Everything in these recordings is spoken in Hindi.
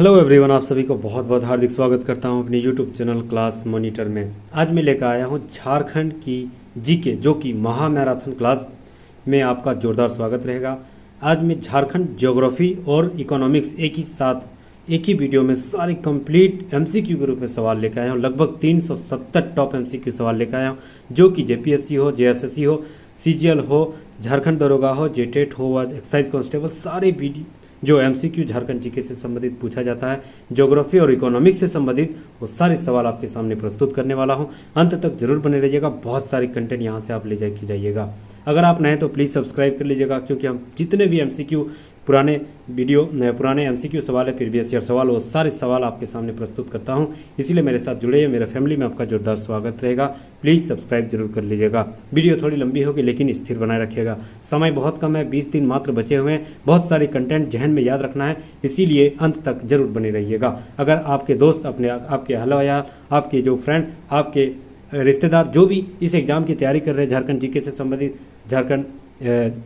हेलो एवरीवन, आप सभी को बहुत बहुत हार्दिक स्वागत करता हूं अपने यूट्यूब चैनल क्लास मॉनिटर में। आज मैं लेकर आया हूं झारखंड की जीके, जो कि महा मैराथन क्लास में आपका जोरदार स्वागत रहेगा। आज मैं झारखंड ज्योग्राफी और इकोनॉमिक्स एक ही साथ एक ही वीडियो में सारे कंप्लीट एमसीक्यू के रूप में सवाल लेकर आया हूँ। लगभग 370 टॉप एमसीक्यू सवाल लेकर आया हूँ, जो कि जेपीएससी हो, जेएसएससी हो, सीजीएल हो, झारखंड दरोगा हो, जेटेट हो, एक्साइज कांस्टेबल, सारे वीडियो जो एमसीक्यू झारखंड जीके से संबंधित पूछा जाता है, ज्योग्राफी और इकोनॉमिक्स से संबंधित, वो सारे सवाल आपके सामने प्रस्तुत करने वाला हूं। अंत तक जरूर बने रहिएगा, बहुत सारे कंटेंट यहां से आप ले जाके जाइएगा। अगर आप नए तो प्लीज़ सब्सक्राइब कर लीजिएगा, क्योंकि हम जितने भी एमसीक्यू पुराने एमसीक्यू सवाल है, प्रीवियस ईयर सवाल, वो सारे सवाल आपके सामने प्रस्तुत करता हूं। इसीलिए मेरे साथ जुड़े, मेरे फैमिली में आपका जोरदार स्वागत रहेगा। प्लीज़ सब्सक्राइब जरूर कर लीजिएगा। वीडियो थोड़ी लंबी होगी, लेकिन स्थिर बनाए रखिएगा। समय बहुत कम है, 20 दिन मात्र बचे हुए हैं। बहुत सारे कंटेंट जहन में याद रखना है, इसीलिए अंत तक जरूर बने रहिएगा। अगर आपके दोस्त, आपके हलवाया, आपके जो फ्रेंड, आपके रिश्तेदार जो भी इस एग्ज़ाम की तैयारी कर रहे हैं, झारखंड जीके से संबंधित, झारखंड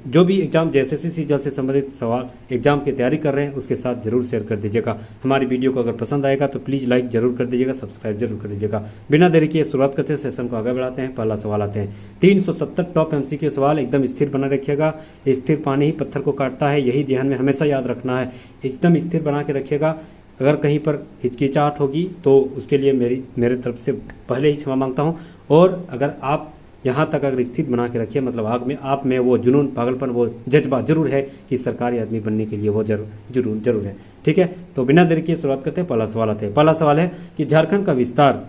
जो भी एग्जाम जेएसएससी सीजीएल से संबंधित सवाल एग्जाम की तैयारी कर रहे हैं, उसके साथ जरूर शेयर कर दीजिएगा। हमारी वीडियो को अगर पसंद आएगा तो प्लीज़ लाइक जरूर कर दीजिएगा, सब्सक्राइब जरूर कर दीजिएगा। बिना देरी किए शुरुआत करते हैं, सेशन को आगे बढ़ाते हैं। पहला सवाल आते हैं। 370 टॉप एमसीक्यू सवाल, एकदम स्थिर बना रखिएगा। स्थिर पानी ही पत्थर को काटता है, यही ध्यान में हमेशा याद रखना है। एकदम स्थिर बना के रखिएगा। अगर कहीं पर हिचकिचाहट होगी तो उसके लिए मेरे तरफ से पहले ही क्षमा मांगता हूँ। और अगर आप यहाँ तक अगर स्थित बना के रखिए, मतलब आप में वो जुनून, पागलपन, वो जज्बा जरूर है कि सरकारी आदमी बनने के लिए वो जरूर है। ठीक है, तो बिना देरी के शुरुआत करते हैं। पहला सवाल आते हैं। पहला सवाल है कि झारखंड का विस्तार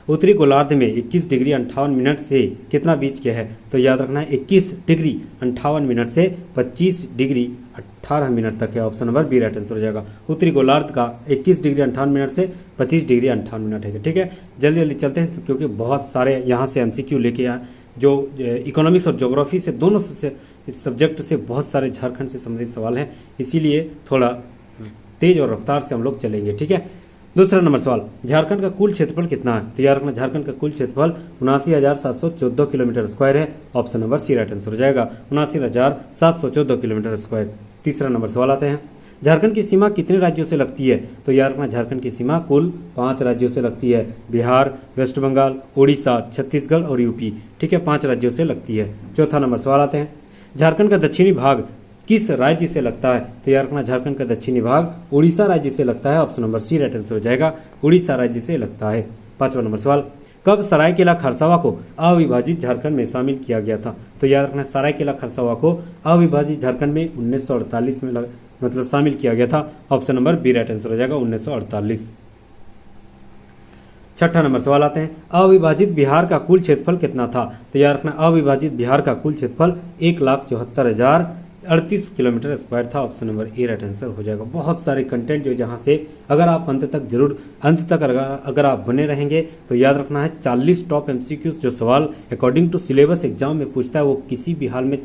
उत्तरी गोलार्ध में 21 डिग्री 58 मिनट से कितना बीच के है? तो याद रखना है 21 डिग्री 58 मिनट से 25 डिग्री 18 मिनट तक है। Option number B right answer हो जाएगा। उत्तरी गोलार्ध का 21 डिग्री 58 मिनट से 25 डिग्री 58 मिनट है। ठीक है, जल्दी जल्दी चलते हैं, क्योंकि बहुत सारे यहाँ से एमसीक्यू लेके आए, जो इकोनॉमिक्स और ज्योग्राफी से दोनों से सब्जेक्ट से बहुत सारे झारखंड से संबंधित सवाल हैं, इसीलिए थोड़ा तेज और रफ्तार से हम लोग चलेंगे। ठीक है, दूसरा नंबर सवाल, झारखंड का कुल क्षेत्रफल कितना है? तो याद रखना, झारखंड का कुल क्षेत्रफल 79,714 किलोमीटर स्क्वायर है। Option number C right answer हो जाएगा, 79,714 किलोमीटर स्क्वायर। तीसरा नंबर सवाल आते हैं। झारखंड की सीमा कितने राज्यों से लगती है? तो याद रखना, झारखंड की सीमा कुल 5 राज्यों से लगती है। बिहार, वेस्ट बंगाल, उड़ीसा, छत्तीसगढ़ और यूपी। ठीक है, 5 राज्यों से लगती है। चौथा नंबर सवाल आते हैं। झारखंड का दक्षिणी भाग किस राज्य से लगता है? तो याद रखना, झारखंड का दक्षिणी भाग उड़ीसा राज्य से लगता है। Option number C right answer हो जाएगा, उड़ीसा राज्य से लगता है। पांचवा नंबर सवाल, कब सरायकेला खरसावा को अविभाजित झारखंड में शामिल किया गया था? तो याद रखना, सरायकेला खरसावा को अविभाजित झारखंड में 1948 में मतलब शामिल किया गया था। Option number B right answer हो जाएगा, 1948। छठा नंबर सवाल आते हैं। अविभाजित बिहार का कुल क्षेत्रफल कितना था? तो याद रखना, अविभाजित बिहार का कुल क्षेत्रफल 1,74,038 किलोमीटर स्क्वायर था। Option number A right answer हो जाएगा। बहुत सारे कंटेंट जो जहां से अगर आप अंत तक अगर आप बने रहेंगे तो याद रखना है 40 टॉप एमसीक्यूज जो सवाल अकॉर्डिंग टू सिलेबस एग्जाम में पूछता है, वो किसी भी हाल में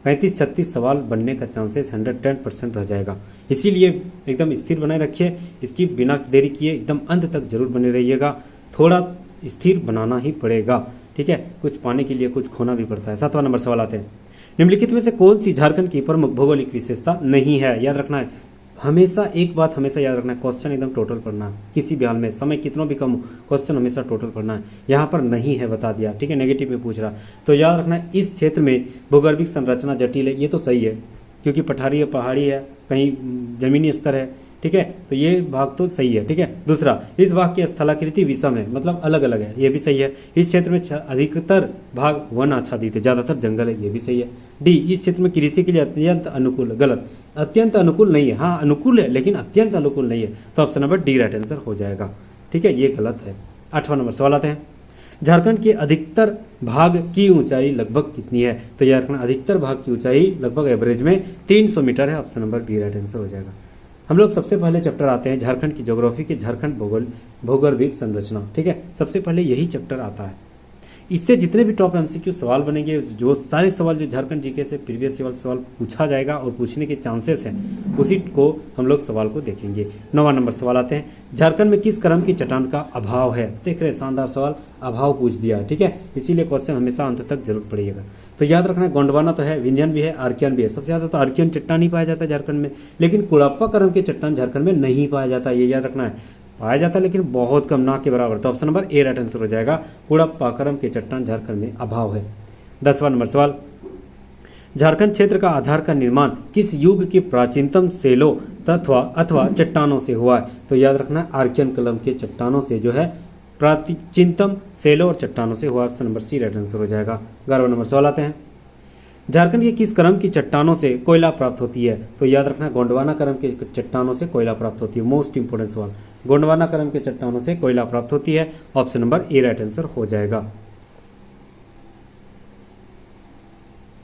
35-36 सवाल बनने का चांसेस 110% रह जाएगा। इसीलिए एकदम स्थिर बनाए रखिए, इसकी बिना देरी किए एकदम अंत तक जरूर बने रहिएगा। थोड़ा स्थिर बनाना ही पड़ेगा। ठीक है, कुछ पाने के लिए कुछ खोना भी पड़ता है। 7वां नंबर सवाल आते हैं। निम्नलिखित में से कौन सी झारखंड की प्रमुख भौगोलिक विशेषता नहीं है? याद रखना है, हमेशा एक बात हमेशा याद रखना है, क्वेश्चन एकदम टोटल पढ़ना है। किसी भी हाल में, समय कितना भी कम हो, क्वेश्चन हमेशा टोटल पढ़ना है। यहाँ पर नहीं है बता दिया, ठीक है, नेगेटिव में पूछ रहा, तो याद रखना है इस क्षेत्र में भूगर्भिक संरचना जटिल है। ये तो सही है, क्योंकि पठारी है, पहाड़ी है, कहीं जमीनी स्तर है। ठीक है, तो ये भाग तो सही है। ठीक है, दूसरा, इस भाग की स्थलाकृति विषम है, मतलब अलग अलग है, ये भी सही है। इस क्षेत्र में अधिकतर भाग वन आच्छादित है, ज्यादातर जंगल है, ये भी सही है। डी, इस क्षेत्र में कृषि के लिए अत्यंत अनुकूल, गलत, अत्यंत अनुकूल नहीं है, हाँ अनुकूल है लेकिन अत्यंत अनुकूल नहीं है, तो option number D right answer हो जाएगा। ठीक है, ये गलत है। 8वां नंबर सवाल आते हैं। झारखंड के अधिकतर भाग की ऊंचाई लगभग कितनी है? तो याद रखना, अधिकतर भाग की ऊंचाई लगभग एवरेज में 300 मीटर है। Option number B right answer हो जाएगा। हम लोग सबसे पहले चैप्टर आते हैं झारखंड की ज्योग्राफी के, झारखंड भौगोलिक संरचना। ठीक है, सबसे पहले यही चैप्टर आता है। इससे जितने भी टॉप एमसीक्यू सवाल बनेंगे, जो सारे सवाल जो झारखंड जीके से प्रीवियस सवाल पूछा जाएगा और पूछने के चांसेस हैं, उसी को हम लोग सवाल को देखेंगे। 9वां नंबर सवाल आते हैं। झारखंड में किस क्रम की चट्टान का अभाव है? देख रहे, शानदार सवाल, अभाव पूछ दिया। ठीक है, इसीलिए क्वेश्चन हमेशा अंत तक जरूर पढ़िएगा। तो याद रखना गोंडवाना तो है, विंध्यन भी है, आर्कियन भी है। सबसे ज़्यादा तो आर्कियन चट्टान ही पाया जाता है झारखंड में, लेकिन कुड़ाप्पा क्रम के चट्टान झारखंड में नहीं पाया जाता, ये याद रखना है। पाया जाता है लेकिन बहुत कम, ना के बराबर। तो option number A right answer हो जाएगा, कुड़ाप्पा क्रम के चट्टान झारखंड में अभाव है। 10वां नंबर सवाल, झारखंड क्षेत्र का आधार का निर्माण किस युग की प्राचीनतम सेलों अथवा चट्टानों से हुआ है? तो याद रखना है आर्कियन काल के चट्टानों से जो है प्राचीनतम सेलों और चट्टानों से हुआ। Option number C right answer हो जाएगा। 11वां नंबर सवाल आते हैं, झारखंड के किस क्रम की चट्टानों से कोयला प्राप्त होती है? तो याद रखना गोंडवाना क्रम के चट्टानों से कोयला प्राप्त होती है। मोस्ट इंपोर्टेंट सवाल, गोंडवाना क्रम के चट्टानों से कोयला प्राप्त होती है। Option number A right answer हो जाएगा।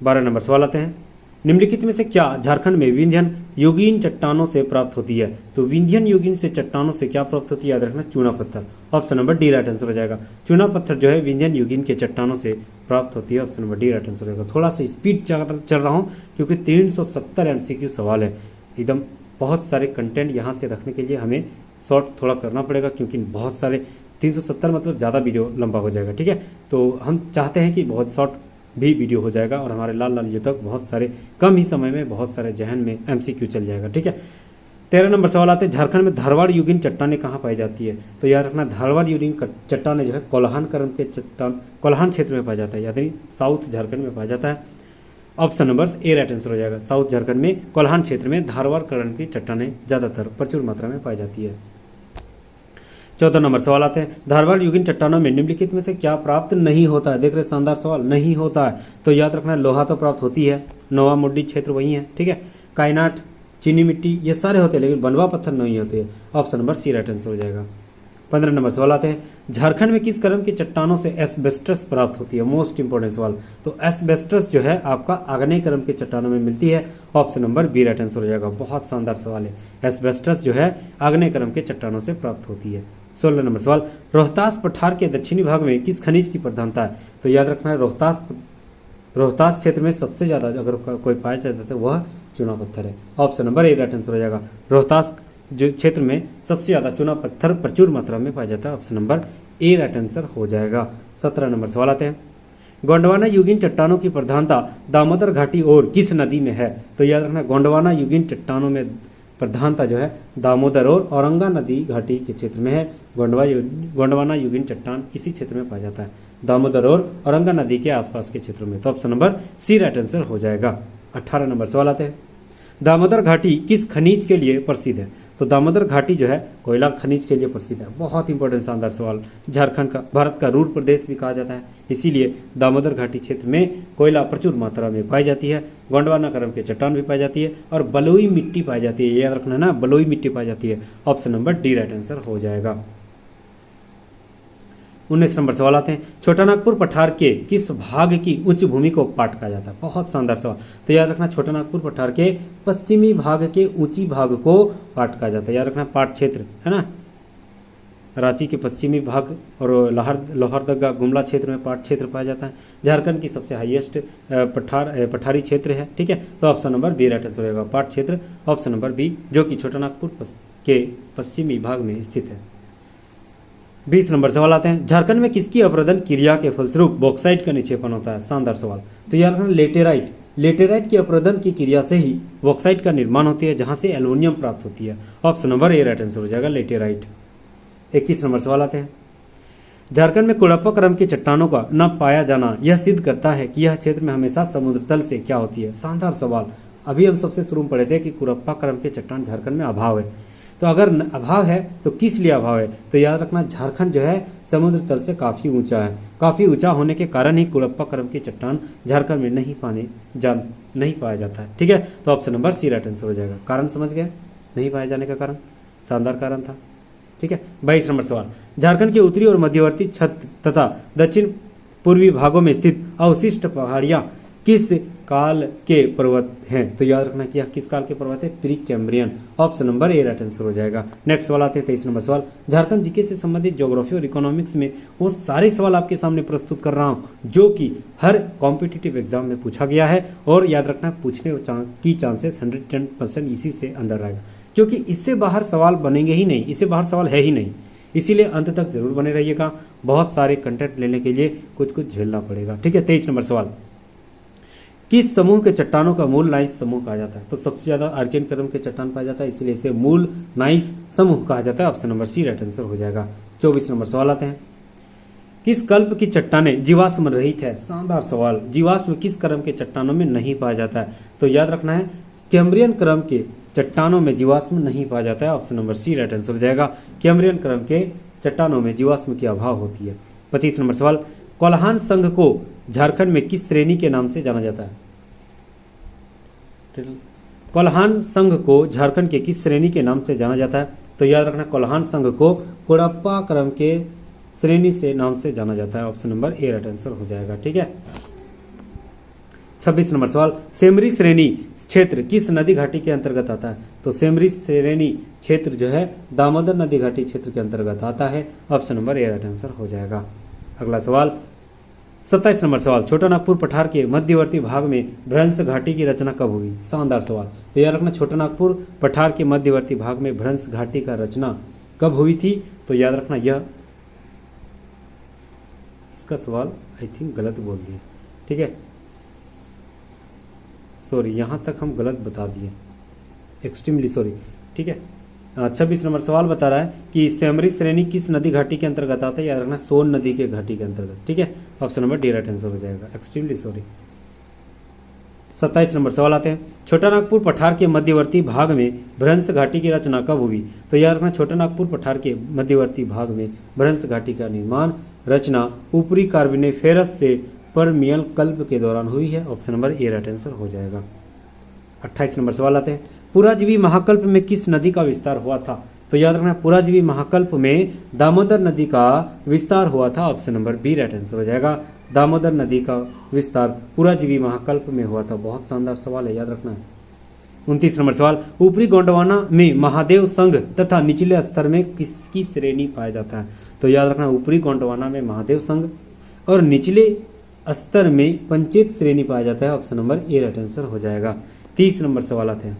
12 नंबर सवाल आते हैं, निम्नलिखित में से क्या झारखंड में विंध्यन युगीन चट्टानों से प्राप्त होती है? तो विंध्यन युगीन से चट्टानों से क्या प्राप्त होती है? याद रखना चूना पत्थर। Option number D right answer हो जाएगा। चूना पत्थर जो है विंध्यन युगीन के चट्टानों से प्राप्त होती है। Option number D right answer हो जाएगा। थोड़ा सा स्पीड चल रहा हूँ क्योंकि 370 MCQ सवाल है, एकदम बहुत सारे कंटेंट यहाँ से रखने के लिए हमें शॉर्ट थोड़ा करना पड़ेगा, क्योंकि बहुत सारे 370 मतलब ज़्यादा वीडियो लंबा हो जाएगा। ठीक है, तो हम चाहते हैं कि बहुत शॉर्ट भी वीडियो हो जाएगा और हमारे लाल लाल युद्धक बहुत सारे कम ही समय में बहुत सारे जहन में MCQ चल जाएगा। ठीक है, 13 नंबर सवाल आते हैं, झारखंड में धारवाड़ युगीन चट्टानें कहाँ पाई जाती है? तो याद रखना धारवाड़ युगीन चट्टानें जो है कोल्हान क्रम के चट्टान कोल्हान क्षेत्र में पाया जाता है, यानी साउथ झारखंड में पाया जाता है। Option number A right answer हो जाएगा। साउथ झारखंड में कोल्हान क्षेत्र में धारवाड़ क्रम की चट्टानें ज़्यादातर प्रचुर मात्रा में पाई जाती है। 14 नंबर सवाल आते हैं, धारवाड़ युगीन चट्टानों में निम्नलिखित में से क्या प्राप्त नहीं होता है? देख रहे शानदार सवाल, नहीं होता है तो याद रखना लोहा तो प्राप्त होती है, नोवा मुड्डी क्षेत्र वही है। ठीक है, कायनाट, चीनी मिट्टी ये सारे होते हैं, लेकिन बनवा पत्थर नहीं होते हैं। Option number C right answer हो जाएगा। 15 नंबर सवाल आते हैं, झारखंड में किस क्रम की चट्टानों से एस्बेस्टस प्राप्त होती है? मोस्ट इंपोर्टेंट सवाल। तो एस्बेस्टस जो है आपका आग्नेय क्रम के चट्टानों में मिलती है। Option number B right answer हो जाएगा। बहुत शानदार सवाल है, एस्बेस्टस जो है आग्नेय क्रम के चट्टानों से प्राप्त होती है। 16 नंबर सवाल, रोहतास पठार के दक्षिणी भाग में किस खनिज की प्रधानता है? तो याद रखना है रोहतास क्षेत्र में सबसे ज्यादा अगर कोई पाया जाता है वह चूना पत्थर है। Option number A right answer हो जाएगा। रोहतास जो क्षेत्र में सबसे ज्यादा चूना पत्थर प्रचुर मात्रा में पाया जाता है। Option number A right answer हो जाएगा। 17 नंबर सवाल आते हैं, गोंडवाना युगीन चट्टानों की प्रधानता दामोदर घाटी और किस नदी में है? तो याद रखना गोंडवाना युगीन चट्टानों में प्रधानता जो है दामोदर और औरंगा नदी घाटी के क्षेत्र में है। गोंडवाना युगीन चट्टान इसी क्षेत्र में पाया जाता है, दामोदर और औरंगा नदी के आसपास के क्षेत्रों में। तो option number C right answer हो जाएगा। 18 नंबर सवाल आते हैं, दामोदर घाटी किस खनिज के लिए प्रसिद्ध है? तो दामोदर घाटी जो है कोयला खनिज के लिए प्रसिद्ध है। बहुत इंपॉर्टेंट शानदार सवाल। झारखंड का भारत का रूर प्रदेश भी कहा जाता है, इसीलिए दामोदर घाटी क्षेत्र में कोयला प्रचुर मात्रा में पाई जाती है। गोंडवाना क्रम के चट्टान भी पाई जाती है और बलुई मिट्टी पाई जाती है, याद रखना ना बलुई मिट्टी पाई जाती है। Option number D right answer हो जाएगा। 19 नंबर सवाल आते हैं, छोटानागपुर पठार के किस भाग की उच्च भूमि को पाट कहा जाता है? बहुत शानदार सवाल। तो याद रखना छोटानागपुर पठार के पश्चिमी भाग के ऊंची भाग को पाट कहा जाता है। याद रखना पाट क्षेत्र है ना, रांची के पश्चिमी भाग और लोहरदगा गुमला क्षेत्र में पाट क्षेत्र पाया जाता है। झारखंड की सबसे हाईएस्ट पठारी क्षेत्र है। ठीक है, तो option number B right answer होगा, पाट क्षेत्र। ऑप्शन नंबर बी जो कि छोटानागपुर के पश्चिमी भाग में स्थित है। 20 नंबर सवाल आते हैं, झारखंड में किसकी अवरोधन क्रिया के फलस्वरूप बॉक्साइट का निक्षेपण होता है? शानदार सवाल। तो यार लेटेराइट की अवरोधन की क्रिया से ही बॉक्साइट का निर्माण होती है, जहां से एल्युमिनियम प्राप्त होती है। Option number A right answer हो जाएगा, लेटेराइट। 21 नंबर सवाल आते हैं, झारखंड में कुड़ाप्पा क्रम की चट्टानों का न पाया जाना यह सिद्ध करता है कि यह क्षेत्र में हमेशा समुद्र तल से क्या होती है? शानदार सवाल। अभी हम सबसे शुरू में पढ़े थे कि कुड़ाप्पा क्रम के चट्टान झारखंड में अभाव है, तो अगर अभाव है तो किस लिए अभाव है? तो याद रखना झारखंड जो है समुद्र तल से काफ़ी ऊंचा है, काफ़ी ऊंचा होने के कारण ही कुड़ाप्पा क्रम की चट्टान झारखंड में नहीं पाया जाता है। ठीक है, तो option number C right answer हो जाएगा। कारण समझ गए नहीं पाए जाने का कारण? शानदार कारण था। ठीक है, 22 नंबर सवाल, झारखंड के उत्तरी और मध्यवर्ती तथा दक्षिण पूर्वी भागों में स्थित अवशिष्ट पहाड़ियाँ किस काल के पर्वत हैं? तो याद रखना कि यह किस काल के पर्वत है? Pre Cambrian. Option number A right answer हो जाएगा। नेक्स्ट सवाल आते हैं 23 नंबर सवाल, झारखंड जीके से संबंधित ज्योग्राफी और इकोनॉमिक्स में वो सारे सवाल आपके सामने प्रस्तुत कर रहा हूँ जो कि हर कॉम्पिटिटिव एग्जाम में पूछा गया है, और याद रखना पूछने की चांसेस 110% इसी से अंदर रहेगा, क्योंकि इससे बाहर सवाल बनेंगे ही नहीं, इससे बाहर सवाल है ही नहीं। इसीलिए अंत तक जरूर बने रहिएगा, बहुत सारे कंटेंट लेने के लिए कुछ झेलना पड़ेगा। ठीक है, 23 नंबर सवाल, किस समूह के चट्टानों का मूल नाइस समूह कहा जाता है? तो सबसे ज्यादा अर्चियन क्रम के चट्टान पाया जाता है, इसलिए इसे मूल नाइस समूह कहा जाता है। Option number C right answer हो जाएगा। 24 नंबर सवाल आते हैं, किस कल्प की चट्टानें जीवाश्म रहित है? शानदार सवाल। जीवाश्म किस क्रम के चट्टानों में नहीं पाया जाता है? तो याद रखना है कैम्ब्रियन क्रम के चट्टानों में जीवाश्म नहीं पाया जाता है। Option number C right answer हो जाएगा। कैम्ब्रियन क्रम के चट्टानों में जीवाश्म की अभाव होती है। 25 नंबर सवाल, कोल्हान संघ को झारखंड में किस श्रेणी के नाम से जाना जाता है? कोल्हान संघ को झारखंड के किस श्रेणी के नाम से जाना जाता है? तो याद रखना कोल्हान संघ को कोडप्पा क्रम के श्रेणी से नाम से जाना जाता है। Option number A right answer हो जाएगा। ठीक है। 26 नंबर सवाल, सेमरी श्रेणी क्षेत्र किस नदी घाटी के अंतर्गत आता है? तो सेमरी श्रेणी क्षेत्र जो है दामोदर नदी घाटी क्षेत्र के अंतर्गत आता है। Option number A right answer हो जाएगा। अगला सवाल 27 नंबर सवाल, छोटा नागपुर पठार के मध्यवर्ती भाग में भ्रंश घाटी की रचना कब हुई? शानदार सवाल। तो याद रखना छोटा नागपुर पठार के मध्यवर्ती भाग में भ्रंश घाटी का रचना कब हुई थी? तो याद रखना यह इसका सवाल आई थिंक गलत बोल दिए। ठीक है, सॉरी, यहां तक हम गलत बता दिए, एक्सट्रीमली सॉरी। ठीक है। 26 नंबर सवाल बता रहा है कि सेमरी श्रेणी किस नदी घाटी के अंतर्गत आता है? याद रखना सोन नदी के घाटी के अंतर्गत। ठीक है। Option number D right answer हो जाएगा। Extremely sorry. 27 नंबर सवाल आते हैं, छोटा नागपुर पठार के मध्यवर्ती भाग में भ्रंश घाटी की रचना कब हुई? तो याद रखना छोटा नागपुर पठार के मध्यवर्ती भाग में भ्रंश घाटी का निर्माण रचना ऊपरी कार्बोनिफेरस से परमियल कल्प के दौरान हुई है। Option number A right answer हो जाएगा। 28 नंबर सवाल आते हैं, पुराजीवी महाकल्प में किस नदी का विस्तार हुआ था? तो याद रखना पुराजीवी महाकल्प में दामोदर नदी का विस्तार हुआ था। Option number B right answer हो जाएगा। दामोदर नदी का विस्तार पुराजीवी महाकल्प में हुआ था। बहुत शानदार सवाल है, याद रखना है। 29 नंबर सवाल, ऊपरी गोंडवाना में महादेव संघ तथा निचले स्तर में किसकी श्रेणी पाया जाता है? तो याद रखना ऊपरी गोंडवाना में महादेव संघ और निचले स्तर में पंचेत श्रेणी पाया जाता है। Option number A right answer हो जाएगा। 30 नंबर सवाल आते हैं,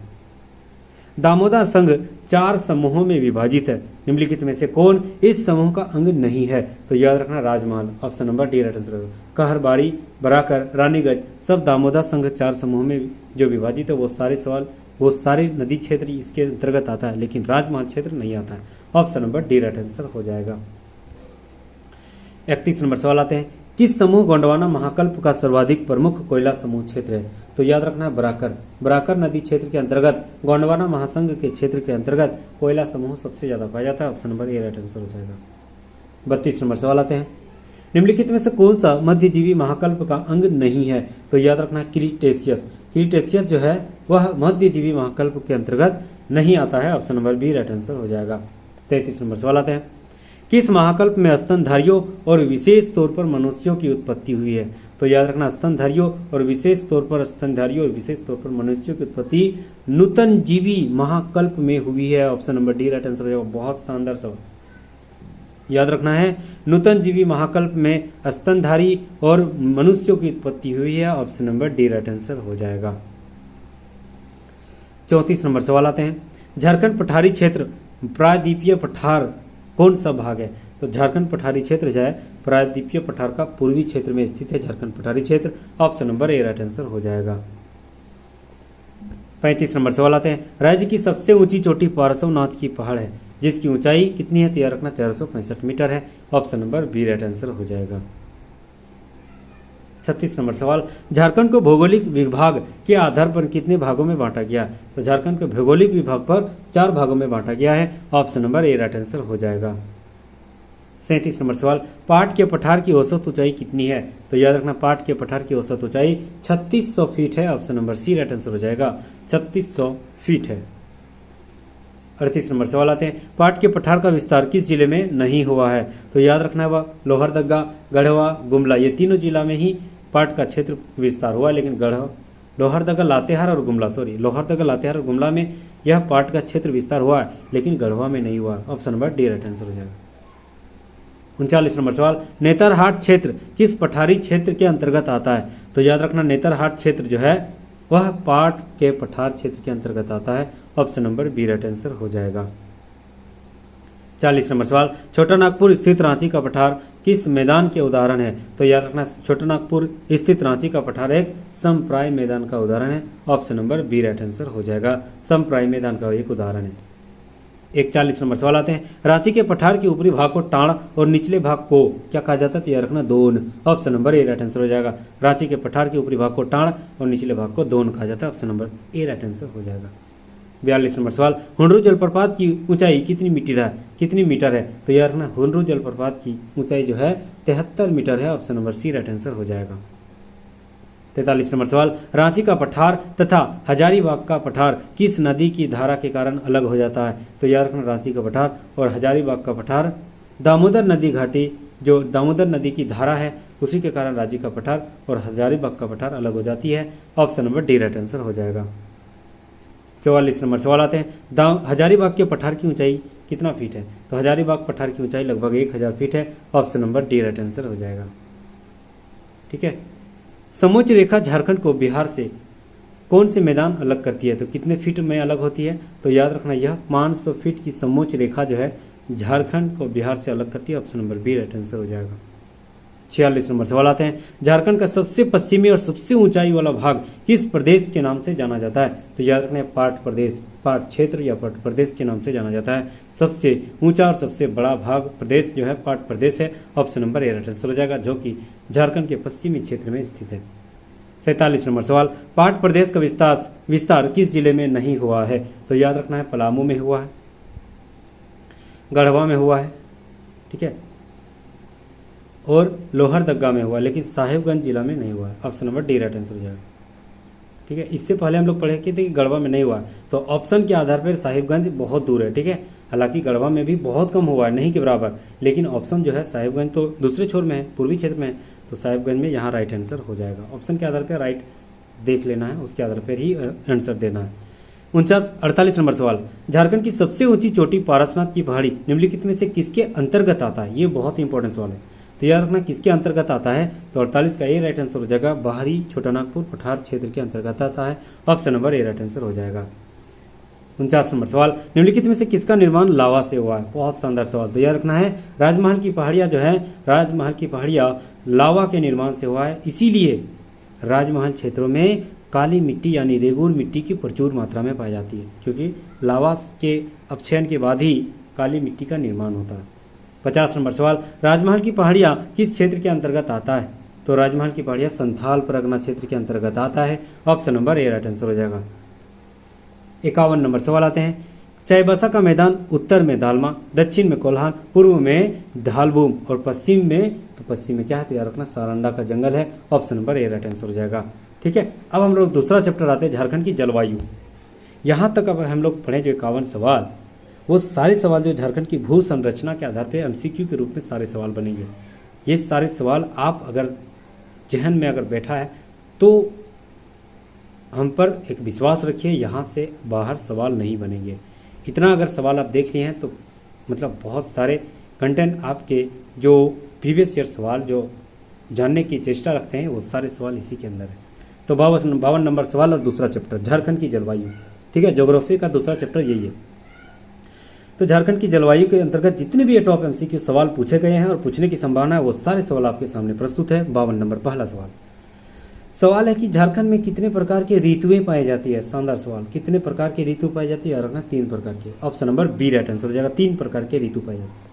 दामोदर संघ 4 समूहों में विभाजित है, निम्नलिखित में से कौन इस समूह का अंग नहीं है? तो याद रखना Rajmahal. Option number D right answer होगा। कहरबाड़ी, बराकर, रानीगंज सब दामोदर संघ 4 समूह में जो विभाजित है वो सारे नदी क्षेत्र इसके अंतर्गत आता है, लेकिन राजमहल क्षेत्र नहीं आता है। Option number D right answer हो जाएगा। 31 नंबर सवाल आते हैं, किस समूह गोंडवाना महाकल्प का सर्वाधिक प्रमुख कोयला समूह क्षेत्र है? तो याद रखना है बराकर नदी क्षेत्र के अंतर्गत गोंडवाना महासंघ के क्षेत्र के अंतर्गत कोयला समूह सबसे ज्यादा पाया जाता है। Option number A right answer हो जाएगा। 32 नंबर सवाल आते हैं, निम्नलिखित में से कौन सा मध्यजीवी महाकल्प का अंग नहीं है? तो याद रखना है क्रीटेशियस जो है वह मध्यजीवी महाकल्प के अंतर्गत नहीं आता है। Option number B right answer हो जाएगा। 33 नंबर सवाल आते हैं, किस महाकल्प में स्तनधारियों और विशेष तौर पर मनुष्यों की उत्पत्ति हुई है? तो याद रखना स्तनधारियों और विशेष तौर पर मनुष्यों की उत्पत्ति नूतन जीवी महाकल्प में हुई है। Option number D right answer हो जाएगा। बहुत शानदार सवाल, याद रखना है नूतन जीवी महाकल्प में स्तनधारी और मनुष्यों की उत्पत्ति हुई है। Option number D right answer हो जाएगा। 34 नंबर सवाल आते हैं, झारखंड पठारी क्षेत्र प्रायद्वीपीय पठार कौन सा भाग है? तो झारखंड पठारी क्षेत्र जो है प्रायद्वीपीय पठार का पूर्वी क्षेत्र में स्थित है झारखंड पठारी क्षेत्र। Option number A right answer हो जाएगा। 35 नंबर सवाल आते हैं, राज्य की सबसे ऊंची चोटी पार्श्वनाथ की पहाड़ है जिसकी ऊंचाई कितनी है? तैयार रखना 1365 मीटर है। Option number B right answer हो जाएगा। 36 नंबर सवाल, झारखंड को भौगोलिक विभाग के आधार पर कितने भागों में बांटा गया? तो झारखंड को भौगोलिक विभाग पर 4 भागों में बांटा गया है। Option number A right answer हो जाएगा। 37 नंबर सवाल, पाट के पठार की औसत ऊंचाई कितनी है? तो याद रखना पाट के पठार की औसत ऊंचाई 3600 फीट है। Option number C right answer हो जाएगा। 3600 फीट है। 38 नंबर सवाल आते हैं, पाट के पठार का विस्तार किस जिले में नहीं हुआ है? तो याद रखना है लोहरदगा, गढ़वा, गुमला ये तीनों जिला में ही पाट का क्षेत्र विस्तार हुआ, लेकिन लोहरदगा, लातेहार और गुमला में यह पाट का क्षेत्र विस्तार हुआ है, लेकिन गढ़वा में नहीं हुआ। Option number D right answer हो जाएगा। 39 नंबर सवाल, नेतरहाट क्षेत्र किस पठारी क्षेत्र के अंतर्गत आता है? तो याद रखना नेतरहाट क्षेत्र जो है वह पाट के पठार क्षेत्र के अंतर्गत आता है। Option number B right answer हो जाएगा। 40 नंबर सवाल, छोटा नागपुर स्थित रांची का पठार किस मैदान के उदाहरण है? तो याद रखना छोटानागपुर स्थित रांची का पठार एक समप्राय मैदान का उदाहरण है। Option number B right answer हो जाएगा, समप्राय मैदान का एक उदाहरण है। 41 नंबर सवाल आते हैं, रांची के पठार के ऊपरी भाग को टाण और निचले भाग को क्या कहा जाता है? तो याद रखना दोन। Option number A right answer हो जाएगा। रांची के पठार के ऊपरी भाग को टाण और निचले भाग को दोन कहा जाता है। Option number A right answer हो जाएगा। 42 नंबर सवाल, हुंडरू जलप्रपात की ऊंचाई कितनी मीटर है? तो याद रखना हुंडरू जलप्रपात की ऊंचाई जो है 73 मीटर है। Option number C right answer हो जाएगा। 43 नंबर सवाल, रांची का पठार तथा हजारीबाग का पठार किस नदी की धारा के कारण अलग हो जाता है? तो याद रखना रांची का पठार और हजारीबाग का पठार दामोदर नदी घाटी, जो दामोदर नदी की धारा है उसी के कारण रांची का पठार और हजारीबाग का पठार अलग हो जाती है। Option number D right answer हो जाएगा। 44 नंबर सवाल आते हैं, हजारीबाग के पठार की ऊंचाई कितना फीट है? तो हजारीबाग पठार की ऊंचाई लगभग 1000 फीट है। Option number D right answer हो जाएगा। ठीक है, समोच्च रेखा झारखंड को बिहार से कौन से मैदान अलग करती है? तो कितने फीट में अलग होती है? तो याद रखना यह 500 फीट की समोच्च रेखा जो है झारखंड को बिहार से अलग करती है। Option number B right answer हो जाएगा। 46 नंबर सवाल आते हैं, झारखंड का सबसे पश्चिमी और सबसे ऊंचाई वाला भाग किस प्रदेश के नाम से जाना जाता है? तो याद रखना पाट प्रदेश, पाट क्षेत्र या पाट प्रदेश के नाम से जाना जाता है। सबसे ऊंचा और सबसे बड़ा भाग प्रदेश जो है पाट प्रदेश है। Option number A right answer हो जाएगा, जो कि झारखंड के पश्चिमी क्षेत्र में स्थित है। 47 नंबर सवाल, पाट प्रदेश का विस्तार किस जिले में नहीं हुआ है? तो याद रखना है पलामू में हुआ है, गढ़वा में हुआ है, ठीक है, और लोहरदगा में हुआ, लेकिन साहिबगंज जिला में नहीं हुआ है। Option number D right answer हो जाएगा। ठीक है, इससे पहले हम लोग पढ़े थे कि गढ़वा में नहीं हुआ, तो ऑप्शन के आधार पर साहिबगंज बहुत दूर है। ठीक है, हालांकि गढ़वा में भी बहुत कम हुआ है, नहीं के बराबर, लेकिन ऑप्शन जो है साहिबगंज तो दूसरे छोर में है, पूर्वी क्षेत्र में है, तो साहिबगंज में यहाँ राइट आंसर हो जाएगा। ऑप्शन के आधार पर राइट देख लेना है, उसके आधार पर ही आंसर देना है। 48 नंबर सवाल, झारखंड की सबसे ऊंची चोटी पारसनाथ की पहाड़ी निम्नलिखित में से किसके अंतर्गत आता है? ये बहुत ही इंपॉर्टेंट सवाल है, तो याद रखना किसके अंतर्गत आता है? तो 48 का ए राइट आंसर हो जाएगा, बाहरी छोटानागपुर पठार क्षेत्र के अंतर्गत आता है। Option number A right answer हो जाएगा। 49 नंबर सवाल, निम्नलिखित में से किसका निर्माण लावा से हुआ है? बहुत शानदार सवाल, तो याद रखना है राजमहल की पहाड़ियाँ जो है, राजमहल की पहाड़ियाँ लावा के निर्माण से हुआ है, इसीलिए राजमहल क्षेत्रों में काली मिट्टी यानी रेगूर मिट्टी की प्रचुर मात्रा में पाई जाती है, क्योंकि लावा के अपक्षयन के बाद ही काली मिट्टी का निर्माण होता है। 50 नंबर सवाल, राजमहल की पहाड़ियाँ किस क्षेत्र के अंतर्गत आता है? तो राजमहल की पहाड़ियाँ संथाल परगना क्षेत्र के अंतर्गत आता है। Option number A right answer हो जाएगा। 51 नंबर सवाल आते हैं, चाईबासा का मैदान उत्तर में दालमा, दक्षिण में कोल्हान, पूर्व में ढालबूम और पश्चिम में, तो पश्चिम में क्या है? तैयार रखना सारंडा का जंगल है। Option number A right answer हो जाएगा। ठीक है, अब हम लोग दूसरा चैप्टर आते हैं, झारखंड की जलवायु। यहाँ तक अब हम लोग पढ़े जो 51 सवाल, वो सारे सवाल जो झारखंड की भू संरचना के आधार पर एमसीक्यू के रूप में सारे सवाल बनेंगे। ये सारे सवाल आप अगर जहन में अगर बैठा है तो हम पर एक विश्वास रखिए, यहाँ से बाहर सवाल नहीं बनेंगे। इतना अगर सवाल आप देख लिए हैं तो मतलब बहुत सारे कंटेंट आपके जो प्रीवियस ईयर सवाल जो जानने की चेष्टा रखते हैं वो सारे सवाल इसी के अंदर है। तो 52 नंबर सवाल और दूसरा चैप्टर झारखंड की जलवायु। ठीक है, ज्योग्राफी का दूसरा चैप्टर यही है। तो झारखंड की जलवायु के अंतर्गत जितने भी टॉप एमसीक्यू सवाल पूछे गए हैं और पूछने की संभावना है वो सारे सवाल आपके सामने प्रस्तुत है। 52 नंबर पहला सवाल है कि झारखंड में कितने प्रकार के ऋतुएं पाई जाती है? शानदार सवाल, कितने प्रकार के ऋतु पाई जाती है? रखना 3 प्रकार के। Option number B right answer हो जाएगा, 3 प्रकार के ऋतु पाई जाती है।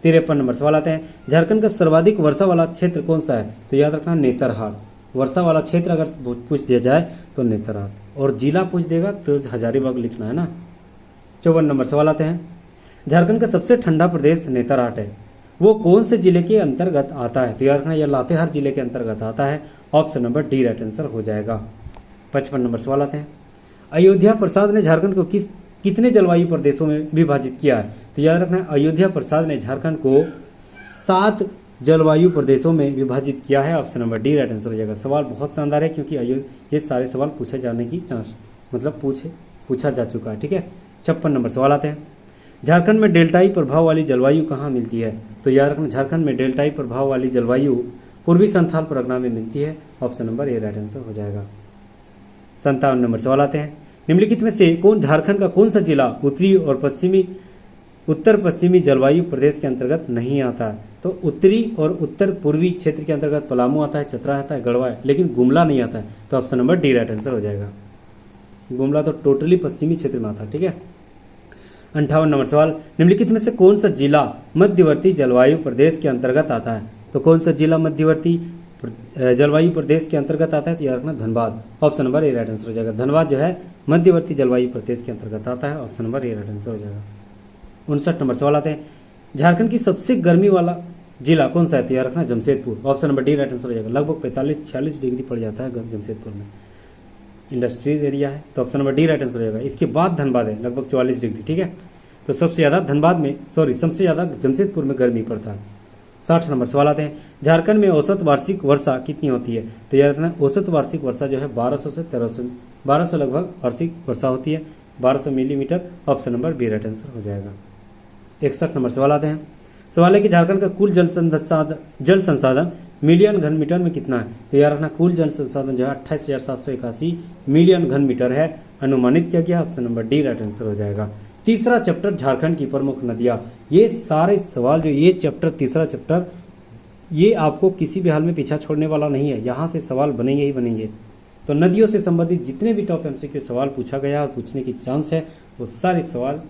53 नंबर सवाल आते हैं, झारखंड का सर्वाधिक वर्षा वाला क्षेत्र कौन सा है? तो याद रखना नेतरहाट। वर्षा वाला क्षेत्र अगर पूछ दिया जाए तो नेतरहाट, और जिला पूछ देगा तो हजारीबाग लिखना है ना। 54 नंबर सवाल आते हैं, झारखंड का सबसे ठंडा प्रदेश नेतरहाट है, वो कौन से जिले के अंतर्गत आता है? तो याद रखना यह लातेहार जिले के अंतर्गत आता है। Option number D right answer हो जाएगा। 55 नंबर सवाल आते हैं, अयोध्या प्रसाद ने झारखंड को कितने जलवायु प्रदेशों में विभाजित किया है? तो याद रखना है अयोध्या प्रसाद ने झारखंड को 7 जलवायु प्रदेशों में विभाजित किया है। Option number D right answer हो जाएगा। सवाल बहुत शानदार है, क्योंकि ये सारे सवाल पूछे जाने की चांस मतलब पूछा जा चुका है। ठीक है, 56 नंबर सवाल आते हैं, झारखंड में डेल्टाई प्रभाव वाली जलवायु कहाँ मिलती है? तो याद रखना झारखंड में डेल्टाई प्रभाव वाली जलवायु पूर्वी संथाल परगना में मिलती है। Option number A right answer हो जाएगा। 57 नंबर सवाल आते हैं, निम्नलिखित में से झारखंड का कौन सा जिला उत्तरी और पश्चिमी उत्तर पश्चिमी जलवायु प्रदेश के अंतर्गत नहीं आता है। तो उत्तरी और उत्तर पूर्वी क्षेत्र के अंतर्गत पलामू आता है, चतरा आता है, गढ़वा है, लेकिन गुमला नहीं आता है। तो option number D right answer हो जाएगा। गुमला तो टोटली पश्चिमी क्षेत्र में आता है। ठीक है, 58 नंबर सवाल, निम्नलिखित में से कौन सा जिला मध्यवर्ती जलवायु प्रदेश के अंतर्गत आता है? तो कौन सा जिला मध्यवर्ती जलवायु प्रदेश के अंतर्गत आता है? तो याद रखना Dhanbad. Option number A right answer हो जाएगा। धनबाद जो है मध्यवर्ती जलवायु प्रदेश के अंतर्गत आता है। Option number A right answer हो जाएगा। 59 नंबर सवाल आते हैं, झारखंड की सबसे गर्मी वाला जिला कौन सा है? तो याद रखना Jamshedpur. Option number D right answer हो जाएगा। लगभग 45-46 डिग्री पड़ जाता है जमशेदपुर में, इंडस्ट्रीज एरिया है। तो option number D right answer हो जाएगा। इसके बाद धनबाद है, लगभग 44 डिग्री। ठीक है, तो सबसे ज़्यादा धनबाद में, सबसे ज़्यादा जमशेदपुर में गर्मी पड़ता है। 60 नंबर सवाल आते हैं, झारखंड में औसत वार्षिक वर्षा कितनी होती है? तो याद रखना औसत वार्षिक वर्षा जो है 1200 से 1300 लगभग वार्षिक वर्षा होती है, 1200 millimetre. Option number B right answer हो जाएगा। 61 नंबर सवाल आते हैं, सवाल है कि झारखंड का कुल जल संसाधन मिलियन घन मीटर में कितना है? तो याद रखना कुल जल संसाधन जो है 28,781 मिलियन घन मीटर है, अनुमानित किया गया। Option number D right answer हो जाएगा। तीसरा चैप्टर झारखंड की प्रमुख नदियाँ। ये सारे सवाल जो ये चैप्टर, तीसरा चैप्टर, ये आपको किसी भी हाल में पीछा छोड़ने वाला नहीं है, यहाँ से सवाल बनेंगे ही बनेंगे। तो नदियों से संबंधित जितने भी टॉप एमसीक्यू सवाल पूछा गया और पूछने की चांस है, वो सारे सवाल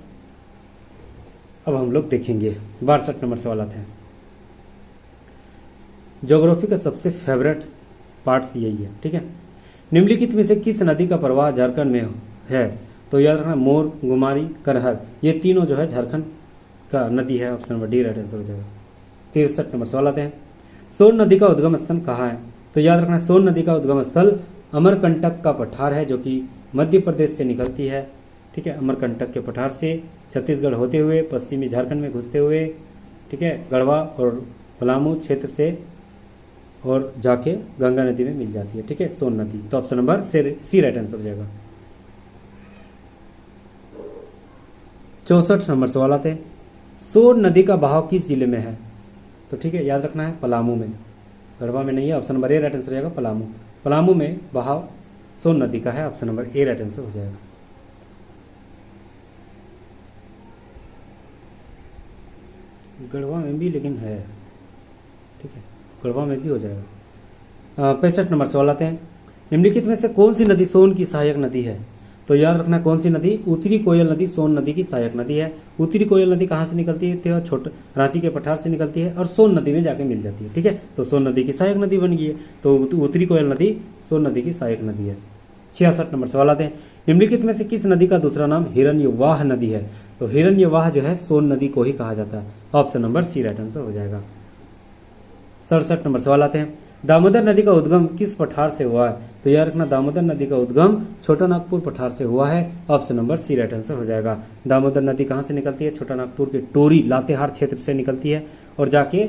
अब हम लोग देखेंगे। 62 नंबर सवाल आते हैं, ज्योग्राफी का सबसे फेवरेट पार्ट्स यही है। ठीक है, निम्नलिखित में से किस नदी का प्रवाह झारखंड में है? तो याद रखना मोर, गुमारी, करहर, ये तीनों जो है झारखंड का नदी है। Option number D right answer हो जाएगा। 63 नंबर सवाल आते हैं, सोन नदी का उद्गम स्थल कहाँ है? तो याद रखना सोन नदी का उद्गम स्थल अमरकंटक का पठार है, जो कि मध्य प्रदेश से निकलती है। ठीक है, अमरकंटक के पठार से छत्तीसगढ़ होते हुए पश्चिमी झारखंड में घुसते हुए, ठीक है, गढ़वा और पलामू क्षेत्र से और जाके गंगा नदी में मिल जाती है। ठीक है, सोन नदी। तो option number C right answer हो जाएगा। 64 नंबर सवाल आते हैं, सोन नदी का बहाव किस जिले में है? तो ठीक है, याद रखना है पलामू में, गढ़वा में नहीं है। Option number A right answer हो जाएगा। पलामू, पलामू में बहाव सोन नदी का है। Option number A right answer हो जाएगा। गढ़वा में भी लेकिन है, ठीक है, गढ़वा में भी हो जाएगा। 65 नंबर सवाल आते हैं, निम्नलिखित में से कौन सी नदी सोन की सहायक नदी है? तो याद रखना कौन सी नदी? उत्तरी कोयल नदी सोन नदी की सहायक नदी है। उत्तरी कोयल नदी कहाँ से निकलती है? तो छोटे रांची के पठार से निकलती है और सोन नदी में जाके मिल जाती है। ठीक है, तो सोन नदी की सहायक नदी बन गई है। तो उत्तरी कोयल नदी सोन नदी की सहायक नदी है। 66 नंबर सवाल आते हैं, निम्नलिखित में से किस नदी का दूसरा नाम हिरण्यवाह नदी है? तो हिरण्यवाह जो है सोन नदी को ही कहा जाता है। Option number C right answer हो जाएगा। 67 नंबर सवाल आते हैं, दामोदर नदी का उद्गम किस पठार से हुआ है? तो याद रखना दामोदर नदी का उद्गम छोटा नागपुर पठार से हुआ है। Option number C right answer हो जाएगा। दामोदर नदी कहाँ से निकलती है? छोटा नागपुर के टोरी लातेहार क्षेत्र से निकलती है और जाके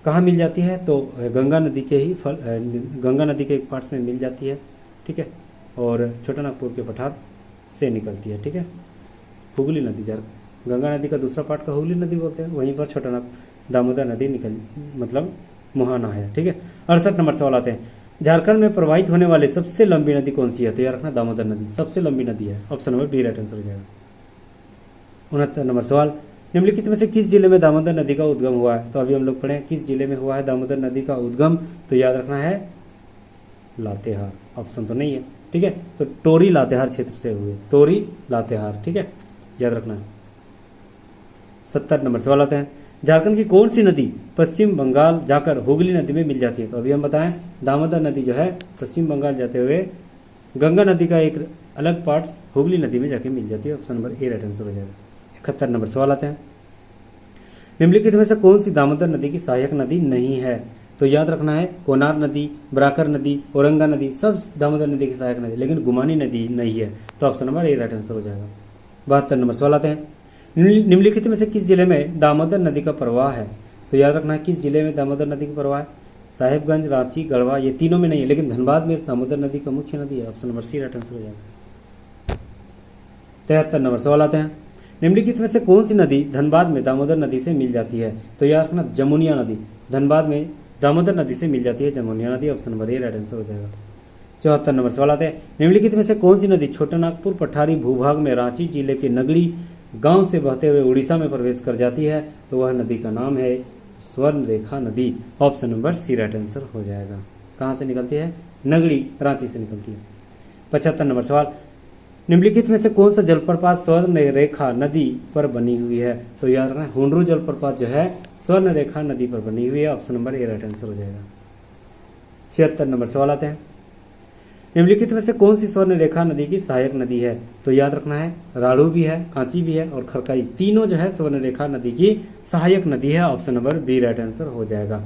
कहाँ मिल जाती है? तो गंगा नदी के ही गंगा नदी के एक पार्ट्स में मिल जाती है। ठीक है, और छोटा नागपुर के पठार से निकलती है। ठीक है, हुगली नदी, गंगा नदी का दूसरा पार्ट का हुगली नदी बोलते हैं, वहीं पर छोटा दामोदर नदी मतलब मुहाना है। ठीक है, 68 नंबर सवाल आते हैं, झारखंड में प्रवाहित होने वाली सबसे लंबी नदी कौन सी है? तो याद रखना दामोदर नदी सबसे लंबी नदी है। Option number B right answer हो जाएगा। 69 नंबर सवाल, निम्नलिखित में से किस जिले में दामोदर नदी का उद्गम हुआ है? तो अभी हम लोग पढ़े किस जिले में हुआ है दामोदर नदी का उद्गम? तो याद रखना है लातेहार। ऑप्शन तो नहीं है। ठीक है, तो टोरी लातेहार क्षेत्र से हुए, टोरी लातेहार। ठीक है, याद रखना है। 70 नंबर सवाल आते हैं, झारखंड की कौन सी नदी पश्चिम बंगाल जाकर हुगली नदी में मिल जाती है? तो अभी हम बताएं दामोदर नदी जो है पश्चिम बंगाल जाते हुए गंगा नदी का एक अलग पार्ट हुगली नदी में जाके मिल जाती है। Option number A right answer हो जाएगा। 71 नंबर सवाल आते हैं, निम्नलिखित में से कौन सी दामोदर नदी की सहायक नदी नहीं है? तो याद रखना है कोनार नदी, बराकर नदी, औरंगा नदी सब दामोदर नदी की सहायक नदी, लेकिन गुमानी नदी नहीं है। तो option number A right answer हो जाएगा। 72 नंबर सवाल आते हैं, निम्नलिखित में से किस जिले में दामोदर नदी का प्रवाह है? तो याद रखना है किस जिले में दामोदर नदी का प्रवाह है? साहिबगंज, रांची, गढ़वा, ये तीनों में नहीं है, लेकिन धनबाद में दामोदर नदी का मुख्य नदी है। Option number C right answer हो जाएगा। 73 नंबर सवाल आते हैं, निम्नलिखित में से कौन सी नदी धनबाद में दामोदर नदी से मिल जाती है? तो याद रखना जमुनिया नदी धनबाद में दामोदर नदी से मिल जाती है, जमुनिया नदी। Option number A right answer हो जाएगा। 74 नंबर सवाल आते हैं, निम्नलिखित में से कौन सी नदी छोटा नागपुर पठारी भूभाग में रांची जिले के नगड़ी गांव से बहते हुए उड़ीसा में प्रवेश कर जाती है तो वह नदी का नाम है स्वर्ण रेखा नदी। Option number C right answer हो जाएगा। कहाँ से निकलती है? नगड़ी, रांची से निकलती है। 75 नंबर सवाल, निम्नलिखित में से कौन सा जलप्रपात स्वर्ण रेखा नदी पर बनी हुई है? तो याद रखना हुंडरू जलप्रपात जो है स्वर्ण रेखा नदी पर बनी हुई है। Option number A right answer हो जाएगा। 76 नंबर सवाल आते हैं, निम्नलिखित में से कौन सी स्वर्ण रेखा नदी की सहायक नदी है? तो याद रखना है राड़ू भी है, कांची भी है और खरकाई, तीनों जो है स्वर्ण रेखा नदी की सहायक नदी है। Option number B right answer हो जाएगा।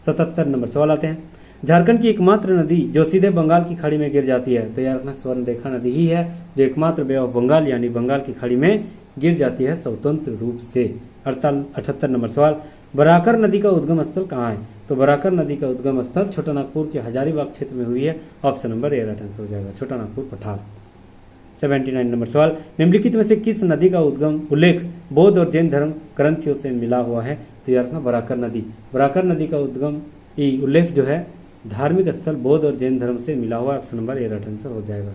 77 नंबर सवाल आते हैं, झारखंड की एकमात्र नदी जो सीधे बंगाल की खाड़ी में गिर जाती है? तो याद रखना स्वर्ण रेखा नदी ही है जो एकमात्र बे ऑफ बंगाल यानी बंगाल की खाड़ी में गिर जाती है स्वतंत्र रूप से। 78 नंबर सवाल, बराकर नदी का उद्गम स्थल कहाँ है? तो बराकर नदी का उद्गम स्थल छोटा नागपुर के हजारीबाग क्षेत्र में हुई है। Option number A right answer हो जाएगा, छोटा नागपुर पठार। 79 नंबर सवाल, निम्नलिखित में से किस नदी का उद्गम उल्लेख बौद्ध और जैन धर्म ग्रंथियों से मिला हुआ है? तो याद रखना बराकर नदी, बराकर नदी का उद्गम उल्लेख जो है धार्मिक स्थल बौद्ध और जैन धर्म से मिला हुआ है। Option number A right answer हो जाएगा।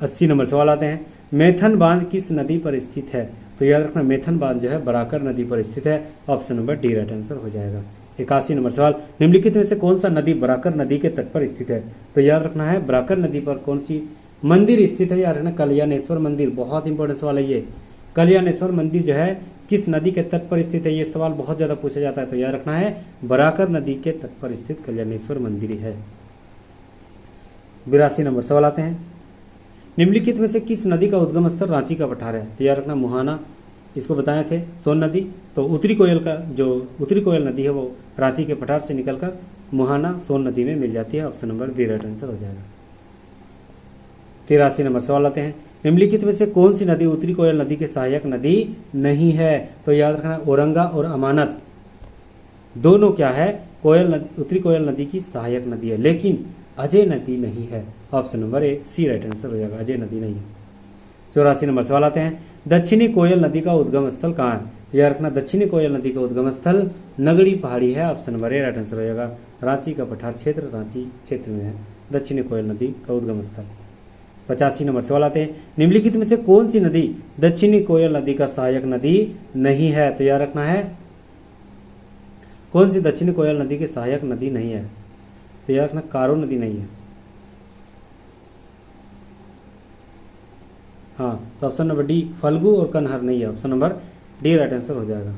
80 नंबर सवाल आते हैं, मैथन बांध किस नदी पर स्थित है? तो याद रखना मैथन बांध जो है बराकर नदी पर स्थित है। Option number D right answer हो जाएगा। 81 नंबर सवाल, निम्नलिखित में से कौन सा नदी बराकर नदी के तट पर स्थित है? तो याद रखना है बराकर नदी पर कौन सी मंदिर स्थित है? याद रखना कल्याणेश्वर मंदिर, बहुत इंपॉर्टेंट सवाल है ये। कल्याणेश्वर मंदिर जो है किस नदी के तट पर स्थित है? ये सवाल बहुत ज्यादा पूछा जाता है। तो याद रखना है बराकर नदी के तट पर स्थित कल्याणेश्वर मंदिर है। 82 नंबर सवाल आते हैं, निम्नलिखित में से किस नदी का उद्गम स्थल रांची का पठार है? तो याद रखना मुहाना, इसको बताए थे सोन नदी। तो उत्तरी कोयल का जो उत्तरी कोयल नदी है वो रांची के पठार से निकलकर मुहाना सोन नदी में मिल जाती है। Option number B right answer हो जाएगा। 83 नंबर सवाल आते हैं, निम्नलिखित में से कौन सी नदी उत्तरी कोयल नदी की सहायक नदी नहीं है? तो याद रखना औरंगा और अमानत दोनों क्या है कोयल नदी, उत्तरी कोयल नदी की सहायक नदी है, लेकिन अजय नदी नहीं है। Option number A C right answer हो जाएगा, अजय नदी नहीं है। 84 नंबर सवाल आते हैं, दक्षिणी कोयल नदी का उद्गम स्थल कहाँ है? तो याद रखना दक्षिणी कोयल नदी का उद्गम स्थल नगड़ी पहाड़ी है। Option number A right answer हो जाएगा। रांची का पठार क्षेत्र रांची क्षेत्र में है दक्षिणी कोयल नदी का उद्गम स्थल। 85 नंबर सवाल आते हैं, निम्नलिखित में से कौन सी नदी दक्षिणी कोयल नदी का सहायक नदी नहीं है? तो याद रखना है कौन सी दक्षिणी कोयल नदी की सहायक नदी नहीं है? तो याद रखना कारो नदी नहीं है। हाँ, तो ऑप्शन नंबर डी फल्गु और कन्हर नहीं है। Option number D right answer हो जाएगा।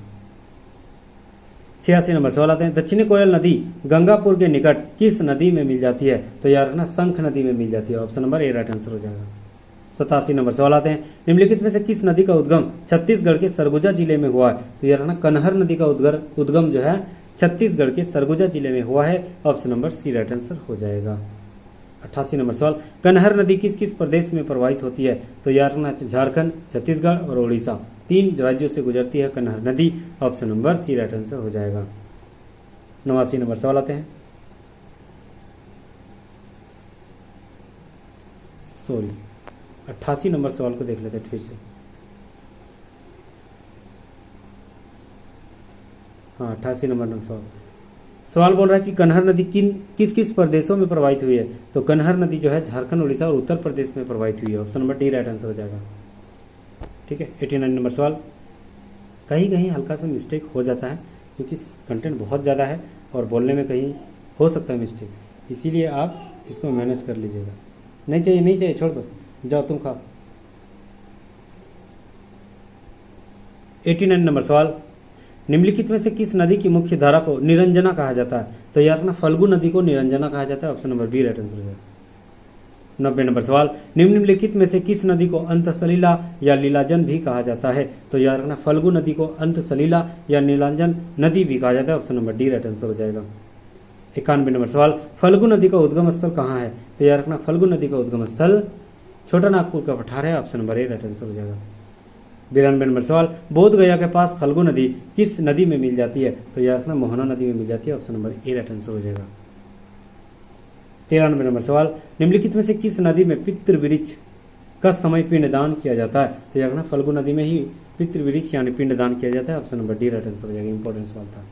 86 नंबर सवाल आते हैं, दक्षिणी कोयल नदी गंगापुर के निकट किस नदी में मिल जाती है? तो याद रखना शंख नदी में मिल जाती है। Option number A right answer हो जाएगा। 87 नंबर सवाल आते हैं, निम्नलिखित में से किस नदी का उद्गम छत्तीसगढ़ के सरगुजा जिले में हुआ है? तो याद रखना कन्हर नदी का उद्गम जो है छत्तीसगढ़ के सरगुजा जिले में हुआ है। Option number C right answer हो जाएगा। 88 नंबर सवाल, कन्हर नदी किस किस प्रदेश में प्रवाहित होती है? तो याद रखना झारखंड, छत्तीसगढ़ और उड़ीसा, 3 राज्यों से गुजरती है कन्हर नदी। Option number C right answer हो जाएगा। 89 नंबर सवाल आते हैं, 88 नंबर सवाल को देख लेते हैं फिर से। हाँ, 88 नंबर सवाल बोल रहा है कि कन्हर नदी किस किस प्रदेशों में प्रवाहित हुई है? तो कन्हर नदी जो है झारखंड, उड़ीसा और उत्तर प्रदेश में प्रवाहित हुई है। Option number D right answer हो जाएगा। ठीक है। 89 नंबर सवाल, कहीं कहीं हल्का सा मिस्टेक हो जाता है क्योंकि कंटेंट बहुत ज़्यादा है और बोलने में कहीं हो सकता है मिस्टेक, इसीलिए आप इसको मैनेज कर लीजिएगा। नहीं चाहिए छोड़ दो, जाओ तुम खाओ। 89 नंबर सवाल, निम्नलिखित में से किस नदी की मुख्य धारा को निरंजना कहा जाता है? तो यार ना फल्गु नदी को निरंजना कहा जाता है। Option number B right answer है। 90 नंबर सवाल, निम्नलिखित में से किस नदी को अंतसलीला या लीलाजन भी कहा जाता है? तो यार ना फल्गु नदी को अंतसलीला या नीलांजन नदी भी कहा जाता है। Option number D right answer हो जाएगा। 91 नंबर सवाल, फल्गु नदी का उद्गम स्थल कहाँ है? तो यार रखना फल्गु नदी का उद्गम स्थल छोटा नागपुर का पठार है। Option number A right answer हो जाएगा। 92 नंबर सवाल, बोध गया के पास फल्गु नदी किस नदी में मिल जाती है? तो याद रखना मोहना नदी में मिल जाती है। Option number A right answer हो जाएगा। 93 नंबर सवाल, निम्नलिखित में से किस नदी में पितृवृक्ष का समय पिंडदान किया जाता है? तो याद रखना फल्गु नदी में ही पितृवृक्ष यानी पिंडदान किया जाता है। Option number D right answer हो जाएगा। इंपॉर्टेंट सवाल था।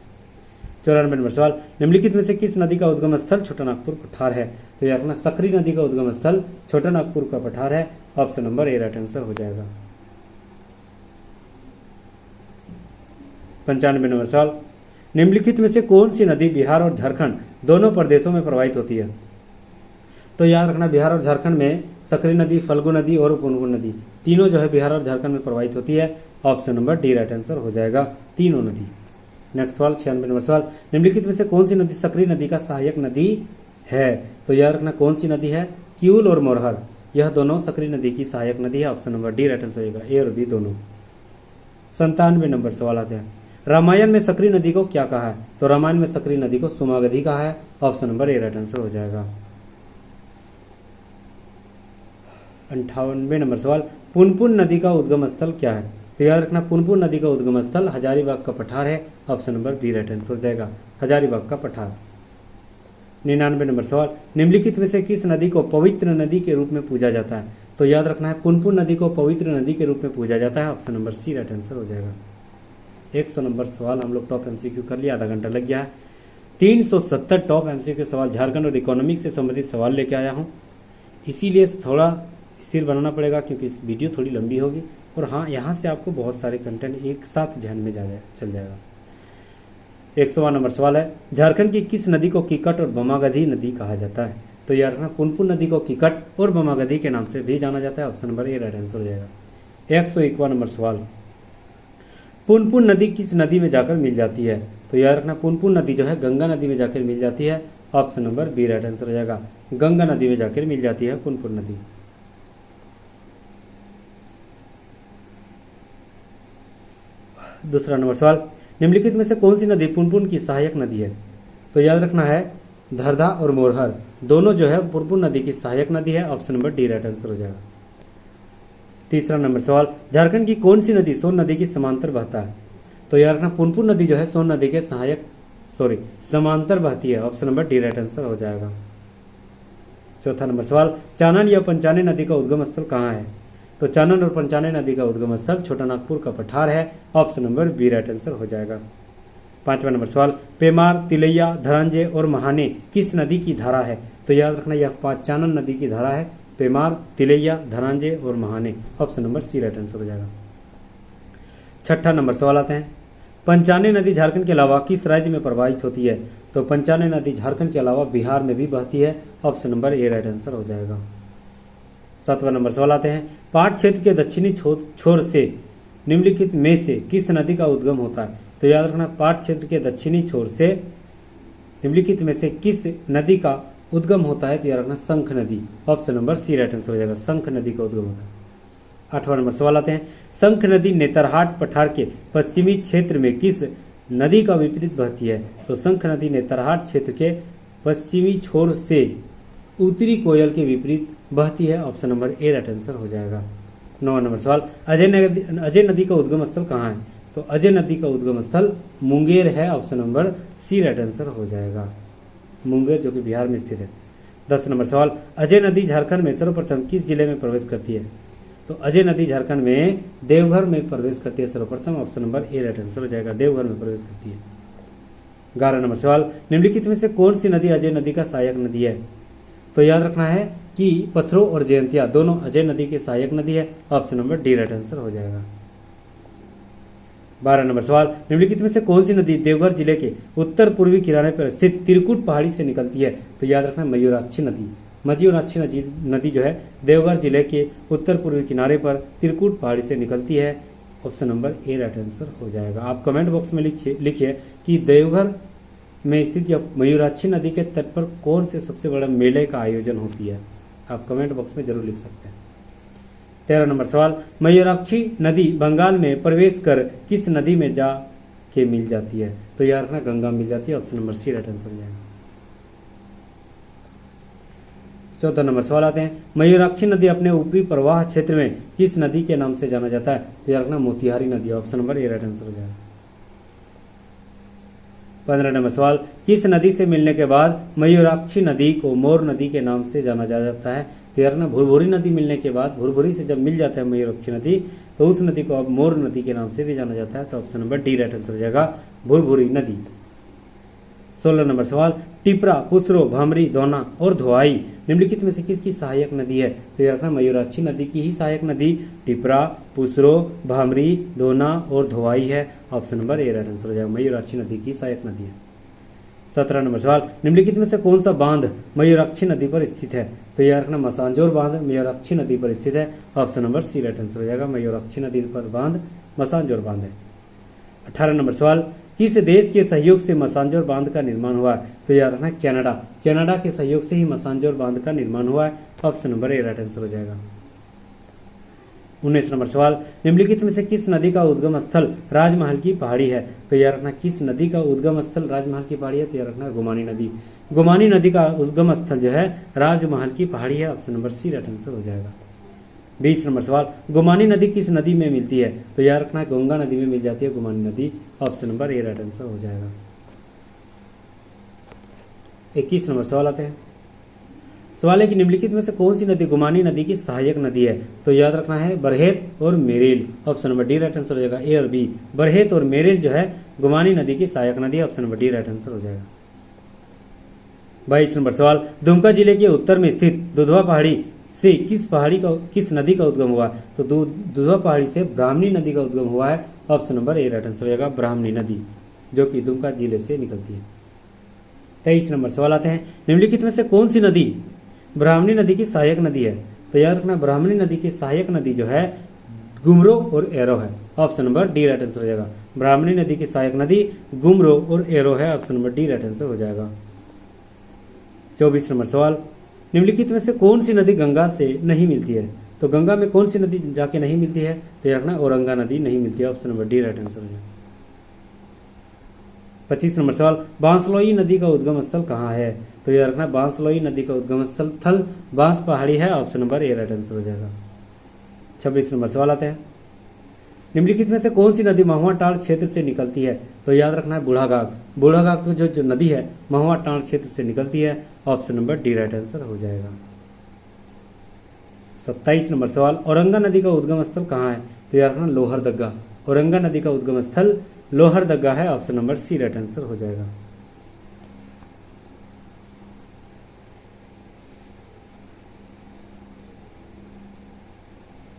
94 नंबर सवाल, निम्नलिखित में से किस नदी का उद्गम स्थल छोटा नागपुर पठार है? तो याद रखना सकरी नदी का उद्गम स्थल छोटा नागपुर का पठार है। Option number A right answer हो जाएगा। 95 नंबर सवाल, निम्नलिखित में से कौन सी नदी बिहार और झारखंड दोनों प्रदेशों में प्रवाहित होती है? तो याद रखना, बिहार और झारखंड में सकरी नदी, फल्गु नदी और पुनपुन नदी तीनों जो है बिहार और झारखंड में प्रवाहित होती है। Option number D right answer हो जाएगा, तीनों नदी। नेक्स्ट सवाल 96 नंबर सवाल, निम्नलिखित में से कौन सी नदी सकरी नदी का सहायक नदी है? तो याद रखना कौन सी नदी है? किऊल और मोरहर, यह दोनों सकरी नदी की सहायक नदी है। Option number D right answer होगा, ए और बी दोनों। 97 नंबर सवाल आते हैं, रामायण में सकरी नदी को क्या कहा है? तो रामायण में सकरी नदी को सोमागधी कहा है। Option number A right answer हो जाएगा। 98 नंबर सवाल, पुनपुन नदी का उद्गम स्थल क्या है? तो याद रखना पुनपुन नदी का उद्गम स्थल हजारीबाग का पठार है। Option number B right answer हो जाएगा, हजारीबाग का पठार। 99 नंबर सवाल, निम्नलिखित में से किस नदी को पवित्र नदी के रूप में पूजा जाता है? तो याद रखना है पुनपुन नदी को पवित्र नदी के रूप में पूजा जाता है। Option number C right answer हो जाएगा। 100 नंबर सवाल हम लोग टॉप एमसीक्यू कर लिया, आधा घंटा लग गया है। 370 टॉप एमसीक्यू सवाल झारखंड और इकोनॉमिक्स से संबंधित सवाल लेके आया हूँ, इसीलिए थोड़ा स्थिर बनाना पड़ेगा क्योंकि इस वीडियो थोड़ी लंबी होगी। और हाँ, यहाँ से आपको बहुत सारे कंटेंट एक साथ ध्यान में चल जाएगा। 100वां नंबर सवाल है, झारखंड की किस नदी को किकट और बमागधी नदी कहा जाता है? तो यार ना पुनपुन नदी को किकट और बमागधी के नाम से भी जाना जाता है। Option number A right answer हो जाएगा। 101वां नंबर सवाल, पुनपुन नदी किस नदी में जाकर मिल जाती है? तो याद रखना पुनपुन नदी जो है गंगा नदी में जाकर मिल जाती है। Option number B right answer हो जाएगा, गंगा नदी में जाकर मिल जाती है पुनपुन नदी। दूसरा नंबर सवाल, निम्नलिखित में से कौन सी नदी पुनपुन की सहायक नदी है? तो याद रखना है धरधा और मोरहर दोनों जो है पुनपुन नदी की सहायक नदी है। Option number D right answer हो जाएगा। तीसरा नंबर सवाल, झारखंड की कौन सी नदी सोन नदी की समांतर बहता है? तो याद रखना पुनपुन नदी जो है सोन नदी के समांतर बहती है। Option number D right answer हो जाएगा। चौथा नंबर सवाल, चानन या पंचाने नदी का उद्गम स्थल कहाँ है? तो चानन और पंचाने नदी का उद्गम स्थल छोटा नागपुर का पठार है। Option number B right answer हो जाएगा। पांचवा नंबर सवाल, पेमार, तिलैया, धरांजे और महाने किस नदी की धारा है? तो याद रखना यह चानन नदी की धारा है। पेमार, तिलैया, धरांजे और Mahane. Option number C right answer हो जाएगा। छठा नंबर सवाल आते हैं, पंचाने नदी झारखंड के अलावा किस राज्य में प्रवाहित होती है? तो पंचाने नदी झारखंड के अलावा बिहार में भी बहती है। Option number A right answer हो जाएगा। सातवां नंबर सवाल आते हैं, पाट क्षेत्र के दक्षिणी छोर से निम्नलिखित में से किस नदी का उद्गम होता है? तो याद रखना पाट क्षेत्र के दक्षिणी छोर से निम्नलिखित में से किस नदी का उद्गम होता है? तो याद रखना शंख नदी। Option number C right answer हो जाएगा, शंख नदी का उद्गम होता है। आठवां नंबर सवाल आते हैं, शंख नदी नेतरहाट पठार के पश्चिमी क्षेत्र में किस नदी का विपरीत बहती है? तो शंख नदी नेतरहाट क्षेत्र के पश्चिमी छोर से उत्तरी कोयल के विपरीत बहती है। Option number A right answer हो जाएगा। 9वां नंबर सवाल, अजय नदी का उद्गम स्थल कहाँ है? तो अजय नदी का उद्गम स्थल मुंगेर है। Option number C right answer हो जाएगा, मुंगेर जो कि बिहार में स्थित है। 10 नंबर सवाल, अजय नदी झारखंड में सर्वप्रथम किस जिले में प्रवेश करती है? तो अजय नदी झारखंड में देवघर में प्रवेश करती है सर्वप्रथम। Option number A right answer हो जाएगा, देवघर में प्रवेश करती है। 11 नंबर सवाल, निम्नलिखित में से कौन सी नदी अजय नदी का सहायक नदी है? तो याद रखना है कि पत्थरों और जयंतिया दोनों अजय नदी की सहायक नदी है। Option number D right answer हो जाएगा। 12 नंबर सवाल, निम्नलिखित में से कौन सी नदी देवघर जिले के उत्तर पूर्वी किनारे पर स्थित त्रिकुट पहाड़ी से निकलती है? तो याद रखना मयूराक्षी नदी। मयूराक्षी नदी जो है देवघर जिले के उत्तर पूर्वी किनारे पर त्रिकुट पहाड़ी से निकलती है। Option number A right answer हो जाएगा। आप कमेंट बॉक्स में लिखिए कि देवघर में स्थित या मयूराक्षी नदी के तट पर कौन से सबसे बड़ा मेले का आयोजन होती है? आप कमेंट बॉक्स में जरूर लिख सकते हैं। 13 नंबर सवाल, मयूराक्षी नदी बंगाल में प्रवेश कर किस नदी में जा के मिल जाती है? तो याद रखना गंगा मिल जाती है। Option number C right answer हो जाएगा। 14 नंबर सवाल आते हैं, मयूराक्षी नदी अपने ऊपरी प्रवाह क्षेत्र में किस नदी के नाम से जाना जाता है? तो याद रखना मोतिहारी नदी। Option number A right answer हो जाएगा। 15 नंबर सवाल, किस नदी से मिलने के बाद मयूराक्षी नदी को मोर नदी के नाम से जाना जाता है? तो यार ना भुरभुरी नदी मिलने के बाद, भुरभुरी से जब मिल जाता है मयूराक्षी नदी, तो उस नदी को अब मोर नदी के नाम से भी जाना जाता है। तो option number D right answer हो जाएगा, भुरभुरी नदी। 16 नंबर सवाल, टिपरा, पुसरो, भामरी, दोना और धोआई निम्नलिखित में से किसकी सहायक नदी है? तो याद रखना मयूराक्षी नदी की ही सहायक नदी टिपरा, पुसरो, भामरी, दोना और धोआई है। Option number A right answer हो जाएगा, मयूराक्षी नदी की सहायक नदी है। 17 नंबर सवाल, निम्नलिखित में से कौन सा बांध मयूराक्षी नदी पर स्थित है? तो याद रखना मसांजोर बांध मयूराक्षी नदी पर स्थित है। Option number C right answer हो जाएगा, मयूराक्षी नदी पर बांध मसांजोर बांध है। 18 नंबर सवाल, किस देश के सहयोग से मसांजोर बांध का निर्माण हुआ है? तो याद रखना कनाडा, कनाडा के सहयोग से ही मसांजोर बांध का निर्माण हुआ है। Option number A right answer हो जाएगा। 19 नंबर सवाल, निम्नलिखित में से किस नदी का उद्गम स्थल राजमहल की पहाड़ी है? तो याद रखना किस नदी का उद्गम स्थल राजमहल की पहाड़ी है? तो याद रखना गुमानी नदी, गुमानी नदी का उद्गम स्थल जो है राजमहल की पहाड़ी है। Option number C right answer हो जाएगा। 20 नंबर सवाल, गुमानी नदी किस नदी में मिलती है? तो याद रखना गंगा नदी में मिल जाती है गुमानी नदी। Option number A right answer हो जाएगा। 21 नंबर सवाल आते हैं। सवाल है कि निम्नलिखित में से कौन सी नदी गुमानी नदी की सहायक नदी है? तो याद रखना है बरहेत और Merrill. Option number D right answer हो जाएगा, ए और बी। बरहेत और मेरेल जो है गुमानी नदी की सहायक नदी है। Option number D right answer हो जाएगा। 22 नंबर सवाल, दुमका जिले के उत्तर में स्थित दुधवा पहाड़ी से किस नदी का उद्गम हुआ? तो दुधवा पहाड़ी से ब्राह्मणी नदी का उद्गम हुआ है। Option number A right answer हो जाएगा, ब्राह्मणी नदी जो कि दुमका जिले से निकलती है। 23 नंबर सवाल आते हैं, निम्नलिखित में से कौन सी नदी ब्राह्मणी नदी की सहायक नदी है? तो याद रखना ब्राह्मणी नदी की सहायक नदी जो है गुमरो और एरो है। Option number D right answer हो जाएगा, ब्राह्मणी नदी की सहायक नदी गुमरो और एरो है। Option number D right answer हो जाएगा। 24 नंबर सवाल, निम्नलिखित में से कौन सी नदी गंगा से नहीं मिलती है? तो गंगा में कौन सी नदी जाके नहीं मिलती है? तो याद रखना औरंगा नदी नहीं मिलती है। Option number D right answer हो जाएगा। 25 नंबर सवाल, बांसलोई नदी का उद्गम स्थल कहाँ है? तो याद रखना बांसलोई नदी का उद्गम स्थल बांस पहाड़ी है। Option number A right answer हो जाएगा। 26 नंबर सवाल आते हैं, निम्नलिखित में से कौन सी नदी महुआ टांड़ क्षेत्र से निकलती है? तो याद रखना है बूढ़ाघाघ, बूढ़ाघाघ जो नदी है महुआ टांड़ क्षेत्र से निकलती है। Option number D right answer हो जाएगा। 27 नंबर सवाल, औरंगा नदी का उद्गम स्थल कहाँ है? तो याद रखना लोहरदग्गा, औरंगा नदी का उद्गम स्थल लोहरदग्गा है। Option number C right answer हो जाएगा।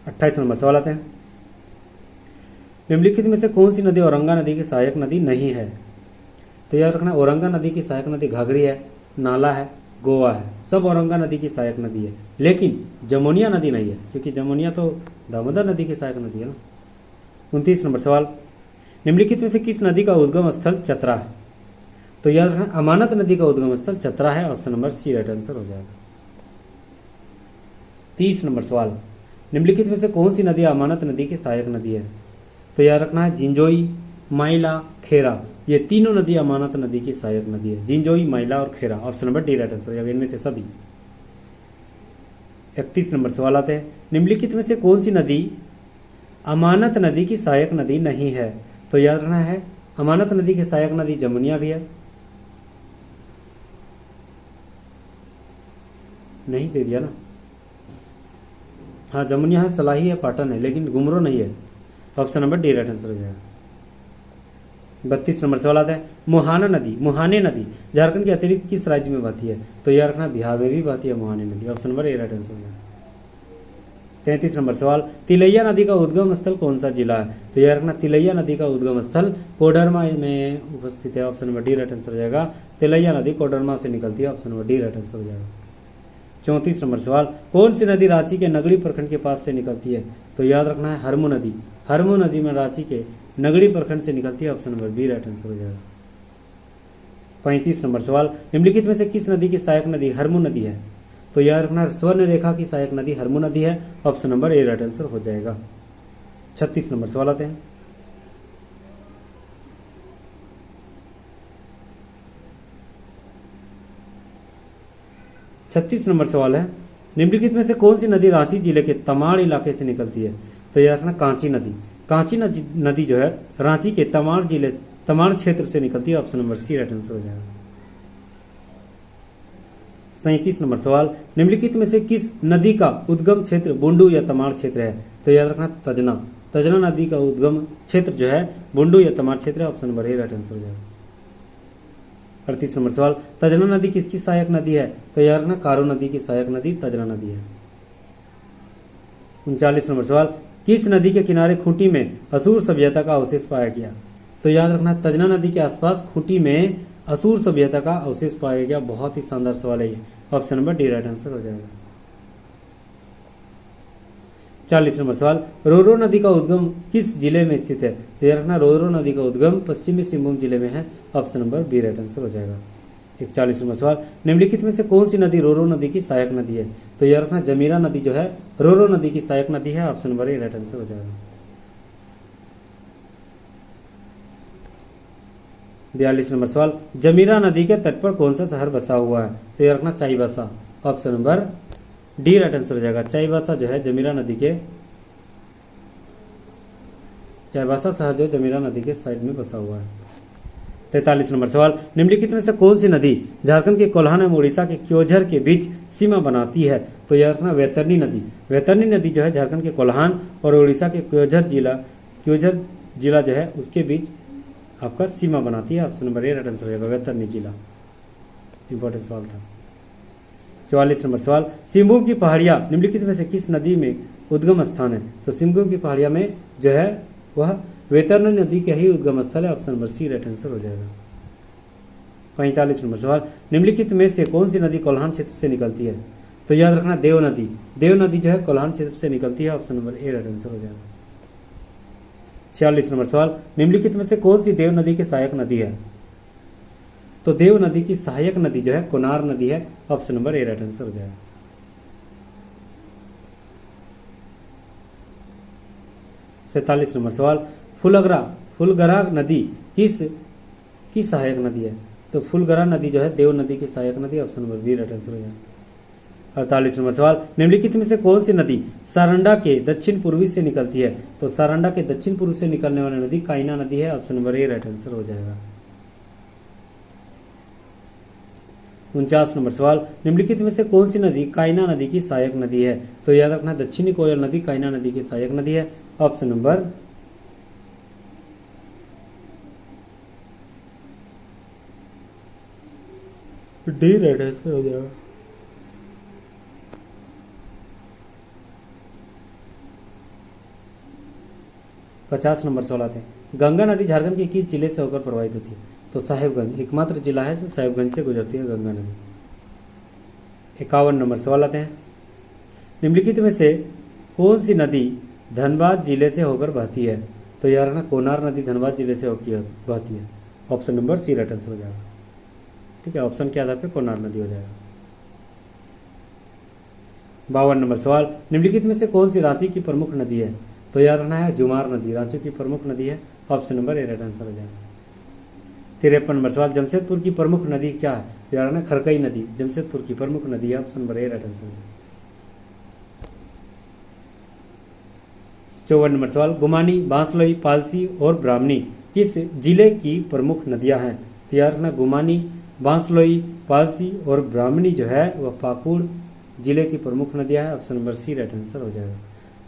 28 नंबर सवाल आते हैं, निम्नलिखित में से कौन सी नदी औरंगा नदी की सहायक नदी नहीं है? तो याद रखना औरंगा नदी की सहायक नदी घाघरी है, नाला है, गोवा है, सब औरंगा नदी की सहायक नदी है। लेकिन जमुनिया नदी नहीं है, क्योंकि जमुनिया तो दामोदर नदी की सहायक नदी है ना। 29 नंबर सवाल, निम्नलिखित में से किस नदी का उद्गम स्थल चतरा है? तो याद रखना अमानत नदी का उद्गम स्थल चतरा है। Option number C right answer हो जाएगा। 30 नंबर सवाल, निम्नलिखित में से कौन सी नदी अमानत नदी की सहायक नदी है? तो याद रखना है जिंजोई, माइला, खेरा, ये तीनों नदी अमानत नदी की सहायक नदी है। जिंजोई, माइला और Khera. Option number D right answer हो जाएगा, इनमें से सभी। 31 नंबर सवाल आते हैं, निम्नलिखित में से कौन सी नदी अमानत नदी की सहायक नदी नहीं है? तो याद रखना है अमानत नदी की सहायक नदी जमुनिया भी है, नहीं दे दिया ना, हाँ जमुनिया है, सलाही है, पाटन है, लेकिन गुमरो नहीं है। Option number D right answer हो जाएगा। 32 नंबर सवाल आता है, मुहाना नदी, मुहाने नदी झारखंड के अतिरिक्त किस राज्य में बहती है? तो याद रखना बिहार में भी बहती है मुहाने नदी। Option number A right answer हो जाएगा। 33 नंबर सवाल, तिलैया नदी का उद्गम स्थल कौन सा जिला है? तो याद रखना तिलैया नदी का उद्गम स्थल कोडरमा में उपस्थित है। Option number D right answer हो जाएगा। तिलैया नदी कोडरमा से निकलती है। Option number D right answer हो जाएगा। 34 नंबर सवाल, कौन सी नदी रांची के नगड़ी प्रखंड के पास से निकलती है? तो याद रखना है हरमू नदी, हरमू नदी में रांची के नगड़ी प्रखंड से निकलती है। Option number B right answer हो जाएगा। 35 नंबर सवाल, निम्नलिखित में से किस नदी की सहायक नदी हरमू नदी है? तो याद रखना स्वर्ण रेखा की सहायक नदी हरमू नदी है। Option number A right answer हो जाएगा। 36 नंबर सवाल आते हैं, छत्तीस नंबर सवाल है, निम्नलिखित में से कौन सी नदी रांची जिले के तमाड़ इलाके से निकलती है? तो याद रखना कांची नदी, कांची नदी जो है रांची के तमाड़ क्षेत्र से निकलती है। Option number C right answer हो जाएगा। 37 नंबर सवाल, निम्नलिखित में से किस नदी का उद्गम क्षेत्र बुंडू या तमाड़ क्षेत्र है? तो याद रखना तजना, तजना नदी का उद्गम क्षेत्र जो है बुंडू या तमाड़ क्षेत्र है। Option number A right answer हो जाएगा। 38 नंबर सवाल, तजना नदी किसकी सहायक नदी है? तो याद रखना कारो नदी की सहायक नदी तजना नदी है। 39 नंबर सवाल, किस नदी के किनारे खूंटी में असुर सभ्यता का अवशेष पाया गया? तो याद रखना तजना नदी के आसपास खूंटी में असुर सभ्यता का अवशेष पाया गया। बहुत ही शानदार सवाल है ये, option number D right answer हो जाएगा। 40 नंबर सवाल, रोरो नदी का उद्गम किस जिले में स्थित है? तो याद रखना रोरो नदी का उद्गम पश्चिमी सिंहभूम जिले में है। Option number B right answer हो जाएगा। 41 नंबर सवाल, निम्नलिखित में से कौन सी नदी रोरो नदी की सहायक नदी है? तो याद रखना जमीरा नदी जो है रोरो नदी की सहायक नदी है। Option number A right answer हो जाएगा। 42 नंबर सवाल, जमीरा नदी के तट पर कौन सा शहर बसा हुआ है? तो याद रखना Chaibasa. Option number D right answer हो जाएगा। चाईबासा जो है जमीरा नदी के चाईबासा शहर जो जमीरा नदी के साइड में बसा हुआ है। 43 नंबर सवाल, निम्नलिखित में से कौन सी नदी झारखंड के कोल्हान एवं उड़ीसा के क्योझर के बीच सीमा बनाती है? तो याद रखना वैतरणी नदी। वैतरणी नदी जो है झारखंड के कोल्हान और उड़ीसा के क्योझर जिला जो है उसके बीच आपका सीमा बनाती है। Option number A right answer हो जाएगा, वैतरणी जिला। इंपॉर्टेंट सवाल था। 44 नंबर सवाल, सिंहभूम की पहाड़ियां निम्नलिखित में से किस नदी में उद्गम स्थान है? तो सिंहभूम की पहाड़ियां में जो है वह वैतरणी नदी के ही उद्गम स्थल है। Option number C right answer हो जाएगा। 45 नंबर सवाल, निम्नलिखित में से कौन सी नदी कोल्हान क्षेत्र से निकलती है? तो याद रखना देव नदी। देव नदी जो है कोल्हान क्षेत्र से निकलती है। Option number A right answer हो जाएगा। 46 नंबर सवाल, निम्नलिखित में से कौन सी देव नदी की सहायक नदी है? तो देव नदी की सहायक नदी जो है कोनार नदी है। Option number A right answer हो जाएगा। 47 नंबर सवाल, फुलगरा नदी की सहायक नदी है? तो फुलगरा नदी जो है देव नदी की सहायक नदी। Option number B right answer हो जाएगा। 48 नंबर सवाल, निम्नलिखित में से कौन सी नदी सारंडा के दक्षिण पूर्वी से निकलती है? तो सारंडा के दक्षिण पूर्व से निकलने वाली नदी काइना नदी है। Option number A right answer हो जाएगा। 49 नंबर सवाल, निम्नलिखित में से कौन सी नदी काइना नदी की सहायक नदी है? तो याद रखना दक्षिणी कोयल नदी काइना नदी की सहायक नदी है। Option number D right answer हो जाएगा। पचास नंबर सवाल आते हैं, गंगा नदी झारखंड के किस जिले से होकर प्रवाहित होती है? तो साहेबगंज एकमात्र जिला है जो साहेबगंज से गुजरती है गंगा नदी। 51 नंबर सवाल आते हैं, निम्नलिखित में से कौन सी नदी धनबाद जिले से होकर बहती है? तो यार ना कोनार नदी धनबाद जिले से होकर बहती है। Option number C right answer हो जाएगा। ठीक है, ऑप्शन के आधार पर कोनार नदी हो जाएगा। 52 नंबर सवाल, निम्नलिखित में से कौन सी रांची की प्रमुख नदी है? तो याद रखना है जुमार नदी रांची की प्रमुख नदी है। Option number A right answer हो जाएगा। 53 नंबर सवाल, जमशेदपुर की प्रमुख नदी क्या है? तो याद रखना खरकई नदी जमशेदपुर की प्रमुख नदी है। Option number A right answer हो जाएगा। 54 नंबर सवाल, गुमानी, बांसलोई, पालसी और ब्राह्मणी किस जिले की प्रमुख नदियां हैं? तो याद रखना गुमानी, बांसलोई, पालसी और ब्राह्मणी जो है वह पाकुड़ जिले की प्रमुख नदियां हैं। Option number C right answer हो जाएगा।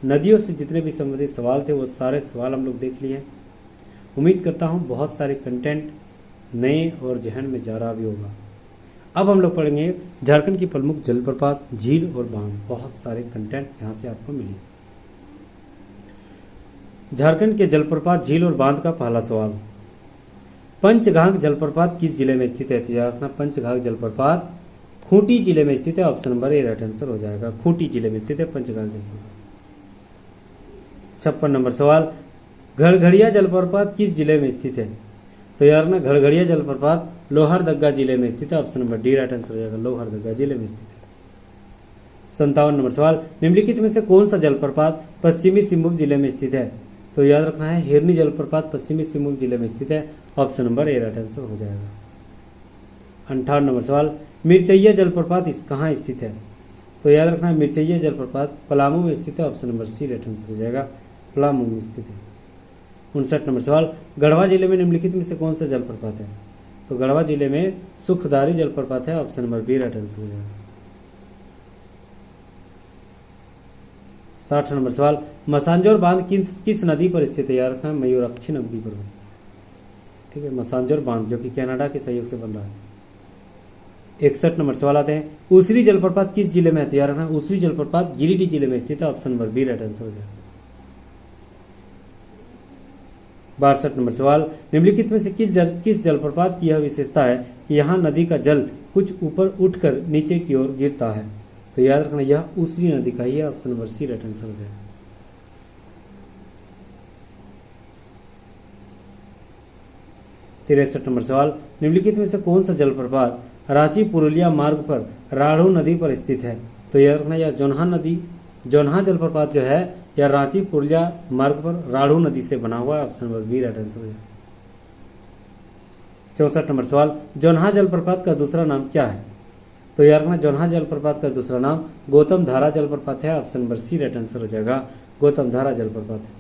नदियों से जितने भी संबंधित सवाल थे वो सारे सवाल हम लोग देख लिए। उम्मीद करता हूँ बहुत सारे कंटेंट नए और जहन में जा रहा भी होगा। अब हम लोग पढ़ेंगे झारखंड की प्रमुख जलप्रपात, झील और बांध। बहुत सारे कंटेंट यहाँ से आपको मिले। झारखंड के जलप्रपात, झील और बांध का पहला सवाल, पंचघाघ जलप्रपात किस जिले में स्थित है? तो याद रखना पंचघाघ जलप्रपात खूंटी जिले में स्थित है। Option number A right answer हो जाएगा। खूंटी जिले में स्थित है पंचघाघ जलप्रपात। 56 नंबर सवाल, घड़घड़िया जलप्रपात किस जिले में स्थित है? तो यार ना घड़घड़िया जलप्रपात लोहरदगा जिले में स्थित है। Option number D right answer हो जाएगा। लोहरदगा जिले में स्थित है। 57 नंबर सवाल, निम्नलिखित में से कौन सा जलप्रपात पश्चिमी सिंहभूम जिले में स्थित है? तो याद रखना है हिरनी जलप्रपात पश्चिमी सिंहभूम जिले में स्थित है। Option number A right answer हो जाएगा। 58 नंबर सवाल, मिर्चैया जलप्रपात कहाँ स्थित है? तो याद रखना है मिर्चैया जलप्रपात पलामू में स्थित है। Option number C right answer हो जाएगा। पलामू में स्थित है। 59 नंबर सवाल, गढ़वा जिले में निम्नलिखित में से कौन सा जलप्रपात है? तो गढ़वा जिले में सुखदारी जलप्रपात है। Option number B right answer हो जाएगा। 60 नंबर सवाल, मसांजोर बांध किस नदी पर स्थित है? याद रखना मयूराक्षी नदी पर। ठीक है, मसांजोर बांध जो कि कनाडा के सहयोग से बन रहा है। 61 नंबर सवाल आते हैं, उसरी जलप्रपात किस जिले में है? तो याद रखना उसरी जलप्रपात गिरिडीह जिले में स्थित है। Option number B right answer हो जाएगा। 62 नंबर सवाल, निम्नलिखित में से किस जलप्रपात की यह विशेषता है कि यहाँ नदी का जल कुछ ऊपर उठकर नीचे की ओर गिरता है? तो याद रखना यह उसरी नदी का ही है। Option number C right answer हो जाएगा। 63 नंबर सवाल, निम्नलिखित में से कौन सा जलप्रपात रांची पुरुलिया मार्ग पर राढ़ू नदी पर स्थित है? तो याद रखना यह जोन्हा जलप्रपात जो है यह रांची पुरुलिया मार्ग पर राढ़ू नदी से बना हुआ है। Option number B right answer है। 64 नंबर सवाल, जोन्हा जलप्रपात का दूसरा नाम क्या है? तो याद रखना जोन्हा जलप्रपात का दूसरा नाम गौतम धारा जलप्रपात है। Option number C right answer हो जाएगा, गौतम धारा जलप्रपात है।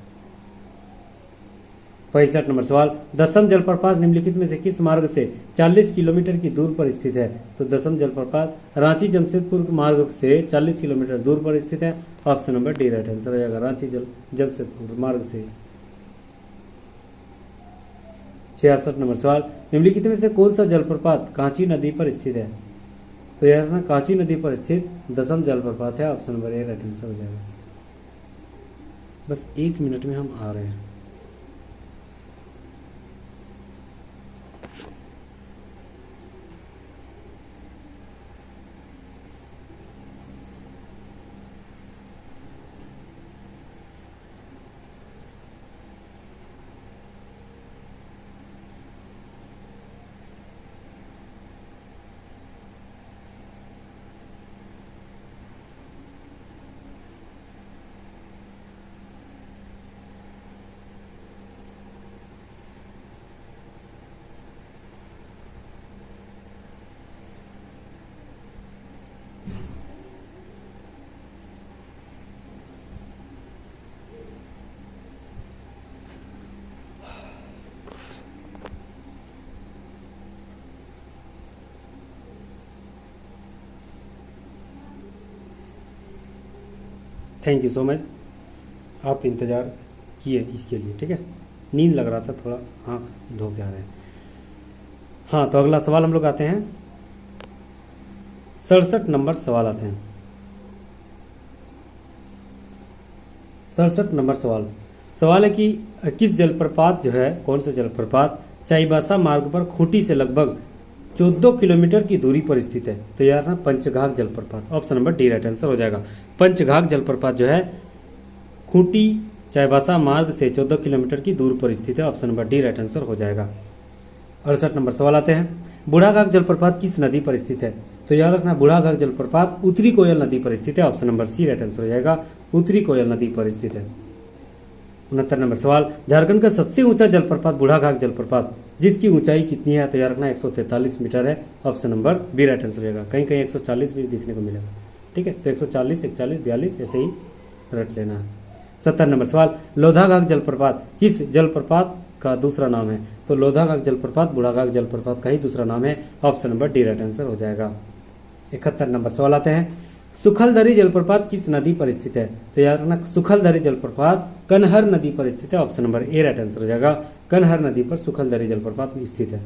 65 नंबर सवाल, दसम जलप्रपात निम्नलिखित में से किस मार्ग से 40 किलोमीटर की दूर पर स्थित है? तो दसम जलप्रपात रांची जमशेदपुर मार्ग से 40 किलोमीटर दूर पर स्थित है। Option number D right answer हो जाएगा, रांची जमशेदपुर मार्ग से। 66 नंबर सवाल, निम्नलिखित में से कौन सा जलप्रपात कांची नदी पर स्थित है? तो यह ना कांची नदी पर स्थित दसम जलप्रपात है। Option number A right answer हो जाएगा। बस 1 मिनट में हम आ रहे हैं। थैंक यू सो मच, आप इंतज़ार किए इसके लिए। ठीक है, नींद लग रहा था थोड़ा, आँख धो के आ रहे हैं। हाँ, तो अगला सवाल हम लोग आते हैं 67 नंबर सवाल आते हैं। 67 नंबर सवाल है कि किस जलप्रपात जो है, कौन सा जलप्रपात चाईबासा मार्ग पर खूंटी से लगभग 14 किलोमीटर की दूरी पर स्थित है? तो यार ना पंचघाघ जलप्रपात। Option number D right answer हो जाएगा। पंचघाघ जलप्रपात जो है खूंटी चाईबासा मार्ग से 14 किलोमीटर की दूरी पर स्थित है। Option number D right answer हो जाएगा। 68 नंबर सवाल आते हैं, बूढ़ाघाघ जलप्रपात किस नदी पर स्थित है? तो याद रखना बूढ़ाघाघ जलप्रपात उत्तरी कोयल नदी पर स्थित है। Option number C right answer हो जाएगा, उत्तरी कोयल नदी पर स्थित है। 69 नंबर सवाल, झारखंड का सबसे ऊंचा जलप्रपात बूढ़ाघाघ जलप्रपात जिसकी ऊंचाई कितनी है? तो याद रखना 143 मीटर है। Option number B right answer रहेगा। कहीं कहीं 140 भी देखने को मिलेगा। ठीक है, तो 140, 41, 42 ऐसे ही रट लेना है। 70 नंबर सवाल, लोधाघाघ जलप्रपात किस जलप्रपात का दूसरा नाम है? तो लोधाघाघ जलप्रपात बूढ़ाघाघ जलप्रपात का ही दूसरा नाम है। Option number D right answer हो जाएगा। 71 नंबर सवाल आते हैं, सुखलदरी जलप्रपात किस नदी पर स्थित है? तो याद रखना सुखलदरी जलप्रपात कनहर नदी पर स्थित है। Option number A right answer हो जाएगा, कनहर नदी पर सुखलदरी जलप्रपात स्थित है।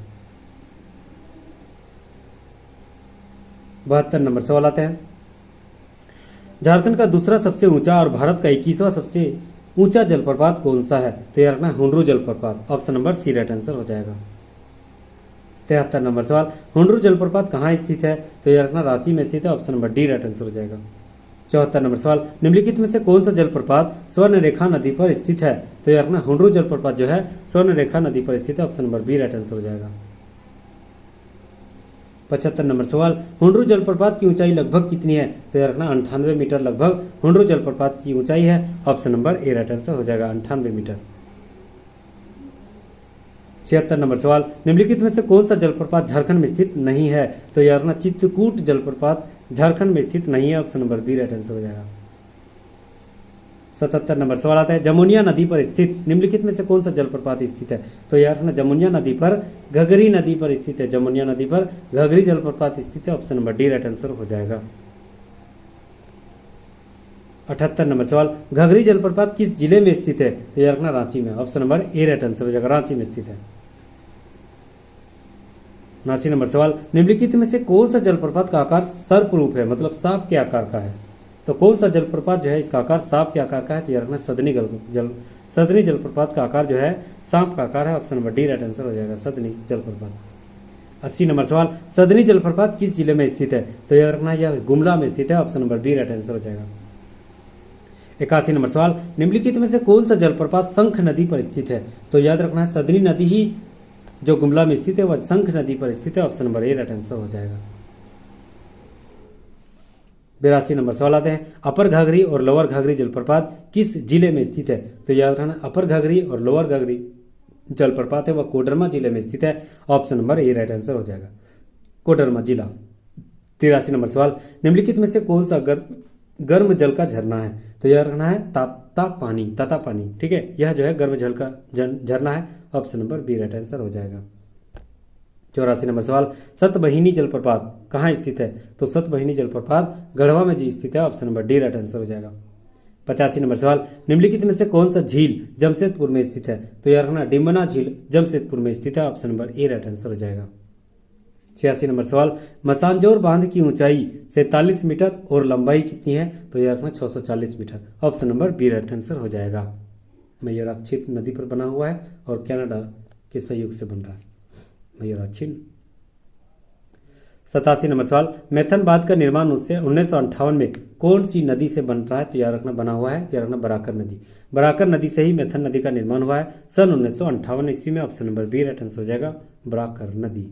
72 नंबर सवाल आते हैं, झारखंड का दूसरा सबसे ऊंचा और भारत का 21वां सबसे ऊंचा जलप्रपात कौन सा है? तो याद रखना हुंड्रू जलप्रपात। Option number C right answer हो जाएगा। 73 नंबर सवाल, हुंड्रू जलप्रपात कहाँ स्थित है? तो याद रखना रांची में स्थित है। Option number D right answer हो जाएगा। 74 नंबर सवाल, निम्नलिखित में से कौन सा जलप्रपात स्वर्णरेखा नदी पर स्थित है? तो याद रखना हुंड्रू जलप्रपात जो है स्वर्णरेखा नदी पर स्थित है। Option number B right answer हो जाएगा। 75 नंबर सवाल, हुंड्रू जलप्रपात की ऊंचाई लगभग कितनी है? तो याद रखना 98 मीटर लगभग हुंड्रू जलप्रपात की ऊंचाई है। Option number A right answer हो जाएगा, 98 मीटर। 76 नंबर सवाल, निम्नलिखित में से कौन सा जलप्रपात झारखंड में स्थित नहीं है? तो याद रखना चित्रकूट जलप्रपात झारखंड में स्थित नहीं है। Option number B right answer हो जाएगा। 77 नंबर सवाल आता है, जमुनिया नदी पर स्थित निम्नलिखित में से कौन सा जलप्रपात स्थित है? तो याद रखना जमुनिया नदी पर घघरी नदी पर स्थित है। जमुनिया नदी पर घघरी जलप्रपात स्थित है। Option number D right answer हो जाएगा। 78 नंबर सवाल, घघरी जलप्रपात किस जिले में स्थित है? तो याद रखना रांची में। Option number A right answer हो जाएगा, रांची में स्थित है। 79 नंबर सवाल, निम्नलिखित में से कौन सा जलप्रपात का आकार सर्प रूप है, मतलब सांप के आकार का है। तो कौन सा जलप्रपात जो है इसका आकार सांप के आकार का है, तो यह रखना सदनी जलप्रपात का आकार जो है सांप का आकार है। Option number D right answer हो जाएगा, सदनी जलप्रपात। 80 नंबर सवाल, सदनी जलप्रपात किस जिले में स्थित है, तो यह रखना यह गुमला में स्थित है। Option number B right answer हो जाएगा। 81 नंबर सवाल, निम्नलिखित में से कौन सा जलप्रपात शंख नदी पर स्थित है, तो याद रखना है सदनी नदी ही जो गुमला में स्थित है वह शंख नदी पर स्थित है। Option number A right answer हो जाएगा। 82 नंबर सवाल आते हैं, अपर घाघरी और लोअर घाघरी जलप्रपात किस जिले में स्थित है, तो याद रखना अपर घाघरी और लोअर घाघरी जलप्रपात है वह कोडरमा जिले में स्थित है। Option number A right answer हो जाएगा, कोडरमा जिला। 83 नंबर सवाल, निम्नलिखित में से कौन सा गर्म जल का झरना है, तो यह रखना है ताता पानी। ठीक है, यह जो है गर्म जल का झरना है। Option number B right answer हो जाएगा। 84 नंबर सवाल, सतबहिनी जलप्रपात कहाँ स्थित है, तो सतबहिनी जलप्रपात गढ़वा में जी स्थित है। Option number D right answer हो जाएगा। 85 नंबर सवाल, निम्नलिखित में से कौन सा झील जमशेदपुर में स्थित है, तो यह रखना डिम्बना झील जमशेदपुर में स्थित है। Option number A right answer हो जाएगा। 86 नंबर सवाल, मसानजोर बांध की ऊंचाई 47 मीटर और लंबाई कितनी है, तो यह रखना 640 metre. Option number B right answer हो जाएगा। मयूराक्षी नदी पर बना हुआ है और कनाडा के सहयोग से बन रहा है मयूराक्षी। 87 नंबर सवाल, मैथन बांध का निर्माण 1958 में कौन सी नदी से बन रहा है, तो याद रखना बना हुआ है, याद रखना बराकर नदी। बराकर नदी से ही मैथन नदी का निर्माण हुआ है सन 1958 ईस्वी में। Option number B right answer हो जाएगा, बराकर नदी।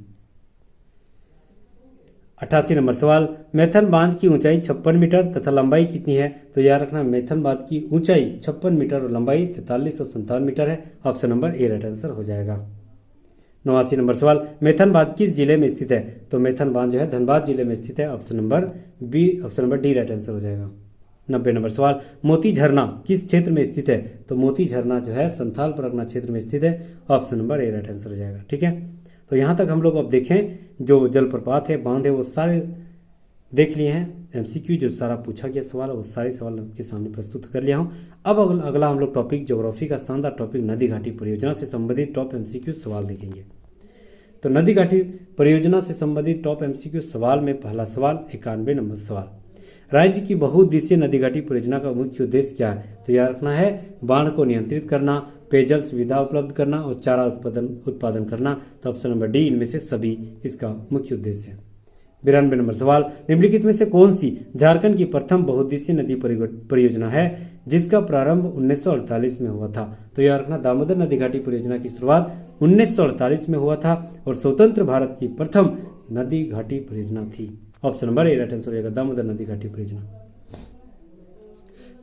88 नंबर सवाल, मैथन बांध की ऊंचाई 56 मीटर तथा लंबाई कितनी है, तो याद रखना मैथन बांध की ऊंचाई 56 मीटर और लंबाई 4357 मीटर है। Option number A right answer हो जाएगा। 89 नंबर सवाल, मैथन बांध किस जिले में स्थित है, तो मैथन बांध जो है धनबाद जिले में स्थित है। Option number D right answer हो जाएगा। 90 नंबर सवाल, मोती झरना किस क्षेत्र में स्थित है, तो मोती झरना जो है संथाल परगना क्षेत्र में स्थित है। Option number A right answer हो जाएगा। ठीक है, तो यहाँ तक हम लोग अब देखें जो जलप्रपात है बांध है वो सारे देख लिए हैं। एमसीक्यू जो सारा पूछा गया सवाल है वो सारे सवाल आपके सामने प्रस्तुत कर लिया हूँ। अब अगला हम लोग टॉपिक ज्योग्राफी का शानदार टॉपिक नदी घाटी परियोजना से संबंधित टॉप एमसीक्यू सवाल देखेंगे। तो नदी घाटी परियोजना से संबंधित टॉप एमसीक्यू सवाल में पहला सवाल 91 नंबर सवाल, राज्य की बहुउद्देशीय नदी घाटी परियोजना का मुख्य उद्देश्य क्या है, तो याद रखना है बाढ़ को नियंत्रित करना, पेयजल सुविधा उपलब्ध करना और चारा उत्पादन करना। तो ऑप्शन नंबर डी इनमें से सभी इसका मुख्य उद्देश्य है। 92 नंबर सवाल, निम्नलिखित में से कौन सी झारखंड की प्रथम बहुउद्देशीय नदी परियोजना है जिसका प्रारंभ 1948 में हुआ था, तो याद रखना दामोदर नदी घाटी परियोजना की शुरुआत 1948 में हुआ था और स्वतंत्र भारत की प्रथम नदी घाटी परियोजना थी। Option number A right answer हो जाएगा, दामोदर नदी घाटी परियोजना।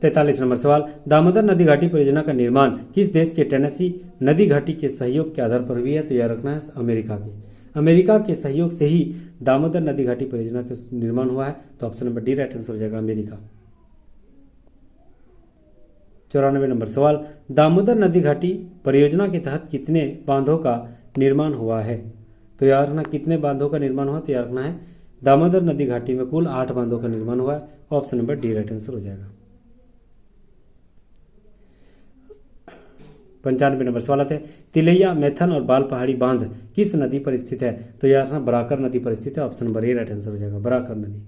43 नंबर सवाल, दामोदर नदी घाटी परियोजना का निर्माण किस देश के टेनेसी नदी घाटी के सहयोग के आधार पर हुई है, तो यह रखना है अमेरिका के सहयोग से ही दामोदर नदी घाटी परियोजना का निर्माण हुआ है। तो option number D right answer हो जाएगा, अमेरिका। 94 नंबर सवाल, दामोदर नदी घाटी परियोजना के तहत कितने बांधों का निर्माण हुआ है, तो याद रखना कितने बांधों का निर्माण हुआ, तो याद रखना है दामोदर नदी घाटी में कुल 8 बांधों का निर्माण हुआ है। Option number D right answer हो जाएगा। 95 नंबर सवाल आते हैं, तिलैया, मैथन और बाल पहाड़ी बांध किस नदी पर स्थित है, तो याद रखना बराकर नदी पर स्थित है। Option number A right answer हो जाएगा, बराकर नदी।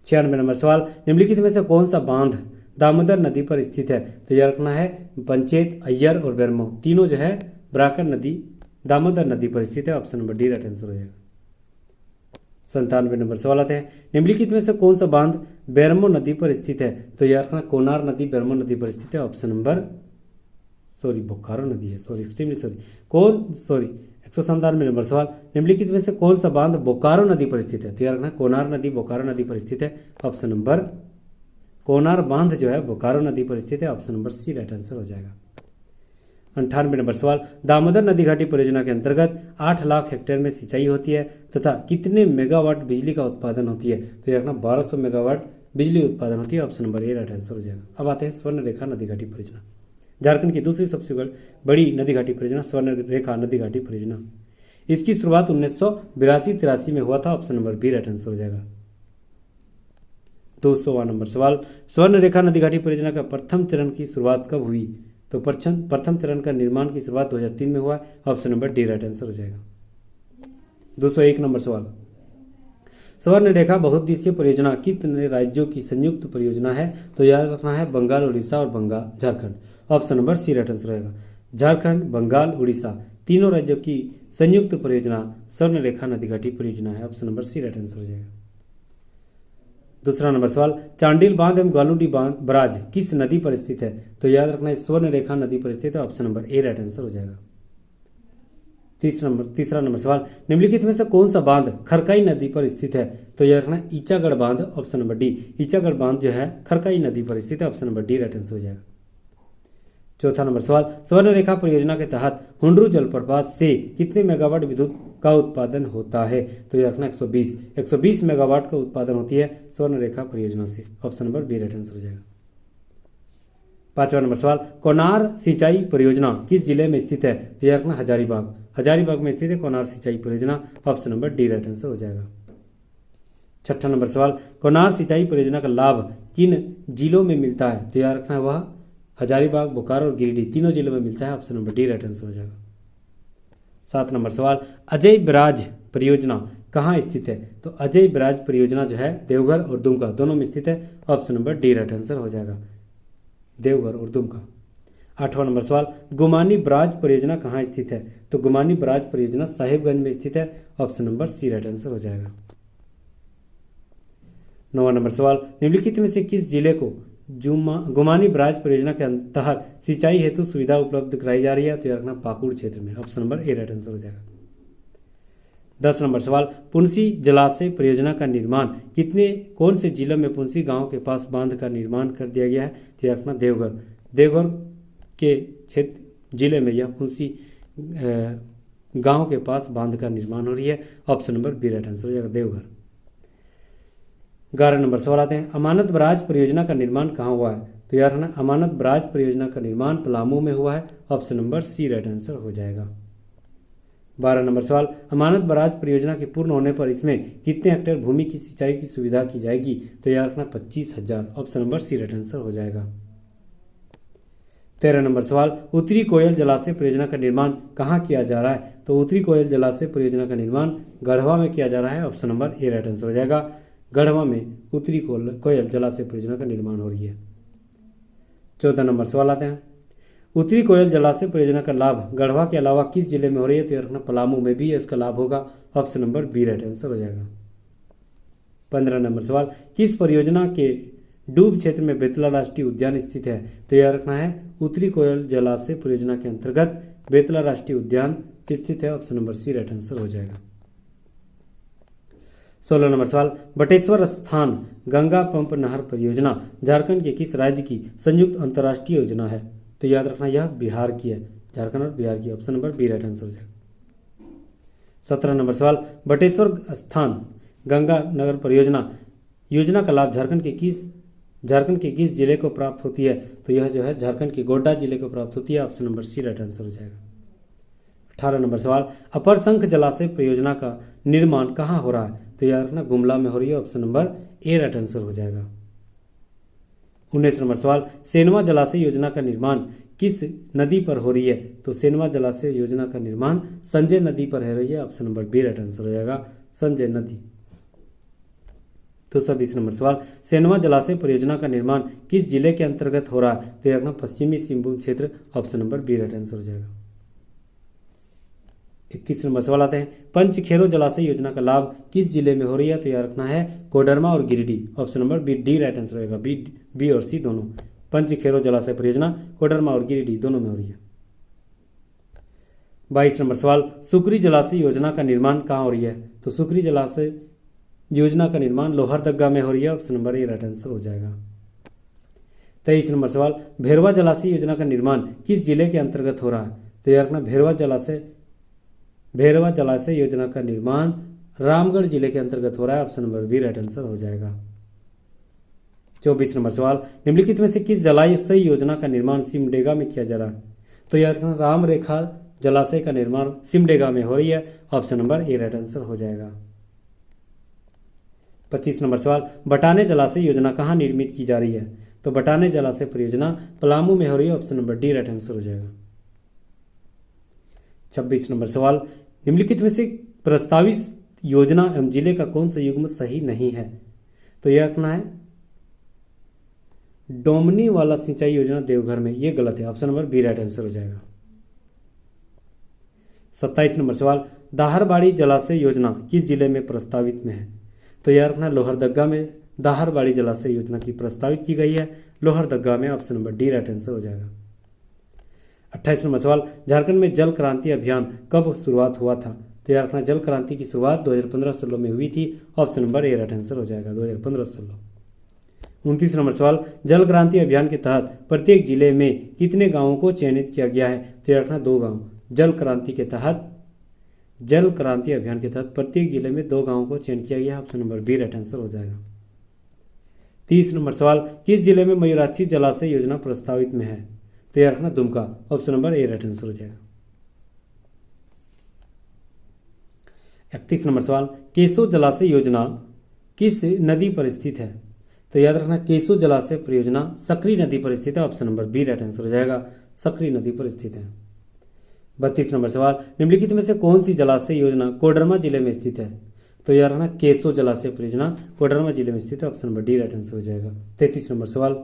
96 नंबर सवाल, निम्नलिखित में से कौन सा बांध दामोदर नदी पर स्थित है, तो यह रखना है पंचेत, अय्यर और बेरमो तीनों जो है बराकर नदी दामोदर नदी पर स्थित है। Option number D right answer हो जाएगा। 97 नंबर सवाल आते हैं, निम्नलिखित में से कौन सा बांध बेरमो नदी पर स्थित है, तो यह रखना कोनार नदी बेरमो नदी पर स्थित है। ऑप्शन नंबर बोकारो नदी है, 197 नंबर सवाल, निम्नलिखित में से कौन सा बांध बोकारो नदी पर स्थित है, तो यह रखना कोनार नदी बोकारो नदी पर स्थित है। ऑप्शन नंबर कोनार बांध जो है बोकारो नदी पर स्थित है। Option number C right answer हो जाएगा। 98 नंबर सवाल, दामोदर नदी घाटी परियोजना के अंतर्गत 8 लाख हेक्टेयर में सिंचाई होती है तथा कितने मेगावाट बिजली का उत्पादन होती है, तो यह रखना 1200 मेगावाट बिजली उत्पादन होती है। Option number A right answer हो जाएगा। अब आते हैं स्वर्ण रेखा नदी घाटी परियोजना, झारखंड की दूसरी सबसे बड़ी नदी घाटी परियोजना स्वर्ण रेखा नदी घाटी परियोजना। इसकी शुरुआत 1982-83 में हुआ था। Option number B right answer हो जाएगा। 200वां नंबर सवाल, स्वर्ण रेखा नदी घाटी परियोजना का प्रथम चरण की शुरुआत कब हुई, तो प्रथम चरण का निर्माण की शुरुआत 2003 में हुआ। Option number D right answer हो जाएगा। 201 नंबर सवाल, स्वर्ण रेखा बहुउद्देशीय परियोजना कितने राज्यों की संयुक्त परियोजना है? तो याद रखना है बंगाल, उड़ीसा और Bengal Jharkhand. Option number C right answer रहेगा। झारखंड, बंगाल, उड़ीसा तीनों राज्यों की संयुक्त परियोजना स्वर्ण रेखा नदी घाटी परियोजना है। Option number C right answer हो जाएगा। दूसरा नंबर सवाल, चांडिल बांध एवं गालूडी बांध बराज किस नदी पर स्थित है? तो याद रखना है स्वर्ण रेखा नदी पर स्थित है। Option number A right answer हो जाएगा। तीसरा नंबर सवाल, निम्नलिखित में से कौन सा बांध खरकाई नदी पर स्थित है? तो याद रखना है ईचागढ़ बांध। ऑप्शन नंबर डी, ईचागढ़ बांध जो है खरकाई नदी पर स्थित है। Option number D right answer हो जाएगा। चौथा नंबर सवाल, स्वर्ण रेखा परियोजना के तहत हुंडरू जलप्रपात से कितने मेगावाट विद्युत का उत्पादन होता है? तो याद रखना 120 मेगावाट का उत्पादन होती है स्वर्ण रेखा परियोजना से। Option number B right answer हो जाएगा। पांचवा नंबर सवाल, कोनार सिंचाई परियोजना किस जिले में स्थित है? तो याद रखना हजारीबाग में स्थित है कोनार सिंचाई परियोजना। Option number D right answer हो जाएगा। छठा नंबर सवाल, कोनार सिंचाई परियोजना का लाभ किन जिलों में मिलता है? तो याद रखना है वह हजारीबाग, बोकारो और गिरिडीह तीनों जिलों में मिलता है। Option number D right answer हो जाएगा। सात नंबर सवाल, अजय बराज परियोजना कहाँ स्थित है? तो अजय बराज परियोजना जो है देवघर और दुमका दोनों में स्थित है। Option number D right answer हो जाएगा, देवघर और दुमका। आठवां नंबर सवाल, गुमानी बराज परियोजना कहाँ स्थित है? तो गुमानी बराज परियोजना साहिबगंज में स्थित है। Option number C right answer हो जाएगा। नौवां नंबर सवाल, निम्नलिखित में से किस जिले को गुमानी बराज परियोजना के तहत सिंचाई हेतु सुविधा उपलब्ध कराई जा रही है? तो याद रखना पाकुड़ क्षेत्र में। Option number A right answer हो जाएगा। 10 नंबर सवाल, पुंसी जलाशय परियोजना का निर्माण कौन से जिले में पुंसी गांव के पास बांध का निर्माण कर दिया गया है? तो याद रखना देवघर के क्षेत्र जिले में यह पुंसी गांव के पास बांध का निर्माण हो रही है। Option number B right answer हो जाएगा, देवघर। 11 नंबर सवाल आते हैं, अमानत बराज परियोजना का निर्माण कहाँ हुआ है? तो याद रखना अमानत बराज परियोजना का निर्माण पलामू में हुआ है। Option number C right answer हो जाएगा। 12 नंबर सवाल, अमानत बराज परियोजना के पूर्ण होने पर इसमें कितने हेक्टेयर भूमि की सिंचाई की सुविधा की जाएगी? तो याद रखना 25,000। Option number C right answer हो जाएगा। 13 नंबर सवाल, उत्तरी कोयल जलाशय परियोजना का निर्माण कहाँ किया जा रहा है? तो उत्तरी कोयल जलाशय परियोजना का निर्माण गढ़वा में किया जा रहा है। Option number A right answer हो जाएगा, गढ़वा में उत्तरी कोयल जलाशय परियोजना का निर्माण हो रही है। 14 नंबर सवाल आते हैं, उत्तरी कोयल जलाशय परियोजना का लाभ गढ़वा के अलावा किस जिले में हो रही है? तो याद रखना पलामू में भी इसका लाभ होगा। Option number B right answer हो जाएगा। 15 नंबर सवाल, किस परियोजना के डूब क्षेत्र में बेतला राष्ट्रीय उद्यान स्थित है? तो याद रखना है उत्तरी कोयल जलाशय परियोजना के अंतर्गत बेतला राष्ट्रीय उद्यान स्थित है। Option number C right answer हो जाएगा। 16 नंबर सवाल, बटेश्वर स्थान गंगा पंप नहर परियोजना झारखंड के किस राज्य की संयुक्त अंतर्राष्ट्रीय योजना है? तो याद रखना यह बिहार की है, झारखंड और बिहार की। Option number B right answer हो जाएगा। 17 नंबर सवाल, बटेश्वर स्थान गंगा नगर परियोजना योजना का लाभ झारखंड के किस जिले को प्राप्त होती है? तो यह जो है झारखंड के गोड्डा जिले को प्राप्त होती है। Option number C right answer हो जाएगा। 18 नंबर सवाल, अपर शंख जलाशय परियोजना का निर्माण कहाँ हो रहा है? तो याद रखना गुमला में हो रही है। Option number A right answer हो जाएगा। 19 नंबर सवाल, सेनवा जलाशय योजना का निर्माण किस नदी पर हो रही है? तो सेनवा जलाशय योजना का निर्माण संजय नदी पर हो रही है। Option number B right answer हो जाएगा, संजय नदी। 220 नंबर सवाल, सेनवा जलाशय परियोजना का निर्माण किस जिले के अंतर्गत हो रहा है? तो याद रखना पश्चिमी सिंहभूम क्षेत्र। Option number B right answer हो जाएगा। 21 नंबर सवाल आते हैं, पंचखेरो जलाशय योजना का लाभ किस जिले में हो रही है? तो याद रखना है कोडरमा और Giridih. Option number B D right answer रहेगा, बी और सी दोनों। पंचखेरो जलाशय परियोजना कोडरमा और गिरिडीह दोनों में हो रही है। 22 नंबर सवाल, सुकरी जलाशय योजना का निर्माण कहाँ हो रही है? तो सुकरी जलाशय योजना का निर्माण लोहरदग्गा में हो रही है। Option number A right answer हो जाएगा। 23 नंबर सवाल, भेरवा जलाशय योजना का निर्माण किस जिले के अंतर्गत हो रहा है? तो याद रखना भेरवा जलाशय योजना का निर्माण रामगढ़ जिले के अंतर्गत हो रहा है। Option number B right answer हो जाएगा। 24 नंबर सवाल, निम्नलिखित में से किस जलाशय योजना का निर्माण सिमडेगा में किया जा रहा है? तो याद रखना राम रेखा जलाशय का निर्माण सिमडेगा में हो रही है। Option number A right answer हो जाएगा। 25 नंबर सवाल, बटाने जलाशय योजना कहाँ निर्मित की जा रही है? तो बटाने जलाशय परियोजना पलामू में हो रही है। Option number D right answer हो जाएगा। 26 नंबर सवाल, निम्नलिखित में से प्रस्तावित योजना एवं जिले का कौन सा युग्म सही नहीं है? तो यह रखना है डोमनी वाला सिंचाई योजना देवघर में, यह गलत है, option number B right answer हो जाएगा। 27 नंबर सवाल, दाहरबाड़ी जलाशय योजना किस जिले में प्रस्तावित में है? तो यह रखना लोहरदगा में दाहरबाड़ी जलाशय योजना की प्रस्तावित की गई है, लोहरदगा में, option number D right answer हो जाएगा। 28 नंबर सवाल, झारखंड में जल क्रांति अभियान कब शुरुआत हुआ था? तो यह रखना जल क्रांति की शुरुआत 2015-16 में हुई थी, option number A right answer हो जाएगा, 2015-16। 29 नंबर सवाल, जल क्रांति अभियान के तहत प्रत्येक जिले में कितने गांवों को चयनित किया गया है? तो यह रखना 2 गांव। जल क्रांति अभियान के तहत प्रत्येक जिले में 2 गांवों को चयन किया गया है, option number B right answer हो जाएगा। 30 नंबर सवाल, किस जिले में मयूराक्षी जलाशय योजना प्रस्तावित में है? तो यह रखना Dumka, option number A right answer हो जाएगा। 31 नंबर सवाल, केसो जलाशय योजना किस नदी पर स्थित है? तो याद रखना केसो जलाशय परियोजना सकरी नदी पर स्थित है, option number B right answer हो जाएगा, सकरी नदी पर स्थित है। 32 नंबर सवाल, निम्नलिखित में से कौन सी जलाशय योजना कोडरमा जिले में स्थित है? तो याद रखना केसो जलाशय परियोजना कोडरमा जिले में स्थित है, option number D right answer हो जाएगा। 33 नंबर सवाल,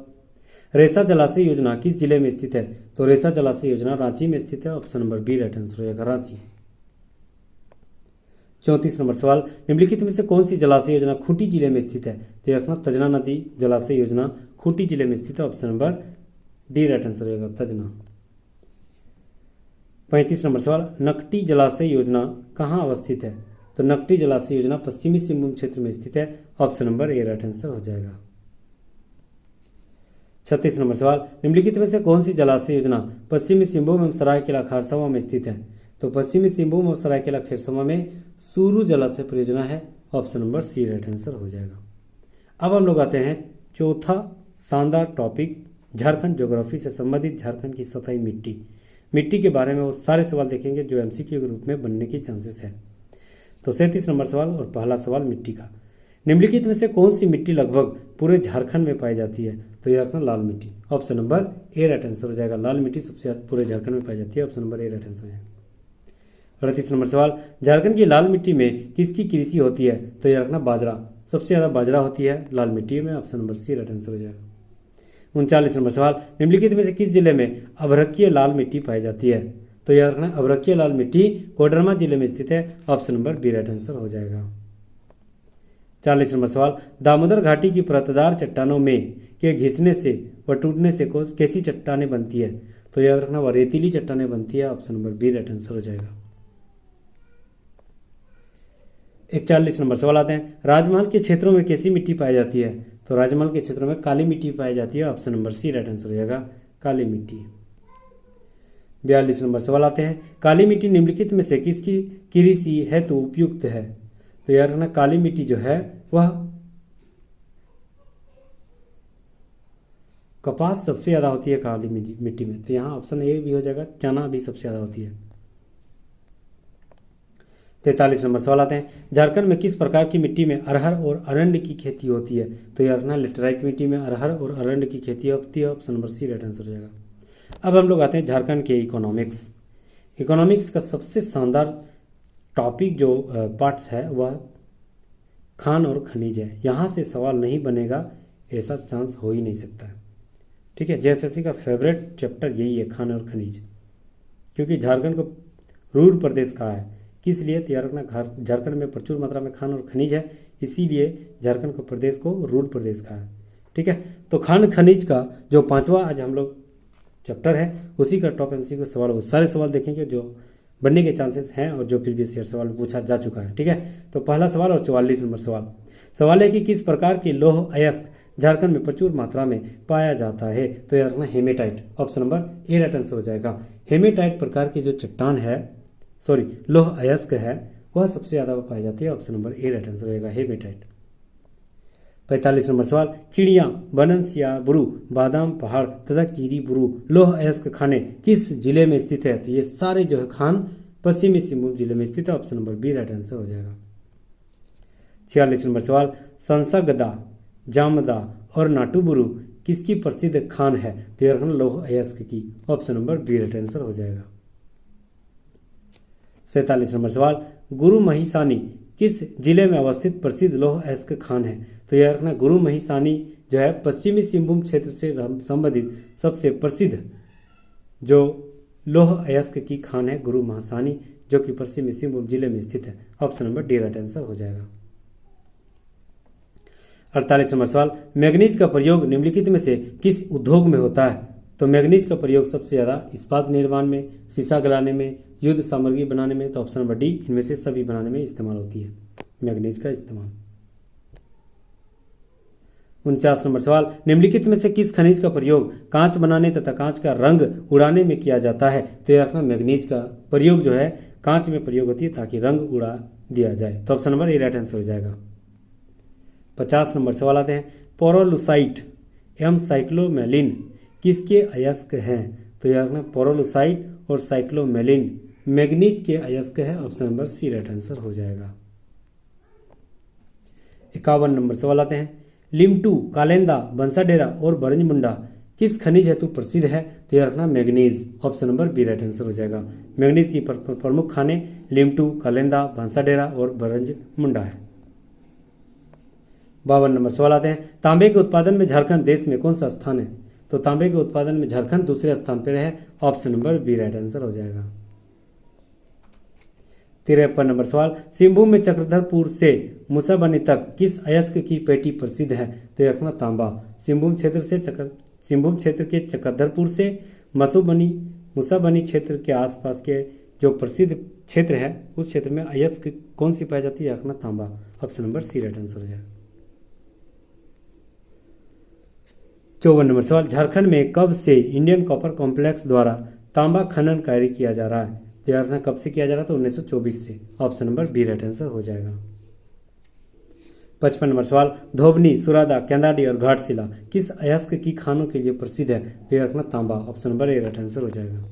रेसा जलाशय योजना किस जिले में स्थित है? तो रेसा जलाशय योजना रांची में स्थित है, option number B right answer हो जाएगा, रांची। 34 नंबर सवाल, निम्नलिखित में से कौन सी जलाशय योजना खूंटी जिले में स्थित है? तो यह रखना तजना नदी जलाशय योजना खूंटी जिले में स्थित है, option number D right answer होगा, तजना। 35 नंबर सवाल, नकटी जलाशय योजना कहाँ अवस्थित है? तो नकटी जलाशय योजना पश्चिमी सिंहभूम क्षेत्र में स्थित है, option number A right answer हो जाएगा। 36 नंबर सवाल, निम्नलिखित में से कौन सी जलाशय योजना पश्चिमी सिंहभूम एवं सरायकेला खरसावां में स्थित है? तो पश्चिमी सिंहभूम और सरायकेला खरसावां में सूरू जलाशय परियोजना है, option number C right answer हो जाएगा। अब हम लोग आते हैं चौथा शानदार टॉपिक, झारखंड ज्योग्राफी से संबंधित झारखंड की सतही मिट्टी के बारे में वो सारे सवाल देखेंगे जो एमसीक्यू के रूप में बनने की चांसेस है। तो 37 नंबर सवाल और पहला सवाल मिट्टी का, निम्नलिखित में से कौन सी मिट्टी लगभग पूरे झारखंड में पाई जाती है? तो यह रखना लाल मिट्टी, option number A right answer हो जाएगा, लाल मिट्टी सबसे ज्यादा पूरे झारखंड में पाई जाती है, option number A right answer हो जाएगा। 38 नंबर सवाल, झारखंड की लाल मिट्टी में किसकी कृषि होती है? तो यह रखना बाजरा, सबसे ज्यादा बाजरा होती है लाल मिट्टी में, option number C right answer हो जाएगा। 39 नंबर सवाल, निम्नलिखित में से किस जिले में अभ्रकीय लाल मिट्टी पाई जाती है? तो यह रखना अभ्रकीय लाल मिट्टी कोडरमा जिले में स्थित है, option number B right answer हो जाएगा। 40 नंबर सवाल, दामोदर घाटी की परतदार चट्टानों में के घिसने से व टूटने से कैसी चट्टानें बनती है? तो याद रखना वह रेतीली चट्टानें बनती है, option number B right answer हो जाएगा। 41 नंबर सवाल आते हैं, राजमहल के क्षेत्रों में कैसी मिट्टी पाई जाती है? तो राजमहल के क्षेत्रों में काली मिट्टी पाई जाती है, option number C right answer हो जाएगा, काली मिट्टी। 42 नंबर सवाल आते हैं, काली मिट्टी निम्नलिखित में से किसकी कृषि हेतु उपयुक्त है? तो याद रखना काली मिट्टी जो है वह कपास सबसे ज्यादा होती है काली मिट्टी में, तो यहाँ ऑप्शन ए भी हो जाएगा, चना भी सबसे ज्यादा होती है। 43 नंबर सवाल आते हैं, झारखंड में किस प्रकार की मिट्टी में अरहर और अरंड की खेती होती है? तो यह रखना लेटराइट मिट्टी में अरहर और अरंड की खेती होती है, option number C right answer हो जाएगा। अब हम लोग आते हैं झारखंड के इकोनॉमिक्स का सबसे शानदार टॉपिक जो पार्ट्स है वह खान और खनिज है। यहाँ से सवाल नहीं बनेगा ऐसा चांस हो ही नहीं सकता है, ठीक है। जेएसएससी का फेवरेट चैप्टर यही है, खान और खनिज, क्योंकि झारखंड को रूर प्रदेश कहा है, किस लिए? तैयार रखना झारखंड में प्रचुर मात्रा में खान और खनिज है, इसीलिए झारखंड को प्रदेश को रूर प्रदेश कहा है, ठीक है। तो खान खनिज का जो 5वां आज हम लोग चैप्टर है उसी का टॉप एमसीक्यू सवाल, वो सारे सवाल देखेंगे जो बनने के चांसेस हैं और जो प्रीवियस ईयर सवाल पूछा जा चुका है, ठीक है। तो पहला सवाल और 44 नंबर सवाल है कि किस प्रकार के लौह अयस्क झारखंड में प्रचुर मात्रा में पाया जाता है? तो याद रखना haematite, option number A right answer हो जाएगा। हेमेटाइट प्रकार की जो चट्टान है, लौह अयस्क है, वह सबसे ज्यादा पाई जाती है, option number A right answer रहेगा, हेमेटाइट। 45 नंबर सवाल, चिड़िया, बननसिया बुरु, बादाम पहाड़ तथा कीरी बुरु लौह अयस्क खाने किस जिले में स्थित है? तो ये सारे जो है खान पश्चिमी सिंहभूम जिले में स्थित है, option number B right answer हो जाएगा। 46 नंबर सवाल, संसगदा, जामदा और नाटुबुरु किसकी प्रसिद्ध खान है? तो यह लौह अयस्क की, option number B right answer हो जाएगा। 47 नंबर सवाल, गुरु महिसानी किस जिले में अवस्थित प्रसिद्ध लौह अयस्क खान है? तो याद रखना गुरु महिसानी जो है पश्चिमी सिंहभूम क्षेत्र से संबंधित सबसे प्रसिद्ध जो लौह अयस्क की खान है गुरु महिसानी, जो कि पश्चिमी सिंहभूम जिले में स्थित है। Option number D right answer हो जाएगा। 48 नंबर सवाल, मैग्नीज का प्रयोग निम्नलिखित में से किस उद्योग में होता है? तो मैग्नीज का प्रयोग सबसे ज्यादा इस्पात निर्माण में, शीशा गलाने में, युद्ध सामग्री बनाने में। तो ऑप्शन नंबर डी इनमें से सभी बनाने में इस्तेमाल होती है मैग्नीज का इस्तेमाल। 49 नंबर सवाल, निम्नलिखित में से किस खनिज का प्रयोग कांच बनाने तथा कांच का रंग उड़ाने में किया जाता है? तो याद रखना मैग्नीज का प्रयोग जो है कांच में प्रयोग होती है ताकि रंग उड़ा दिया जाए। तो option number A right answer हो जाएगा। 50 नंबर सवाल आते हैं, पोरोलुसाइट एवं साइक्लोमेलिन किसके अयस्क हैं? तो याद रखना पोरोलुसाइट और साइक्लोमेलिन मैग्नीज के अयस्क है। Option number C right answer हो जाएगा। 51 नंबर सवाल आते हैं, लिमटू, कालेंदा, बंसाडेरा और बरंजमुंडा किस खनिज हेतु प्रसिद्ध है? तो याद रखना manganese. Option number B right answer हो जाएगा। मैग्नीज की प्रमुख खाने लिमटू, कालेंदा, बंसाडेरा और बरंजमुंडा है। 52 नंबर सवाल आते हैं, तांबे के उत्पादन में झारखंड देश में कौन सा स्थान है? तो तांबे के उत्पादन में झारखंड दूसरे स्थान पर है। Option number B right answer हो जाएगा। 53 नंबर सवाल, सिंहभूम में चक्रधरपुर से मुसाबनी तक किस अयस्क की पेटी प्रसिद्ध है? तो रखना तांबा। सिंहभूम क्षेत्र के चक्रधरपुर से मुसाबनी क्षेत्र के आसपास के जो प्रसिद्ध क्षेत्र है उस क्षेत्र में अयस्क कौन सी पाई जाती है? रखना तांबा। Option number C right answer हो जाएगा। 54 नंबर सवाल, झारखंड में कब से इंडियन कॉपर कॉम्प्लेक्स द्वारा तांबा खनन कार्य किया जा रहा है? तो याद रखना कब से किया जा रहा है? तो 1924 से। Option number B right answer हो जाएगा। 55 नंबर सवाल, धोबनी, सुरादा, केंदाडी और घाटशिला किस अयस्क की खानों के लिए प्रसिद्ध है? तो याद रखना तांबा। Option number A right answer हो जाएगा।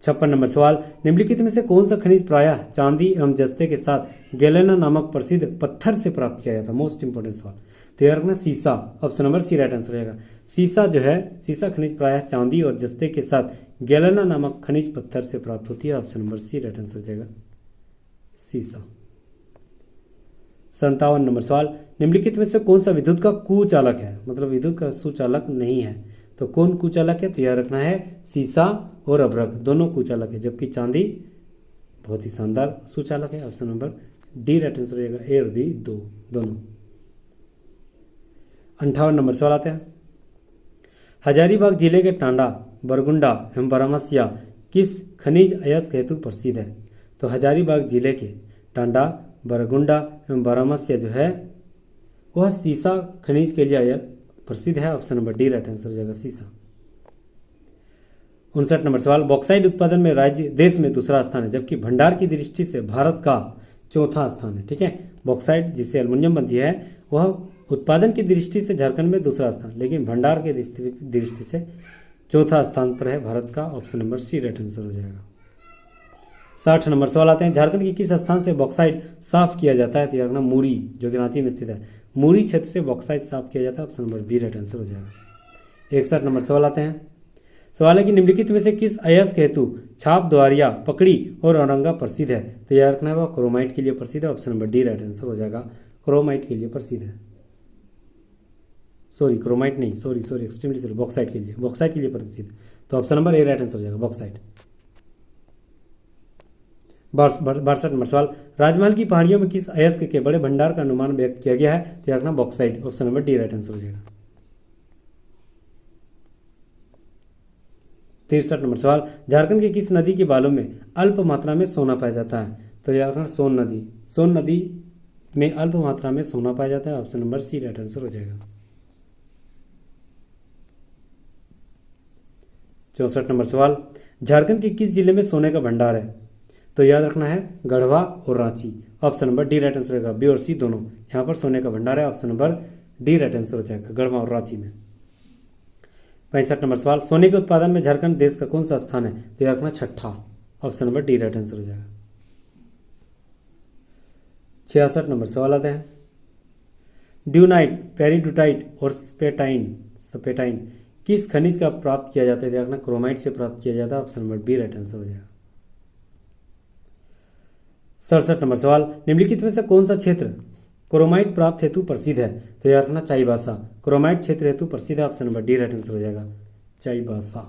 56 नंबर सवाल, निम्नलिखित में से कौन सा खनिज प्रायः चांदी एवं जस्ते के साथ गैलेना नामक प्रसिद्ध पत्थर से प्राप्त किया जाता है? मोस्ट इंपोर्टेंट सवाल। तो याद रखना सीसा। Option number C right answer रहेगा। सीसा जो है सीसा खनिज प्रायः चांदी और जस्ते के साथ गैलेना नामक खनिज पत्थर से प्राप्त होती है। Option number C right answer हो जाएगा सीसा। 57 नंबर सवाल, निम्नलिखित में से कौन सा विद्युत का कुचालक है? मतलब विद्युत का सुचालक नहीं है तो कौन कुचालक है? तो याद रखना है सीसा और अभ्रक दोनों कुचालक है, जबकि चांदी बहुत ही शानदार सुचालक है। Option number D right answer रहेगा। ए और बी दोनों। 58 नंबर सवाल आते हैं, हजारीबाग जिले के टांडा, बरगुंडा एवं बारामसिया किस खनिज अयस्क हेतु प्रसिद्ध है? तो हजारीबाग जिले के टांडा, बरगुंडा एवं बारामसिया जो है वह सीसा खनिज के लिए प्रसिद्ध है। Option number D right answer हो जाएगा सीसा। 59 नंबर सवाल, बॉक्साइट उत्पादन में राज्य देश में दूसरा स्थान है, जबकि भंडार की दृष्टि से भारत का चौथा स्थान है। ठीक है, बॉक्साइट जिससे एल्युमिनियम बनती है वह उत्पादन की दृष्टि से झारखंड में दूसरा स्थान, लेकिन भंडार की दृष्टि से चौथा स्थान पर है भारत का। Option number C right answer हो जाएगा। 60 नंबर सवाल आते हैं, झारखंड के किस स्थान से बॉक्साइट साफ किया जाता है? तो यार मूरी जो कि रांची में स्थित है, मूरी क्षेत्र से बॉक्साइट साफ किया जाता है। Option number B right answer हो जाएगा। 61 नंबर सवाल आते हैं, सवाल है कि निम्नलिखित में से किस अयस्क हेतु छाप, द्वारिया, पकड़ी और औरंगा प्रसिद्ध है? तो याद रखना है वह क्रोमाइट के लिए प्रसिद्ध है। Option number D right answer हो जाएगा। क्रोमाइट के लिए प्रसिद्ध है, सॉरी क्रोमाइट नहीं, सॉरी एक्सट्रीमली सॉरी, बॉक्साइट के लिए प्रसिद्ध। तो option number A right answer हो जाएगा बॉक्साइट। 62 नंबर सवाल, राजमहल की पहाड़ियों में किस अयस्क के बड़े भंडार का अनुमान व्यक्त किया गया है? तो याद रखना bauxite. Option number D right answer हो जाएगा। 63 नंबर सवाल, झारखंड की किस नदी के बालों में अल्प मात्रा में सोना पाया जाता है? तो याद रखना सोन नदी में अल्प मात्रा में सोना पाया जाता है। Option number C right answer हो जाएगा। 64 नंबर सवाल, झारखंड के किस जिले में सोने का भंडार है? तो याद रखना है गढ़वा और Ranchi. Option number D right answer रहेगा। बी और सी दोनों यहाँ पर सोने का भंडार है। Option number D right answer हो जाएगा, गढ़वा और रांची में। 65 नंबर सवाल, सोने के उत्पादन में झारखंड देश का कौन सा स्थान है? तो याद रखना छठा। Option number D right answer हो जाएगा। 66 नंबर सवाल आते हैं, ड्यूनाइट, पेरिडोटाइट और स्पेटाइन किस खनिज का प्राप्त किया जाता है? देखना क्रोमाइट से प्राप्त किया जाता है। Option number B right answer हो जाएगा। 67 नंबर सवाल, निम्नलिखित में से कौन सा क्षेत्र क्रोमाइट प्राप्त हेतु प्रसिद्ध है? तो याद रखना चाईबासा क्रोमाइट क्षेत्र हेतु प्रसिद्ध है। Option number D right answer हो जाएगा, चाईबासा।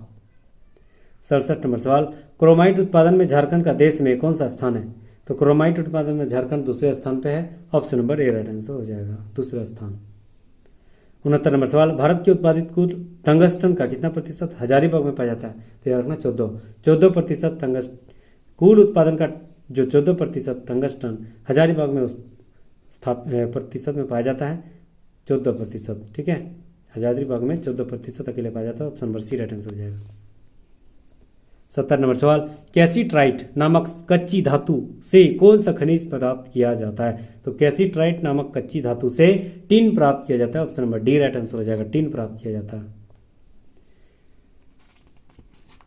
67 नंबर सवाल, क्रोमाइट उत्पादन में झारखंड का देश में कौन सा स्थान है? तो क्रोमाइट उत्पादन में झारखंड दूसरे स्थान पे है। Option number A right answer हो जाएगा, दूसरा स्थान। 69 नंबर सवाल, भारत के उत्पादित कुल टंगस्टन का कितना प्रतिशत हजारीबाग में पाया जाता है? तो याद रखना 14% टंगस्टन, कुल उत्पादन का जो 14% टंगस्टन हजारीबाग में प्रतिशत में पाया जाता है, 14%। ठीक है, हजारीबाग में 14% अकेले पाया जाता है। Option number C right answer हो जाएगा। 70 नंबर सवाल, कैसीट्राइट नामक कच्ची धातु से कौन सा खनिज प्राप्त किया जाता है? तो कैसीट्राइट नामक कच्ची धातु से टिन प्राप्त किया जाता है। Option number D right answer हो जाएगा, टिन प्राप्त किया जाता है।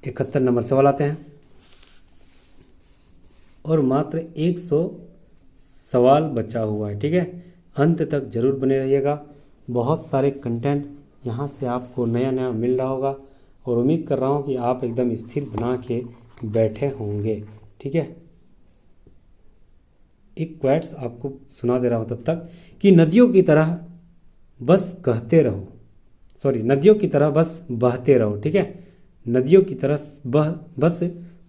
71 नंबर सवाल आते हैं और मात्र 100 सवाल बचा हुआ है। ठीक है, अंत तक जरूर बने रहिएगा। बहुत सारे कंटेंट यहाँ से आपको नया नया मिल रहा होगा और उम्मीद कर रहा हूँ कि आप एकदम स्थिर बना के बैठे होंगे। ठीक है, एक क्वेट्स आपको सुना दे रहा हूँ तब तक कि नदियों की तरह बस कहते रहो, नदियों की तरह बस बहते रहो। ठीक है, नदियों की तरह बस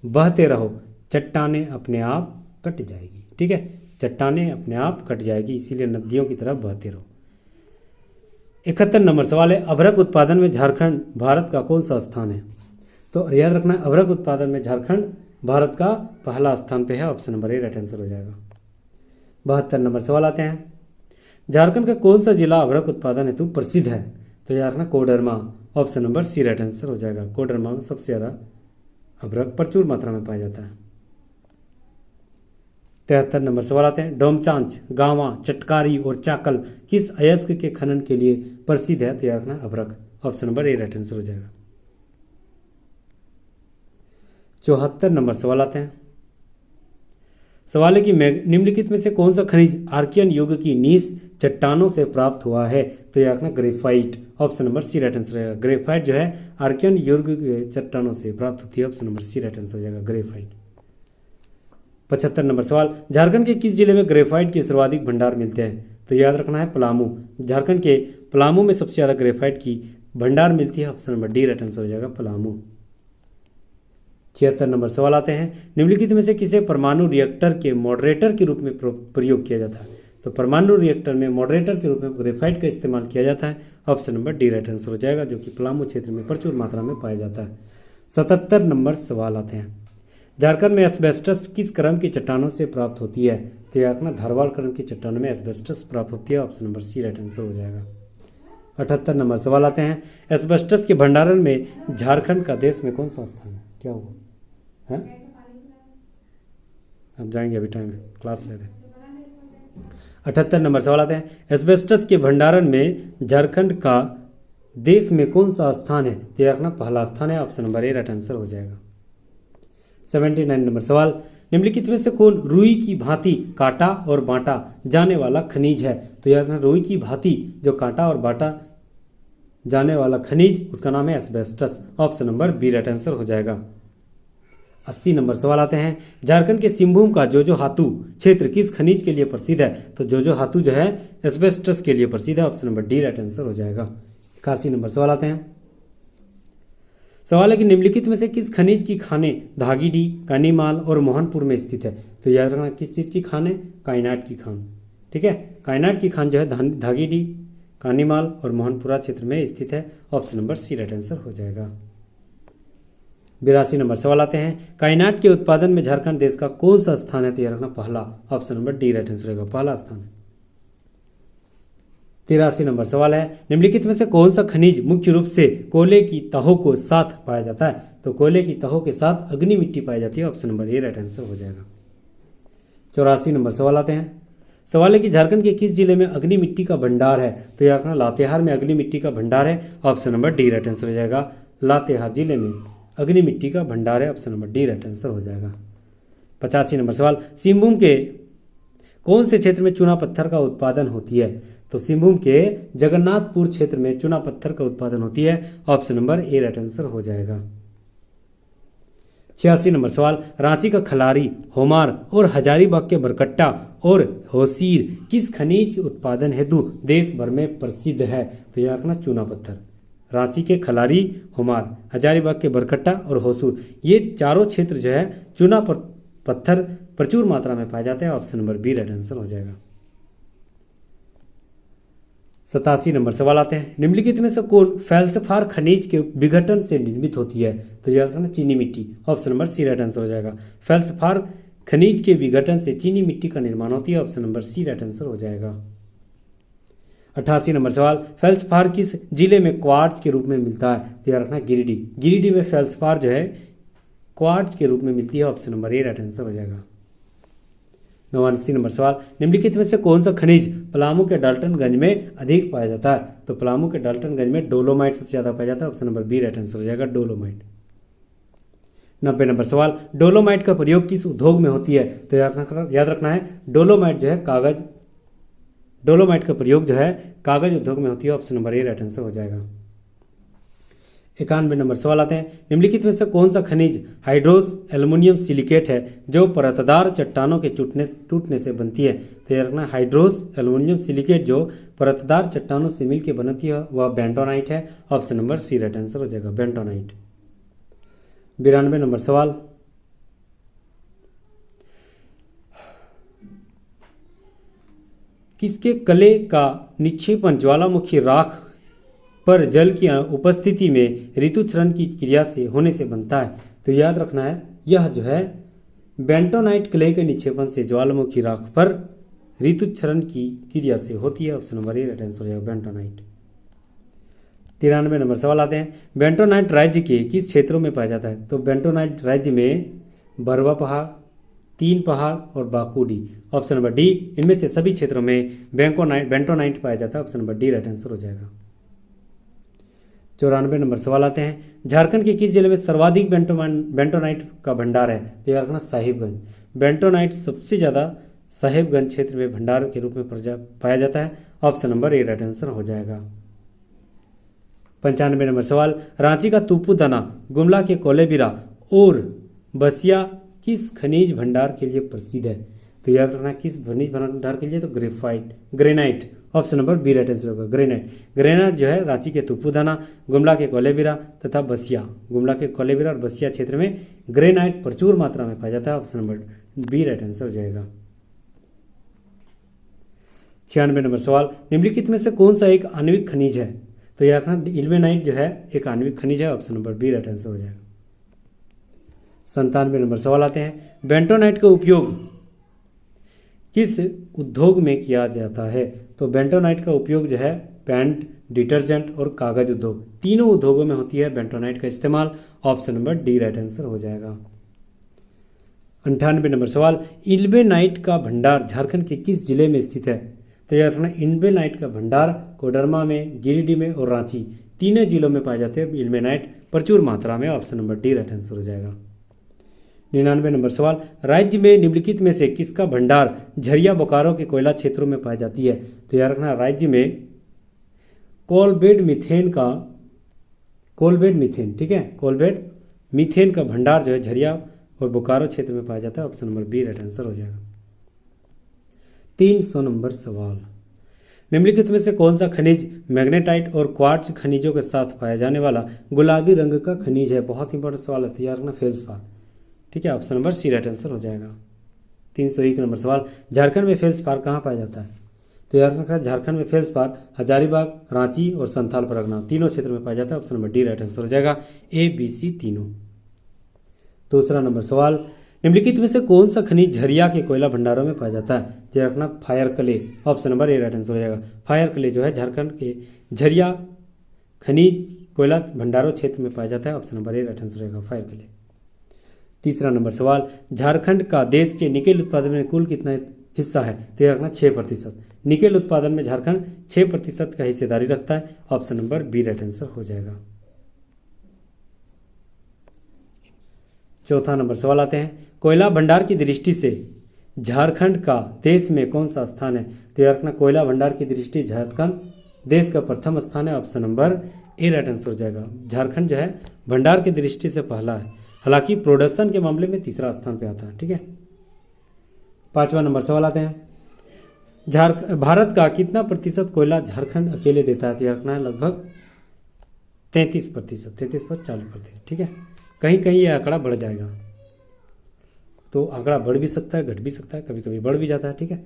बहते रहो, चट्टानें अपने आप कट जाएगी। ठीक है, चट्टानें अपने आप कट जाएगी, इसीलिए नदियों की तरह बहते रहो। 71 नंबर सवाल है, अभ्रक उत्पादन में झारखंड भारत का कौन सा स्थान है? तो याद रखना, अभ्रक उत्पादन में झारखंड भारत का पहला स्थान पे है। Option number A right answer हो जाएगा। 72 नंबर सवाल आते हैं, झारखंड का कौन सा जिला अभ्रक उत्पादन हेतु प्रसिद्ध है? तो याद रखना Koderma. Option number C right answer हो जाएगा, कोडरमा में सबसे ज्यादा अभ्रक प्रचुर मात्रा में पाया जाता है। 73 नंबर सवाल आते हैं, डोमचांच, गांवा, चटकारी और चाकल किस अयस्क के खनन के लिए प्रसिद्ध है? तो याद रखना अभ्रक। Option number A right answer हो जाएगा। 74 नंबर सवाल आते हैं, सवाल है कि निम्नलिखित में से कौन सा खनिज आर्कियन युग की नीस चट्टानों से प्राप्त हुआ है? तो याद रखना graphite. Option number C right answer रहेगा, ग्रेफाइट जो है आर्कियन युग के चट्टानों से प्राप्त होती है। Option number C right answer हो जाएगा, ग्रेफाइट। 75 नंबर सवाल, झारखंड के किस जिले में ग्रेफाइट के सर्वाधिक भंडार मिलते हैं? तो याद रखना है पलामू। झारखंड के पलामू में सबसे ज्यादा ग्रेफाइट की भंडार मिलती है। Option number D right answer हो जाएगा, पलामू। 76 नंबर सवाल आते हैं, निम्नलिखित में से किसे परमाणु रिएक्टर के मॉडरेटर के रूप में प्रयोग किया जाता है? तो परमाणु रिएक्टर में मॉडरेटर के रूप में ग्रेफाइट का इस्तेमाल किया जाता है। Option number D right answer हो जाएगा, जो कि पलामू क्षेत्र में प्रचुर मात्रा में पाया जाता है। 77 नंबर सवाल आते हैं, झारखंड में एस्बेस्टस किस क्रम की चट्टानों से प्राप्त होती है? तो याद रखना धारवाड़ क्रम की चट्टानों में एस्बेस्टस प्राप्त होती है। Option number C right answer हो जाएगा। 78 नंबर सवाल आते हैं, एस्बेस्टस के भंडारण में झारखंड का देश में कौन सा स्थान है? क्या हुआ है? अब जाएंगे, अभी टाइम है, क्लास ले रहे हैं। 78 नंबर सवाल आते हैं, एस्बेस्टस के भंडारण में झारखंड का देश में कौन सा स्थान है? तो याद रखना पहला स्थान है। Option number A right answer हो जाएगा। 79 नंबर सवाल, निम्नलिखित में से कौन रुई की भांति काटा और बांटा जाने वाला खनिज है? तो याद रखना रुई की भांति जो काटा और बांटा जाने वाला खनिज, उसका नाम है asbestos. Option number B right answer हो जाएगा। 80 नंबर सवाल आते हैं, झारखंड के सिंहभूम का जोजो हातू क्षेत्र किस खनिज के लिए प्रसिद्ध है? तो जोजो हातू जो है एस्बेस्टस के लिए प्रसिद्ध है। Option number D right answer हो जाएगा। 81 नंबर सवाल आते हैं, सवाल है कि निम्नलिखित में से किस खनिज की खानें धागीडी, कानीमाल और मोहनपुर में स्थित है? तो याद रखना किस चीज़ की खान है? कायनाट की खान। ठीक है, कायनाट की खान जो है धागीडी, कानीमाल और मोहनपुरा क्षेत्र में स्थित है। Option number C right answer हो जाएगा। 82 नंबर सवाल आते हैं, कायनाट के उत्पादन में झारखंड देश का कौन सा स्थान है? तो याद रखना पहला। Option number D right answer रहेगा, पहला स्थान है। 83 नंबर सवाल है, निम्नलिखित में से कौन सा खनिज मुख्य रूप से कोयले की तहों को साथ पाया जाता है? तो कोयले की तहों के साथ अग्नि मिट्टी पाई जाती है। Option number A right answer हो जाएगा। 84 नंबर सवाल आते हैं, सवाल है कि झारखंड के किस जिले में अग्नि मिट्टी का भंडार है? तो याद रखना लातेहार में अग्नि मिट्टी का भंडार है। Option number D right answer हो जाएगा, लातेहार जिले में अग्नि मिट्टी का भंडार है। Option number D right answer हो जाएगा। 85 नंबर सवाल, सिंहभूम के कौन से क्षेत्र में चूना पत्थर का उत्पादन होती है? तो सिंहभूम के जगन्नाथपुर क्षेत्र में चूना पत्थर का उत्पादन होती है। Option number A right answer हो जाएगा। 86 नंबर सवाल, रांची का खलारी, होमार और हजारीबाग के बरकट्टा और होसीर किस खनिज उत्पादन हेतु देश भर में प्रसिद्ध है? तो याद रखना चूना पत्थर। रांची के खलारी, होमार, हजारीबाग के बरकट्टा और होसूर, ये चारों क्षेत्र जो है चूना पत्थर प्रचुर मात्रा में पाए जाते हैं। Option number B right answer हो जाएगा। 87 नंबर सवाल आते हैं, निम्नलिखित में से कौन फेल्सफार खनिज के विघटन से निर्मित होती है? तो याद रखना चीनी मिट्टी। Option number C right answer हो जाएगा। फेल्सफार खनिज के विघटन से चीनी मिट्टी का निर्माण होती है। Option number C right answer हो जाएगा। 88 नंबर सवाल, फेल्सफार किस जिले में क्वार्ट्ज के रूप में मिलता है? तो याद रखना गिरिडीह। गिरिडीह में फेल्सफार जो है क्वार्ट्ज के रूप में मिलती है। Option number A right answer हो जाएगा। 89 नंबर सवाल, निम्नलिखित में से कौन सा खनिज पलामू के डाल्टनगंज में अधिक पाया जाता है? तो पलामू के डाल्टनगंज में डोलोमाइट सबसे ज्यादा पाया जाता है। Option number B right answer हो जाएगा, डोलोमाइट। 90 नंबर सवाल, डोलोमाइट का प्रयोग किस उद्योग में होती है? तो याद रखना है डोलोमाइट जो है डोलोमाइट का प्रयोग जो है कागज उद्योग में होती है। Option number A right answer हो जाएगा। 91 नंबर सवाल आते हैं, निम्नलिखित में से कौन सा खनिज हाइड्रोस एल्युमिनियम सिलिकेट है जो परतदार चट्टानों के टूटने से बनती है? तो याद रखना हाइड्रोस एल्युमिनियम सिलिकेट जो परतदार चट्टानों से मिलकर बनती है वह बेंटोनाइट है। Option number C right answer हो जाएगा, बेंटोनाइट। 92 नंबर सवाल, किसके कले का निक्षेपण ज्वालामुखी राख पर जल की उपस्थिति में ऋतुक्षरण की क्रिया से होने से बनता है? तो याद रखना है यह जो है बेंटोनाइट क्ले के निक्षेपण से ज्वालामुखी राख पर ऋतुक्षरण की क्रिया से होती है। Option number A right answer हो जाएगा, बेंटोनाइट। 93 नंबर सवाल आते हैं, बेंटोनाइट राज्य के किस क्षेत्रों में पाया जाता है? तो बेंटोनाइट राज्य में बरवा पहाड़, तीन पहाड़ और बाकुडी। ऑप्शन नंबर डी, इनमें से सभी क्षेत्रों में बेंटोनाइट पाया जाता है। Option number D right answer हो जाएगा। 94 नंबर सवाल आते हैं, झारखंड के किस जिले में सर्वाधिक बेंटोनाइट का भंडार है? तो याद रखना साहिबगंज। बेंटोनाइट सबसे ज़्यादा साहिबगंज क्षेत्र में भंडार के रूप में पाया जाता है। Option number A right answer हो जाएगा। 95 नंबर सवाल, रांची का तूपुदाना, गुमला के कोलेबिरा और बसिया किस खनिज भंडार के लिए प्रसिद्ध है? तो याद रखना किस खनिज भंडार के लिए? तो granite. Option number B right answer होगा, ग्रेनाइट। ग्रेनाइट जो है रांची के तूपुदाना, गुमला के कोलेबिरा तथा बसिया, गुमला के कोलेबिरा और बसिया क्षेत्र में ग्रेनाइट प्रचुर मात्रा में पाया जाता है। Option number B right answer हो जाएगा। 96 नंबर सवाल, निम्नलिखित में से कौन सा एक आणविक खनिज है? तो याद रखना इल्मेनाइट जो है एक आणविक खनिज है। Option number B right answer हो जाएगा। 97 नंबर सवाल आते हैं, बेंटोनाइट का उपयोग किस उद्योग में किया जाता है? तो बेंटोनाइट का उपयोग जो है पेंट, डिटर्जेंट और कागज उद्योग, तीनों उद्योगों में होती है बेंटोनाइट का इस्तेमाल। Option number D right answer हो जाएगा। 98 नंबर सवाल, इल्मेनाइट का भंडार झारखंड के किस जिले में स्थित है? तो याद रखना इल्मेनाइट का भंडार कोडरमा में, गिरिडीह में और रांची, तीनों जिलों में पाए जाते हैं इल्मेनाइट प्रचुर मात्रा में। Option number D right answer हो जाएगा। 99 नंबर सवाल, राज्य में निम्नलिखित में से किसका भंडार झरिया बोकारो के कोयला क्षेत्रों में पाई जाती है? तो याद रखना राज्य में कोलबेड मीथेन, ठीक है, कोलबेड मीथेन का भंडार जो है झरिया और बोकारो क्षेत्र में पाया जाता है। Option number B right answer हो जाएगा। 300 नंबर सवाल, निम्नलिखित में से कौन सा खनिज मैग्नेटाइट और क्वार्ट्ज खनिजों के साथ पाया जाने वाला गुलाबी रंग का खनिज है? बहुत इंपॉर्टेंट सवाल है, याद रखना फेल्सपार, ठीक है। Option number C right answer हो जाएगा। 301 नंबर सवाल, झारखंड में फेल्सपार कहाँ पाया जाता है? तो याद रखना झारखंड में फेल्सपार हजारीबाग, रांची और संथाल परगना, तीनों क्षेत्र में पाया जाता है। Option number D right answer हो जाएगा, ए बी सी तीनों। दूसरा नंबर सवाल, निम्नलिखित में से कौन सा खनिज झरिया के कोयला भंडारों में पाया जाता है? तो याद रखना fire clay. Option number A right answer हो जाएगा। फायर क्ले जो है झारखंड के झरिया खनिज कोयला भंडारों क्षेत्र में पाया जाता है। Option number A right answer रहेगा, फायर क्ले। तीसरा नंबर सवाल, झारखंड का देश के निकेल उत्पादन में कुल कितना हिस्सा है? तो याद रखना 6%। निकेल उत्पादन में झारखंड 6% का हिस्सेदारी रखता है। Option number B right answer हो जाएगा। चौथा नंबर सवाल आते हैं, कोयला भंडार की दृष्टि से झारखंड का देश में कौन सा स्थान है? तो याद रखना कोयला भंडार की दृष्टि झारखंड देश का प्रथम स्थान है। Option number A right answer हो जाएगा। झारखंड जो है भंडार की दृष्टि से पहला है। हालांकि प्रोडक्शन के मामले में तीसरा स्थान पे आता है। ठीक है, 5वां नंबर सवाल आते हैं, भारत का कितना प्रतिशत कोयला झारखंड अकेले देता है? तो याद रखना है लगभग 33%, 33 पर 40%। ठीक है, कहीं कहीं यह आंकड़ा बढ़ जाएगा, तो आंकड़ा बढ़ भी सकता है, घट भी सकता है, कभी कभी बढ़ भी जाता है। ठीक है,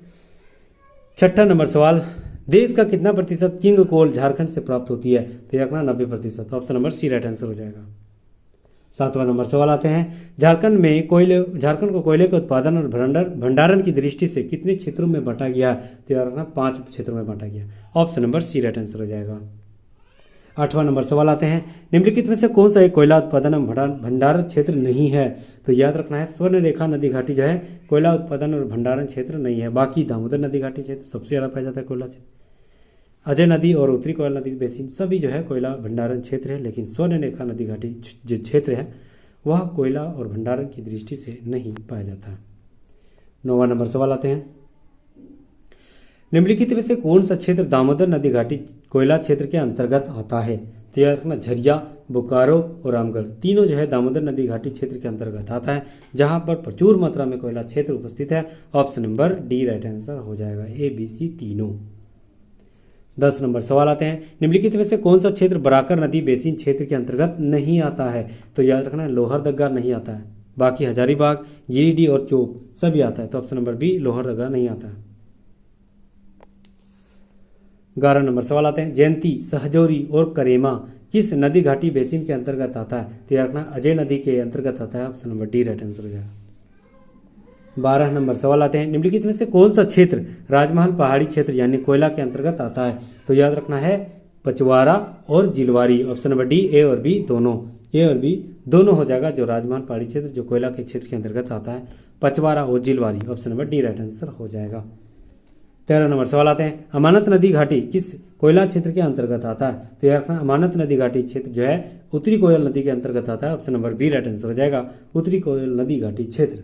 6ठा नंबर सवाल, देश का कितना प्रतिशत किंग कोल झारखंड से प्राप्त होती है? तो यह 90%। Option number C right answer हो जाएगा। 7वां नंबर सवाल आते हैं, झारखंड को कोयले के उत्पादन और भंडारण की दृष्टि से कितने क्षेत्रों में बांटा गया? तो याद रखना 5 क्षेत्रों में बांटा गया। Option number C right answer हो जाएगा। 8वां नंबर सवाल आते हैं, निम्नलिखित में से कौन सा एक कोयला उत्पादन और भंडारण क्षेत्र नहीं है? तो याद रखना है स्वर्णरेखा नदी घाटी जो है कोयला उत्पादन और भंडारण क्षेत्र नहीं है। बाकी दामोदर नदी घाटी क्षेत्र सबसे ज़्यादा पाया जाता है कोयला क्षेत्र, अजय नदी और उत्तरी कोयल नदी बेसिन सभी जो है कोयला भंडारण क्षेत्र है, लेकिन स्वर्णरेखा नदी घाटी जो क्षेत्र है वह कोयला और भंडारण की दृष्टि से नहीं पाया जाता। 9वां नंबर सवाल आते हैं, निम्नलिखित में से कौन सा क्षेत्र दामोदर नदी घाटी कोयला क्षेत्र के अंतर्गत आता है? तो याद रखना झरिया, बोकारो और रामगढ़ तीनों जो है दामोदर नदी घाटी क्षेत्र के अंतर्गत आता है, जहां पर प्रचुर मात्रा में कोयला क्षेत्र उपस्थित है। Option number D right answer हो जाएगा, ए बी सी तीनों। 10 नंबर सवाल आते हैं, निम्नलिखित में से कौन सा क्षेत्र बराकर नदी बेसिन क्षेत्र के अंतर्गत नहीं आता है? तो याद रखना है लोहरदगा नहीं आता है, बाकी हजारीबाग, गिरिडीह और चोप सभी आता है। तो ऑप्शन नंबर बी लोहरदगा नहीं आता है। 11 नंबर सवाल आते हैं, जयंती, सहजोरी और करेमा किस नदी घाटी बेसिन के अंतर्गत आता है? तो याद रखना अजय नदी के अंतर्गत आता है। Option number D right answer हो जाएगा। 12 नंबर सवाल आते हैं, निम्नलिखित में से कौन सा क्षेत्र राजमहल पहाड़ी क्षेत्र यानी कोयला के अंतर्गत आता है? तो याद रखना है पचवारा और जिलवारी। ऑप्शन नंबर डी, ए और बी दोनों हो जाएगा, जो राजमहल पहाड़ी क्षेत्र जो कोयला के क्षेत्र के अंतर्गत आता है, पचवारा और Jilwari. Option number D right answer हो जाएगा। 13 नंबर सवाल आते हैं, अमानत नदी घाटी किस कोयला क्षेत्र के अंतर्गत आता है? तो याद रखना अमानत नदी घाटी क्षेत्र जो है उत्तरी कोयल नदी के अंतर्गत आता है। Option number B right answer हो जाएगा, उत्तरी कोयल नदी घाटी क्षेत्र।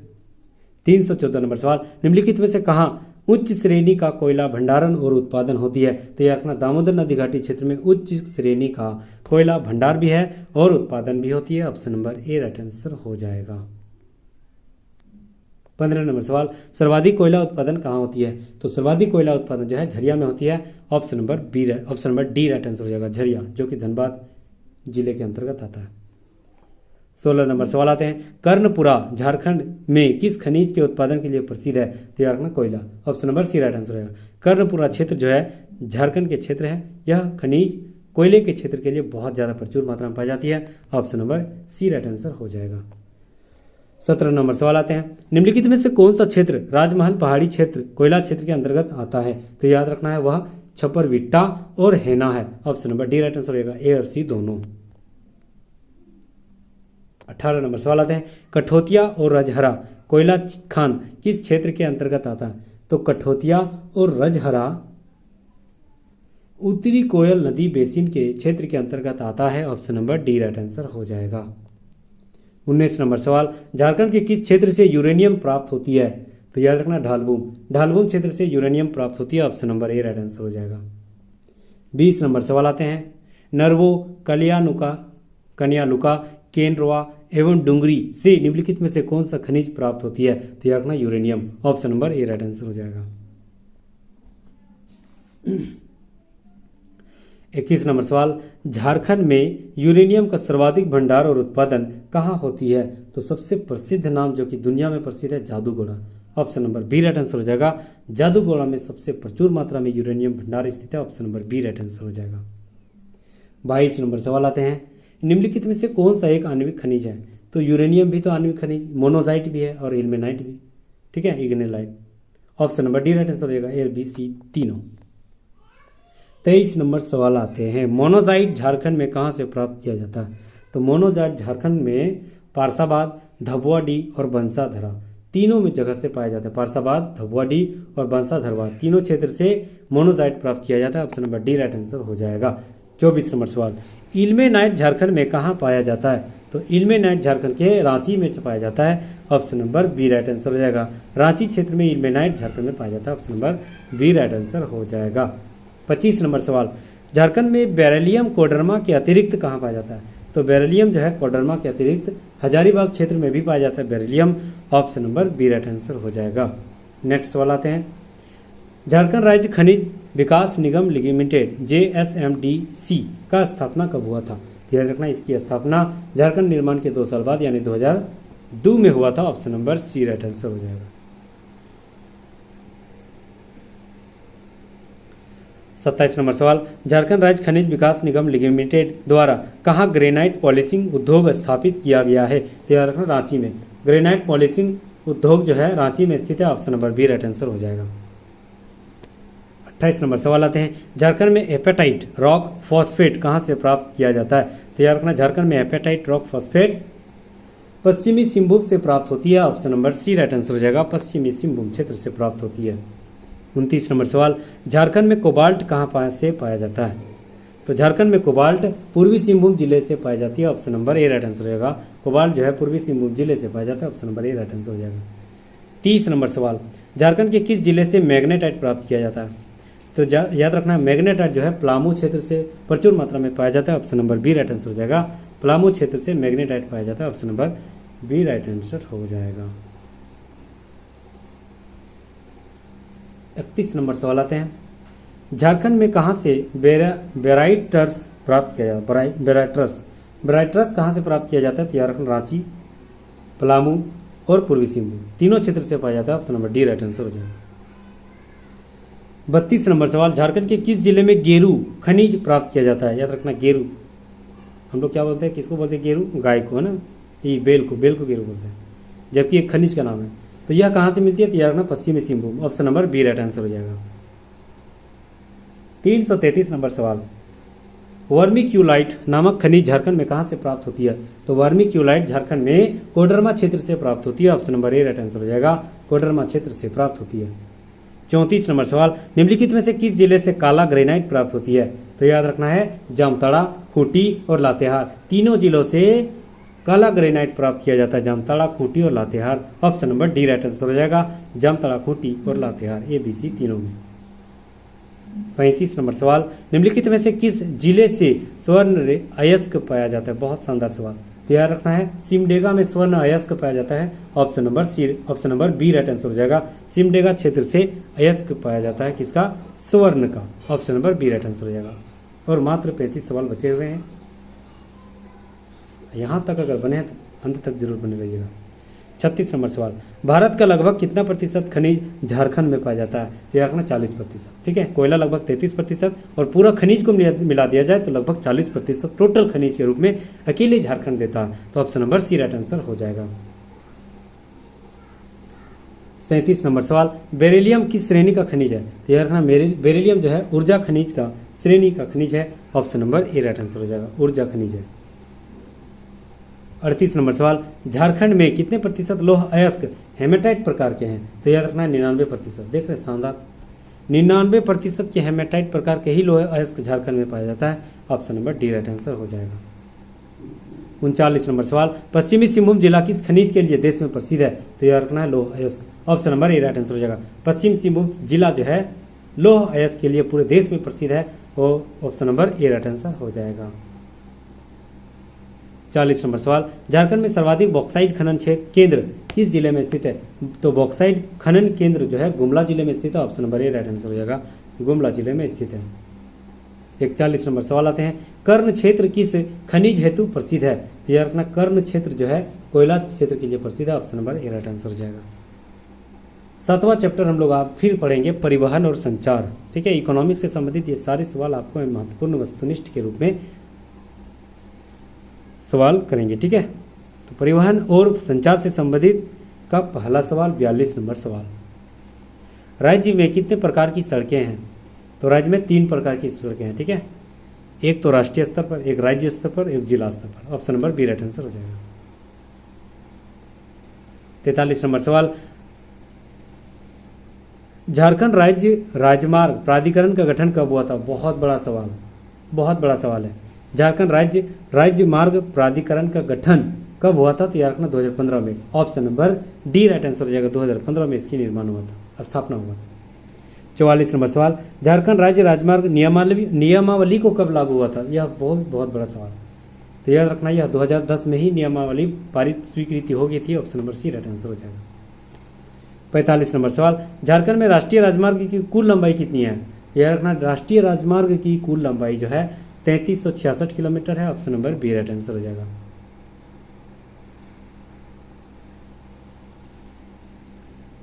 314 नंबर सवाल, निम्नलिखित में से कहाँ उच्च श्रेणी का कोयला भंडारण और उत्पादन होती है? तो यह रखना दामोदर नदी घाटी क्षेत्र में उच्च श्रेणी का कोयला भंडार भी है और उत्पादन भी होती है। Option number A right answer हो जाएगा। 15 नंबर सवाल, सर्वाधिक कोयला उत्पादन कहाँ होती है? तो सर्वाधिक कोयला उत्पादन जो है झरिया में होती है। Option number D right answer हो जाएगा, झरिया, जो कि धनबाद जिले के अंतर्गत आता है। 16 नंबर सवाल आते हैं, कर्णपुरा झारखंड में किस खनिज के उत्पादन के लिए प्रसिद्ध है? तो याद रखना कोयला। Option number C right answer रहेगा। कर्णपुरा क्षेत्र जो है झारखंड के क्षेत्र है, यह खनिज कोयले के क्षेत्र के लिए बहुत ज़्यादा प्रचुर मात्रा में पाई जाती है। Option number C right answer हो जाएगा। 17 नंबर सवाल आते हैं, निम्नलिखित में से कौन सा क्षेत्र राजमहल पहाड़ी क्षेत्र कोयला क्षेत्र के अंतर्गत आता है? तो याद रखना है वह छपरविट्टा और हेना है। Option number D right answer रहेगा, ए और सी दोनों। 18 नंबर सवाल आते हैं, कठोतिया और रजहरा कोयला खान किस क्षेत्र के अंतर्गत आता है? तो कठोतिया और रजहरा उत्तरी कोयल नदी बेसिन के क्षेत्र के अंतर्गत आता है। Option number D right answer हो जाएगा। 19 नंबर सवाल, झारखंड के किस क्षेत्र से यूरेनियम प्राप्त होती है? तो याद रखना ढालबूम क्षेत्र से यूरेनियम प्राप्त होती है। Option number A right answer हो जाएगा। 20 नंबर सवाल आते हैं, नरवो, कन्यालुका, केनरवा एवं डुंगरी से निम्नलिखित में से कौन सा खनिज प्राप्त होती है? तो याद रखना uranium. Option number A right answer हो जाएगा। 21 नंबर सवाल, झारखंड में यूरेनियम का सर्वाधिक भंडार और उत्पादन कहाँ होती है? तो सबसे प्रसिद्ध नाम जो कि दुनिया में प्रसिद्ध है, Jaduguda. Option number B right answer हो जाएगा। जादूगोड़ा में सबसे प्रचुर मात्रा में यूरेनियम भंडार स्थित है। Option number B right answer हो जाएगा। 22 नंबर सवाल आते हैं, निम्नलिखित में से कौन सा एक आणविक खनिज है? तो यूरेनियम भी तो आणविक खनिज, मोनोजाइट भी है और इल्मेनाइट भी, ठीक है, इग्नेलाइट। Option number D right answer हो जाएगा, ए बी सी तीनों। 23 नंबर सवाल आते हैं, मोनोजाइट झारखंड में कहाँ से प्राप्त किया जाता है? तो मोनोजाइट झारखंड में पारसाबाद, धबुआडीह और बंसाधरा तीनों में जगह से पाया जाता है। पारसाबाद, धबुआडीह और बंसाधरवा तीनों क्षेत्र से मोनोजाइट प्राप्त किया जाता है। Option number D right answer हो जाएगा। 24 नंबर सवाल, इल्मेनाइट झारखंड में कहाँ पाया जाता है? तो इल्मेनाइट झारखंड के रांची में पाया जाता है। Option number B right answer हो जाएगा। रांची क्षेत्र में इल्मेनाइट झारखंड में पाया जाता है। Option number B right answer हो जाएगा। 25 नंबर सवाल, झारखंड में बेरिलियम कोडरमा के अतिरिक्त कहाँ पाया जाता है? तो बेरिलियम जो है कोडरमा के अतिरिक्त हजारीबाग क्षेत्र में भी पाया जाता है beryllium. Option number B right answer हो जाएगा। नेक्स्ट सवाल आते हैं, झारखंड राज्य खनिज विकास निगम लिमिटेड JSMDC का स्थापना कब हुआ था? याद रखना इसकी स्थापना झारखंड निर्माण के 2 साल बाद यानी 2002 में हुआ था। Option number C right answer हो जाएगा। 27 नंबर सवाल, झारखंड राज्य खनिज विकास निगम लिमिटेड द्वारा कहाँ ग्रेनाइट पॉलिशिंग उद्योग स्थापित किया गया है? तो याद रखना रांची में। ग्रेनाइट पॉलिशिंग उद्योग जो है रांची में स्थित है। Option number B right answer हो जाएगा। 28 नंबर सवाल आते हैं, झारखंड में एपेटाइट रॉक फॉस्फेट कहाँ से प्राप्त किया जाता है? तो याद रखना झारखंड में एपेटाइट रॉक फॉस्फेट पश्चिमी सिंहभूम से प्राप्त होती है। Option number C right answer हो जाएगा। पश्चिमी सिंहभूम क्षेत्र से प्राप्त होती है। 29 नंबर सवाल, झारखंड में कोबाल्ट कहाँ से पाया जाता है? तो झारखंड में कोबाल्ट पूर्वी सिंहभूम जिले से पाई जाती है। Option number A right answer हो जाएगा। कोबाल्ट जो है पूर्वी सिंहभूम जिले से पाया जाता है। Option number A right answer हो जाएगा। 30 नंबर सवाल, झारखंड के किस जिले से मैग्नेटाइट प्राप्त किया जाता है? तो याद रखना मैग्नेटाइट जो है पलामू क्षेत्र से प्रचुर मात्रा में पाया जाता है। Option number B right answer हो जाएगा। पलामू क्षेत्र से मैग्नेटाइट पाया जाता है। Option number B right answer हो जाएगा। 31 नंबर सवाल आते हैं, झारखंड में कहाँ से बेराइटर्स प्राप्त किया जाता है? बेराइटर्स कहाँ से प्राप्त किया जाता है? तो याद रखना रांची, पलामू और पूर्वी सिंहभूम तीनों क्षेत्र से पाया जाता है। Option number D right answer हो जाएगा। 32 नंबर सवाल, झारखंड के किस जिले में गेरू खनिज प्राप्त किया जाता है? याद रखना गेरू हम लोग क्या बोलते हैं, किसको बोलते हैं गेरू? गाय को, है ना, ये बेल को गेरू बोलते हैं, जबकि एक खनिज का नाम है। तो यह कहाँ से मिलती है? तो याद रखना पश्चिमी Singhbhum. Option number B right answer हो जाएगा। 333 नंबर सवाल, वर्मिक्यूलाइट नामक खनिज झारखंड में कहाँ से प्राप्त होती है? तो वर्मिक्यूलाइट झारखंड में कोडरमा क्षेत्र से प्राप्त होती है। Option number A right answer हो जाएगा। कोडरमा क्षेत्र से प्राप्त होती है। 34 नंबर सवाल, निम्नलिखित में से किस जिले से काला ग्रेनाइट प्राप्त होती है? तो याद रखना है जामताड़ा, खूंटी और लातेहार तीनों जिलों से काला ग्रेनाइट प्राप्त किया जाता है। जामताड़ा, खूंटी और Latehar. Option number D right answer हो जाएगा। जामताड़ा, खूंटी और लातेहार ABC तीनों में। 35 नंबर सवाल, निम्नलिखित में से किस जिले से स्वर्ण अयस्क पाया जाता है? बहुत शानदार सवाल। तो याद रखना है सिमडेगा में स्वर्ण अयस्क पाया जाता है। Option number C, option number B right answer हो जाएगा। सिमडेगा क्षेत्र से अयस्क पाया जाता है। किसका? स्वर्ण का। Option number B right answer हो जाएगा। और मात्र 35 सवाल बचे हुए हैं। यहाँ तक अगर बने हैं तो अंत तक जरूर बने रहिएगा। 36 नंबर सवाल, भारत का लगभग कितना प्रतिशत खनिज झारखंड में पाया जाता है? तो याद रखना 40%। ठीक है, कोयला लगभग 33% और पूरा खनिज को मिला दिया जाए तो लगभग 40% टोटल खनिज के रूप में अकेले झारखंड देता है। तो option number C right answer हो जाएगा। 37 नंबर सवाल, बेरिलियम किस श्रेणी का खनिज है? तो याद रखना बेरिलियम जो है ऊर्जा खनिज का श्रेणी का खनिज है। Option number A right answer हो जाएगा। ऊर्जा खनिज है। 38 नंबर सवाल, झारखंड में कितने प्रतिशत लौह अयस्क हेमेटाइट प्रकार के हैं? तो याद रखना है 99%। देख रहे शानदार, 99% के हेमेटाइट प्रकार के ही लौह अयस्क झारखंड में पाया जाता है। Option number D right answer हो जाएगा। 39 नंबर सवाल, पश्चिमी सिंहभूम जिला किस खनिज के लिए देश में प्रसिद्ध है? तो याद रखना है लौह अयस्क। Option number A right answer हो जाएगा। पश्चिम सिंहभूम जिला जो है लौह अयस्क के लिए पूरे देश में प्रसिद्ध है। वो option number A right answer हो जाएगा। 40 नंबर सवाल, झारखंड में सर्वाधिक बॉक्साइट खनन क्षेत्र केंद्र किस जिले में स्थित है? तो बॉक्साइट खनन केंद्र जो है गुमला जिले में स्थित है। Option number A right answer हो जाएगा। गुमला जिले में स्थित है। 41 नंबर सवाल आते हैं, कर्ण क्षेत्र किस खनिज हेतु प्रसिद्ध है? तो याद रखना कर्ण क्षेत्र जो है कोयला क्षेत्र के लिए प्रसिद्ध है। Option number A right answer हो जाएगा। 7वां चैप्टर हम लोग आप फिर पढ़ेंगे परिवहन और संचार। ठीक है, इकोनॉमिक्स से संबंधित ये सारे सवाल आपको महत्वपूर्ण वस्तुनिष्ठ के रूप में सवाल करेंगे। ठीक है, तो परिवहन और संचार से संबंधित का पहला सवाल 42 नंबर सवाल, राज्य में कितने प्रकार की सड़कें हैं? तो राज्य में 3 प्रकार की सड़कें हैं। ठीक है, एक तो राष्ट्रीय स्तर पर, एक राज्य स्तर पर, एक जिला स्तर पर। Option number B right answer हो जाएगा। 43 नंबर सवाल, झारखंड राज्य राजमार्ग प्राधिकरण का गठन कब हुआ था? बहुत बड़ा सवाल है। झारखंड राज्य मार्ग प्राधिकरण का गठन कब हुआ था? तो याद रखना 2015 में। Option number D right answer हो जाएगा। 2015 में इसकी निर्माण हुआ था, स्थापना हुआ था। 44 नंबर सवाल, झारखंड राज्य राजमार्ग नियमावली को कब लागू हुआ था? यह बहुत बड़ा सवाल। तो याद रखना यह 2010 में ही नियमावली पारित स्वीकृति हो गई थी। Option number C right answer हो जाएगा। 45 नंबर सवाल, झारखंड में राष्ट्रीय राजमार्ग की कुल लंबाई कितनी है? याद रखना राष्ट्रीय राजमार्ग की कुल लंबाई जो है 3366 किलोमीटर है। Option number B right answer हो जाएगा।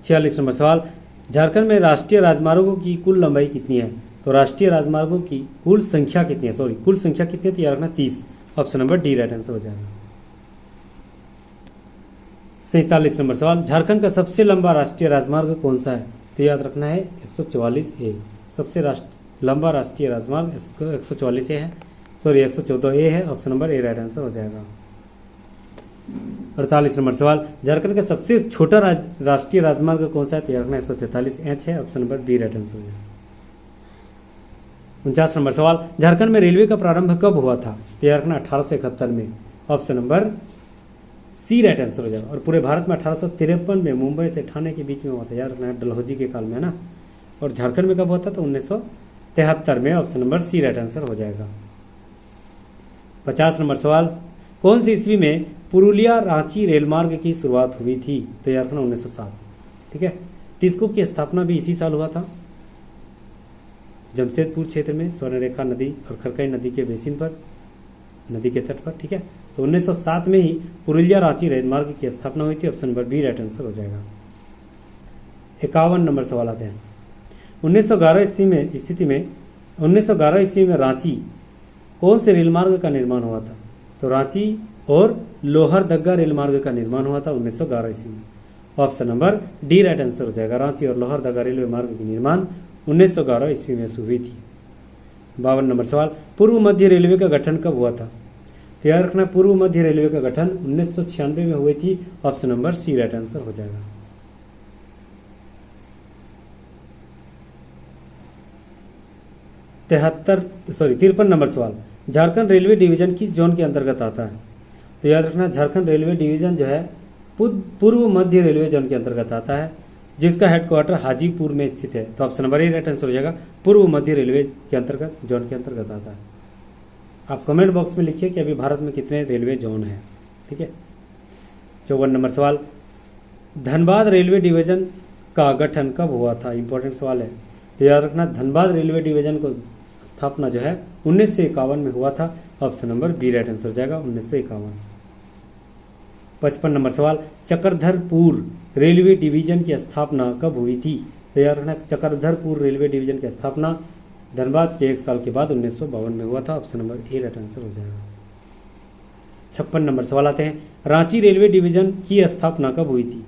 46 नंबर सवाल, झारखंड में राष्ट्रीय राजमार्गों की कुल लंबाई कितनी है? तो राष्ट्रीय राजमार्गों की कुल संख्या कितनी है? कुल संख्या कितनी है? तो याद रखना 30। Option number D right answer हो जाएगा। 47 नंबर सवाल, झारखंड का सबसे लंबा राष्ट्रीय राजमार्ग कौन सा है? तो याद रखना है 144A। सबसे लंबा राष्ट्रीय राजमार्ग 144A है, 114A है। Option number A right answer हो जाएगा। 48 नंबर सवाल, झारखंड का सबसे छोटा राष्ट्रीय राजमार्ग कौन सा है? तो याद रखना 143H है। Option number B right answer हो जाएगा। 49 नंबर सवाल, झारखंड में रेलवे का प्रारंभ कब हुआ था? तो याद रखना 1871 में। Option number C right answer हो जाएगा। और पूरे भारत में 1853 में मुंबई से ठाणे के बीच में हुआ था। याद रखना डलहौजी के काल में है ना। और झारखंड में कब हुआ था? तो 1973 में। Option number C right answer हो जाएगा। 50 नंबर सवाल, कौन सी ईस्वी में पुरुलिया रांची रेलमार्ग की शुरुआत हुई थी? तो याद रखना 1907। ठीक है। टिस्को की स्थापना भी इसी साल हुआ था, जमशेदपुर क्षेत्र में स्वर्णरेखा नदी और खरकई नदी के बेसिन पर, नदी के तट पर। ठीक है। तो 1907 में ही पुरुलिया रांची रेलमार्ग की स्थापना हुई थी। Option number B right answer हो जाएगा। 51 नंबर सवाल आते हैं। 1911 ईस्वी में रांची कौन से रेलमार्ग का निर्माण हुआ था? तो रांची और लोहरदग्गा रेलमार्ग का निर्माण हुआ था 1911 ईस्वी में। Option number D right answer हो जाएगा। रांची और लोहरदग्गा रेलवे मार्ग की निर्माण 1911 ईस्वी में हुई थी। 52 नंबर सवाल, पूर्व मध्य रेलवे का गठन कब हुआ था? तो याद रखना पूर्व मध्य रेलवे का गठन 1996 में हुई थी। Option number C right answer हो जाएगा। 53 नंबर सवाल, झारखंड रेलवे डिवीजन किस जोन के अंतर्गत आता है? तो याद रखना झारखंड रेलवे डिवीजन जो है पूर्व मध्य रेलवे जोन के अंतर्गत आता है, जिसका हेडक्वार्टर हाजीपुर में स्थित है। तो option number A right answer हो जाएगा। पूर्व मध्य रेलवे के अंतर्गत जोन के अंतर्गत आता है। आप कमेंट बॉक्स में लिखिए कि अभी भारत में कितने रेलवे जोन हैं। ठीक है। 54 नंबर सवाल, धनबाद रेलवे डिवीजन का गठन कब हुआ था? इंपॉर्टेंट सवाल है। तो याद रखना धनबाद रेलवे डिवीजन को स्थापना जो है 1951 में हुआ था। Option number B right answer हो जाएगा 1951। 55 नंबर सवाल, चक्रधरपुर रेलवे डिवीजन की स्थापना कब हुई थी? तो याद रखना चक्रधरपुर रेलवे डिवीजन की स्थापना धनबाद के 1 साल के बाद 1952 में हुआ था। Option number A right answer हो जाएगा। 56 नंबर सवाल आते हैं, रांची रेलवे डिवीजन की स्थापना कब हुई थी?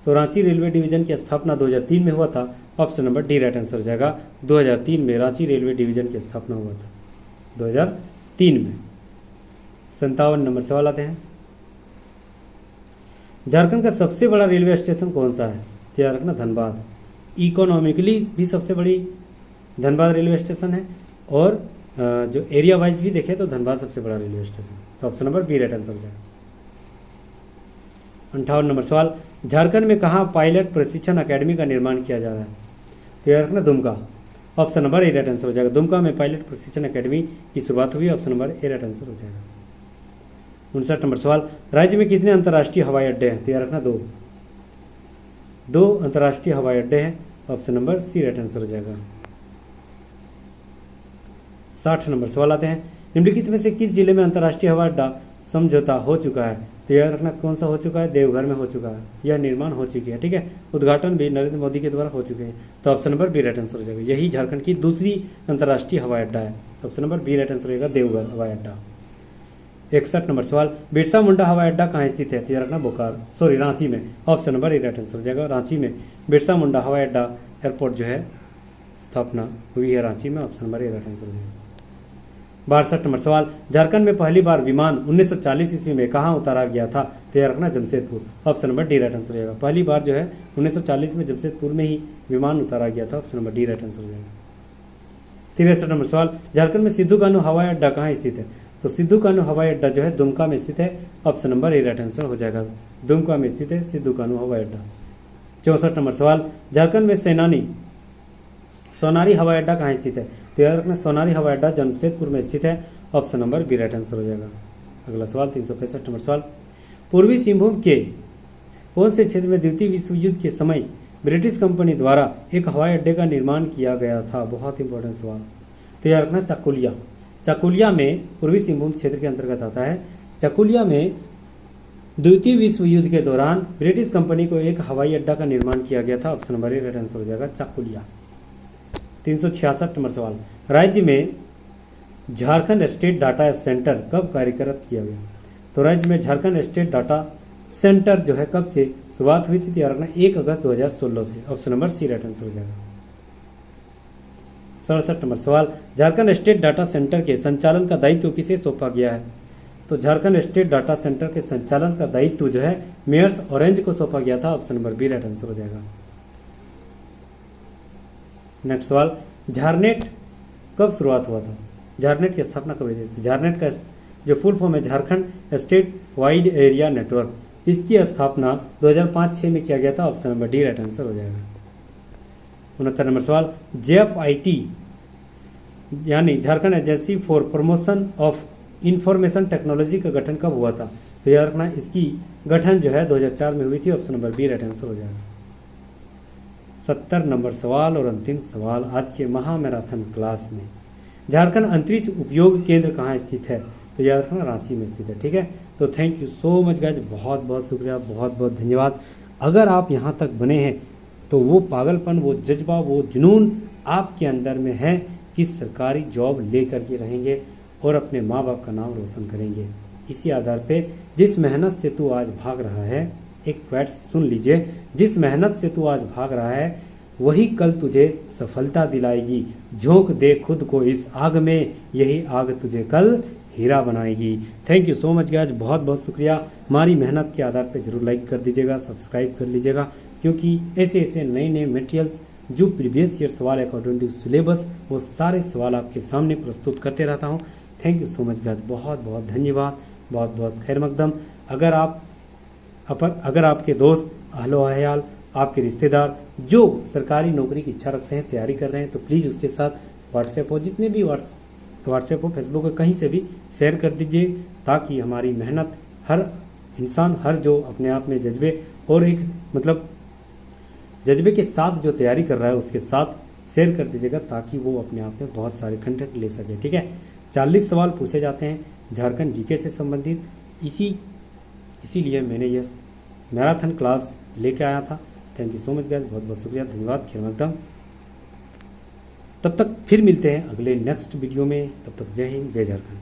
तो रांची रेलवे डिवीजन की स्थापना 2003 में हुआ था। Option number D right answer हो जाएगा। 2003 में रांची रेलवे डिवीजन की स्थापना हुआ था। 2003 में। 57 नंबर सवाल आते हैं, झारखंड का सबसे बड़ा रेलवे स्टेशन कौन सा है? तो याद रखना धनबाद। इकोनॉमिकली भी सबसे बड़ी धनबाद रेलवे स्टेशन है, और जो एरिया वाइज भी देखें तो धनबाद सबसे बड़ा रेलवे स्टेशन। तो option number B right answer हो जाएगा। 58 नंबर सवाल, झारखंड में कहाँ पायलट प्रशिक्षण अकेडमी का निर्माण किया जा रहा है? तो याद रखना Dumka. Option number A right answer हो जाएगा। दुमका में पायलट प्रशिक्षण अकेडमी की शुरुआत हुई। Option number A right answer हो जाएगा। 59 नंबर सवाल, राज्य में कितने अंतर्राष्ट्रीय हवाई अड्डे हैं? तो याद रखना 2 अंतर्राष्ट्रीय हवाई अड्डे हैं। Option number C right answer हो जाएगा। 60 नंबर सवाल आते हैं, निम्नलिखित में से किस जिले में अंतर्राष्ट्रीय हवाई अड्डा समझौता हो चुका है? तो याद रखना कौन सा हो चुका है? देवघर में हो चुका है। यह निर्माण हो चुकी है। ठीक है। उद्घाटन भी नरेंद्र मोदी के द्वारा हो चुके हैं। तो option number B right answer हो जाएगा। यही झारखंड की दूसरी अंतर्राष्ट्रीय हवाई अड्डा है। तो option number B right answer होगा देवघर हवाई अड्डा। 61 नंबर सवाल, बिरसा मुंडा हवाई अड्डा कहाँ स्थित है? तो याद रखना रांची में। Option number A right answer हो जाएगा। रांची में बिरसा मुंडा हवाई अड्डा एयरपोर्ट जो है स्थापना हुई है रांची में। Option number A right answer हो जाएगा। 62 नंबर सवाल, झारखंड में पहली बार विमान 1940 ईस्वी में कहाँ उतारा गया था? तो याद रखना Jamshedpur. Option number D right answer हो जाएगा। पहली बार जो है 1940 में जमशेदपुर में ही विमान उतारा गया था। Option number D right answer हो जाएगा। 63 नंबर सवाल, झारखंड में सिद्धू कान्हू हवाई अड्डा कहाँ स्थित है? तो सिद्धू कान्हू हवाई अड्डा जो है दुमका में स्थित है। Option number A right answer हो जाएगा। दुमका में स्थित है सिद्धू कान्हू हवाई अड्डा। 64 नंबर सवाल, झारखंड में सोनारी हवाई अड्डा कहाँ स्थित है? तो याद रखना सोनारी हवाई अड्डा जमशेदपुर में स्थित है। Option number B right answer हो जाएगा। अगला सवाल 365 नंबर सवाल, पूर्वी सिंहभूम के कौन से क्षेत्र में द्वितीय विश्व युद्ध के समय ब्रिटिश कंपनी द्वारा एक हवाई अड्डे का निर्माण किया गया था? बहुत इंपॉर्टेंट सवाल। तो याद रखना चाकुलिया। चाकुलिया में पूर्वी सिंहभूम क्षेत्र के अंतर्गत आता है। चाकुलिया में द्वितीय विश्व युद्ध के दौरान ब्रिटिश कंपनी को एक हवाई अड्डा का निर्माण किया गया था। Option number A right answer हो जाएगा चाकुलिया। 366 नंबर सवाल, राज्य में झारखंड स्टेट डाटा सेंटर कब कार्यरत किया गया? तो राज्य में झारखंड स्टेट डाटा सेंटर जो है कब से शुरुआत हुई थी? तैयार रखना 1 अगस्त 2016 से। Option number C right answer हो जाएगा। 67 नंबर सवाल, झारखंड स्टेट डाटा सेंटर के संचालन का दायित्व किसे सौंपा गया है? तो झारखंड स्टेट डाटा सेंटर के संचालन का दायित्व जो है मेयर्स ऑरेंज को सौंपा गया था। Option number B right answer हो जाएगा। नेक्स्ट सवाल, झारनेट कब शुरुआत हुआ था? झारनेट की स्थापना कब हुई थी? झारनेट का जो फुल फॉर्म है Jharkhand state wide area network, इसकी स्थापना 2005-6 में किया गया था। Option number D right answer हो जाएगा। 69 नंबर सवाल, JFIT यानी Jharkhand agency for promotion of information technology का गठन कब हुआ था? तो याद रखना इसकी गठन जो है 2004 में हुई थी। Option number B right answer हो जाएगा। 70 नंबर सवाल और अंतिम सवाल आज के महामैराथन क्लास में, झारखंड अंतरिक्ष उपयोग केंद्र कहाँ स्थित है? तो याद रखना रांची में स्थित है। ठीक है, तो thank you so much guys, बहुत बहुत शुक्रिया, बहुत बहुत धन्यवाद। अगर आप यहाँ तक बने हैं तो वो पागलपन, वो जज्बा, वो जुनून आपके अंदर में है कि सरकारी जॉब लेकर के रहेंगे और अपने माँ बाप का नाम रोशन करेंगे। इसी आधार पे जिस मेहनत से तू आज भाग रहा है, एक क्वेट सुन लीजिए, जिस मेहनत से तू आज भाग रहा है वही कल तुझे सफलता दिलाएगी। झोंक दे खुद को इस आग में, यही आग तुझे कल हीरा बनाएगी। Thank you so much guys, बहुत बहुत शुक्रिया। हमारी मेहनत के आधार पर जरूर लाइक कर दीजिएगा, सब्सक्राइब कर लीजिएगा, क्योंकि ऐसे ऐसे नए नए मटेरियल्स जो प्रीवियस ईयर सवाल अकॉर्डिंग टू सिलेबस, वो सारे सवाल आपके सामने प्रस्तुत करते रहता हूँ। Thank you so much guys, बहुत बहुत धन्यवाद, बहुत बहुत खैर मकदम। अगर आपके दोस्त, अहलो अहयाल, आपके रिश्तेदार जो सरकारी नौकरी की इच्छा रखते हैं, तैयारी कर रहे हैं, तो प्लीज़ उसके साथ व्हाट्सएप हो, जितने भी व्हाट्सएप हो, फेसबुक हो, कहीं से भी शेयर कर दीजिए, ताकि हमारी मेहनत, हर इंसान, हर जो अपने आप में जज्बे और एक मतलब जज्बे के साथ जो तैयारी कर रहा है उसके साथ शेयर कर दीजिएगा, ताकि वो अपने आप में बहुत सारे कंटेंट ले सके। ठीक है, 40 सवाल पूछे जाते हैं झारखंड जीके से संबंधित। इसीलिए मैंने ये मैराथन क्लास लेके आया था। Thank you so much guys, बहुत बहुत शुक्रिया, धन्यवाद, खैर मकदम। तब तक फिर मिलते हैं अगले नेक्स्ट वीडियो में। तब तक जय हिंद, जय झारखंड।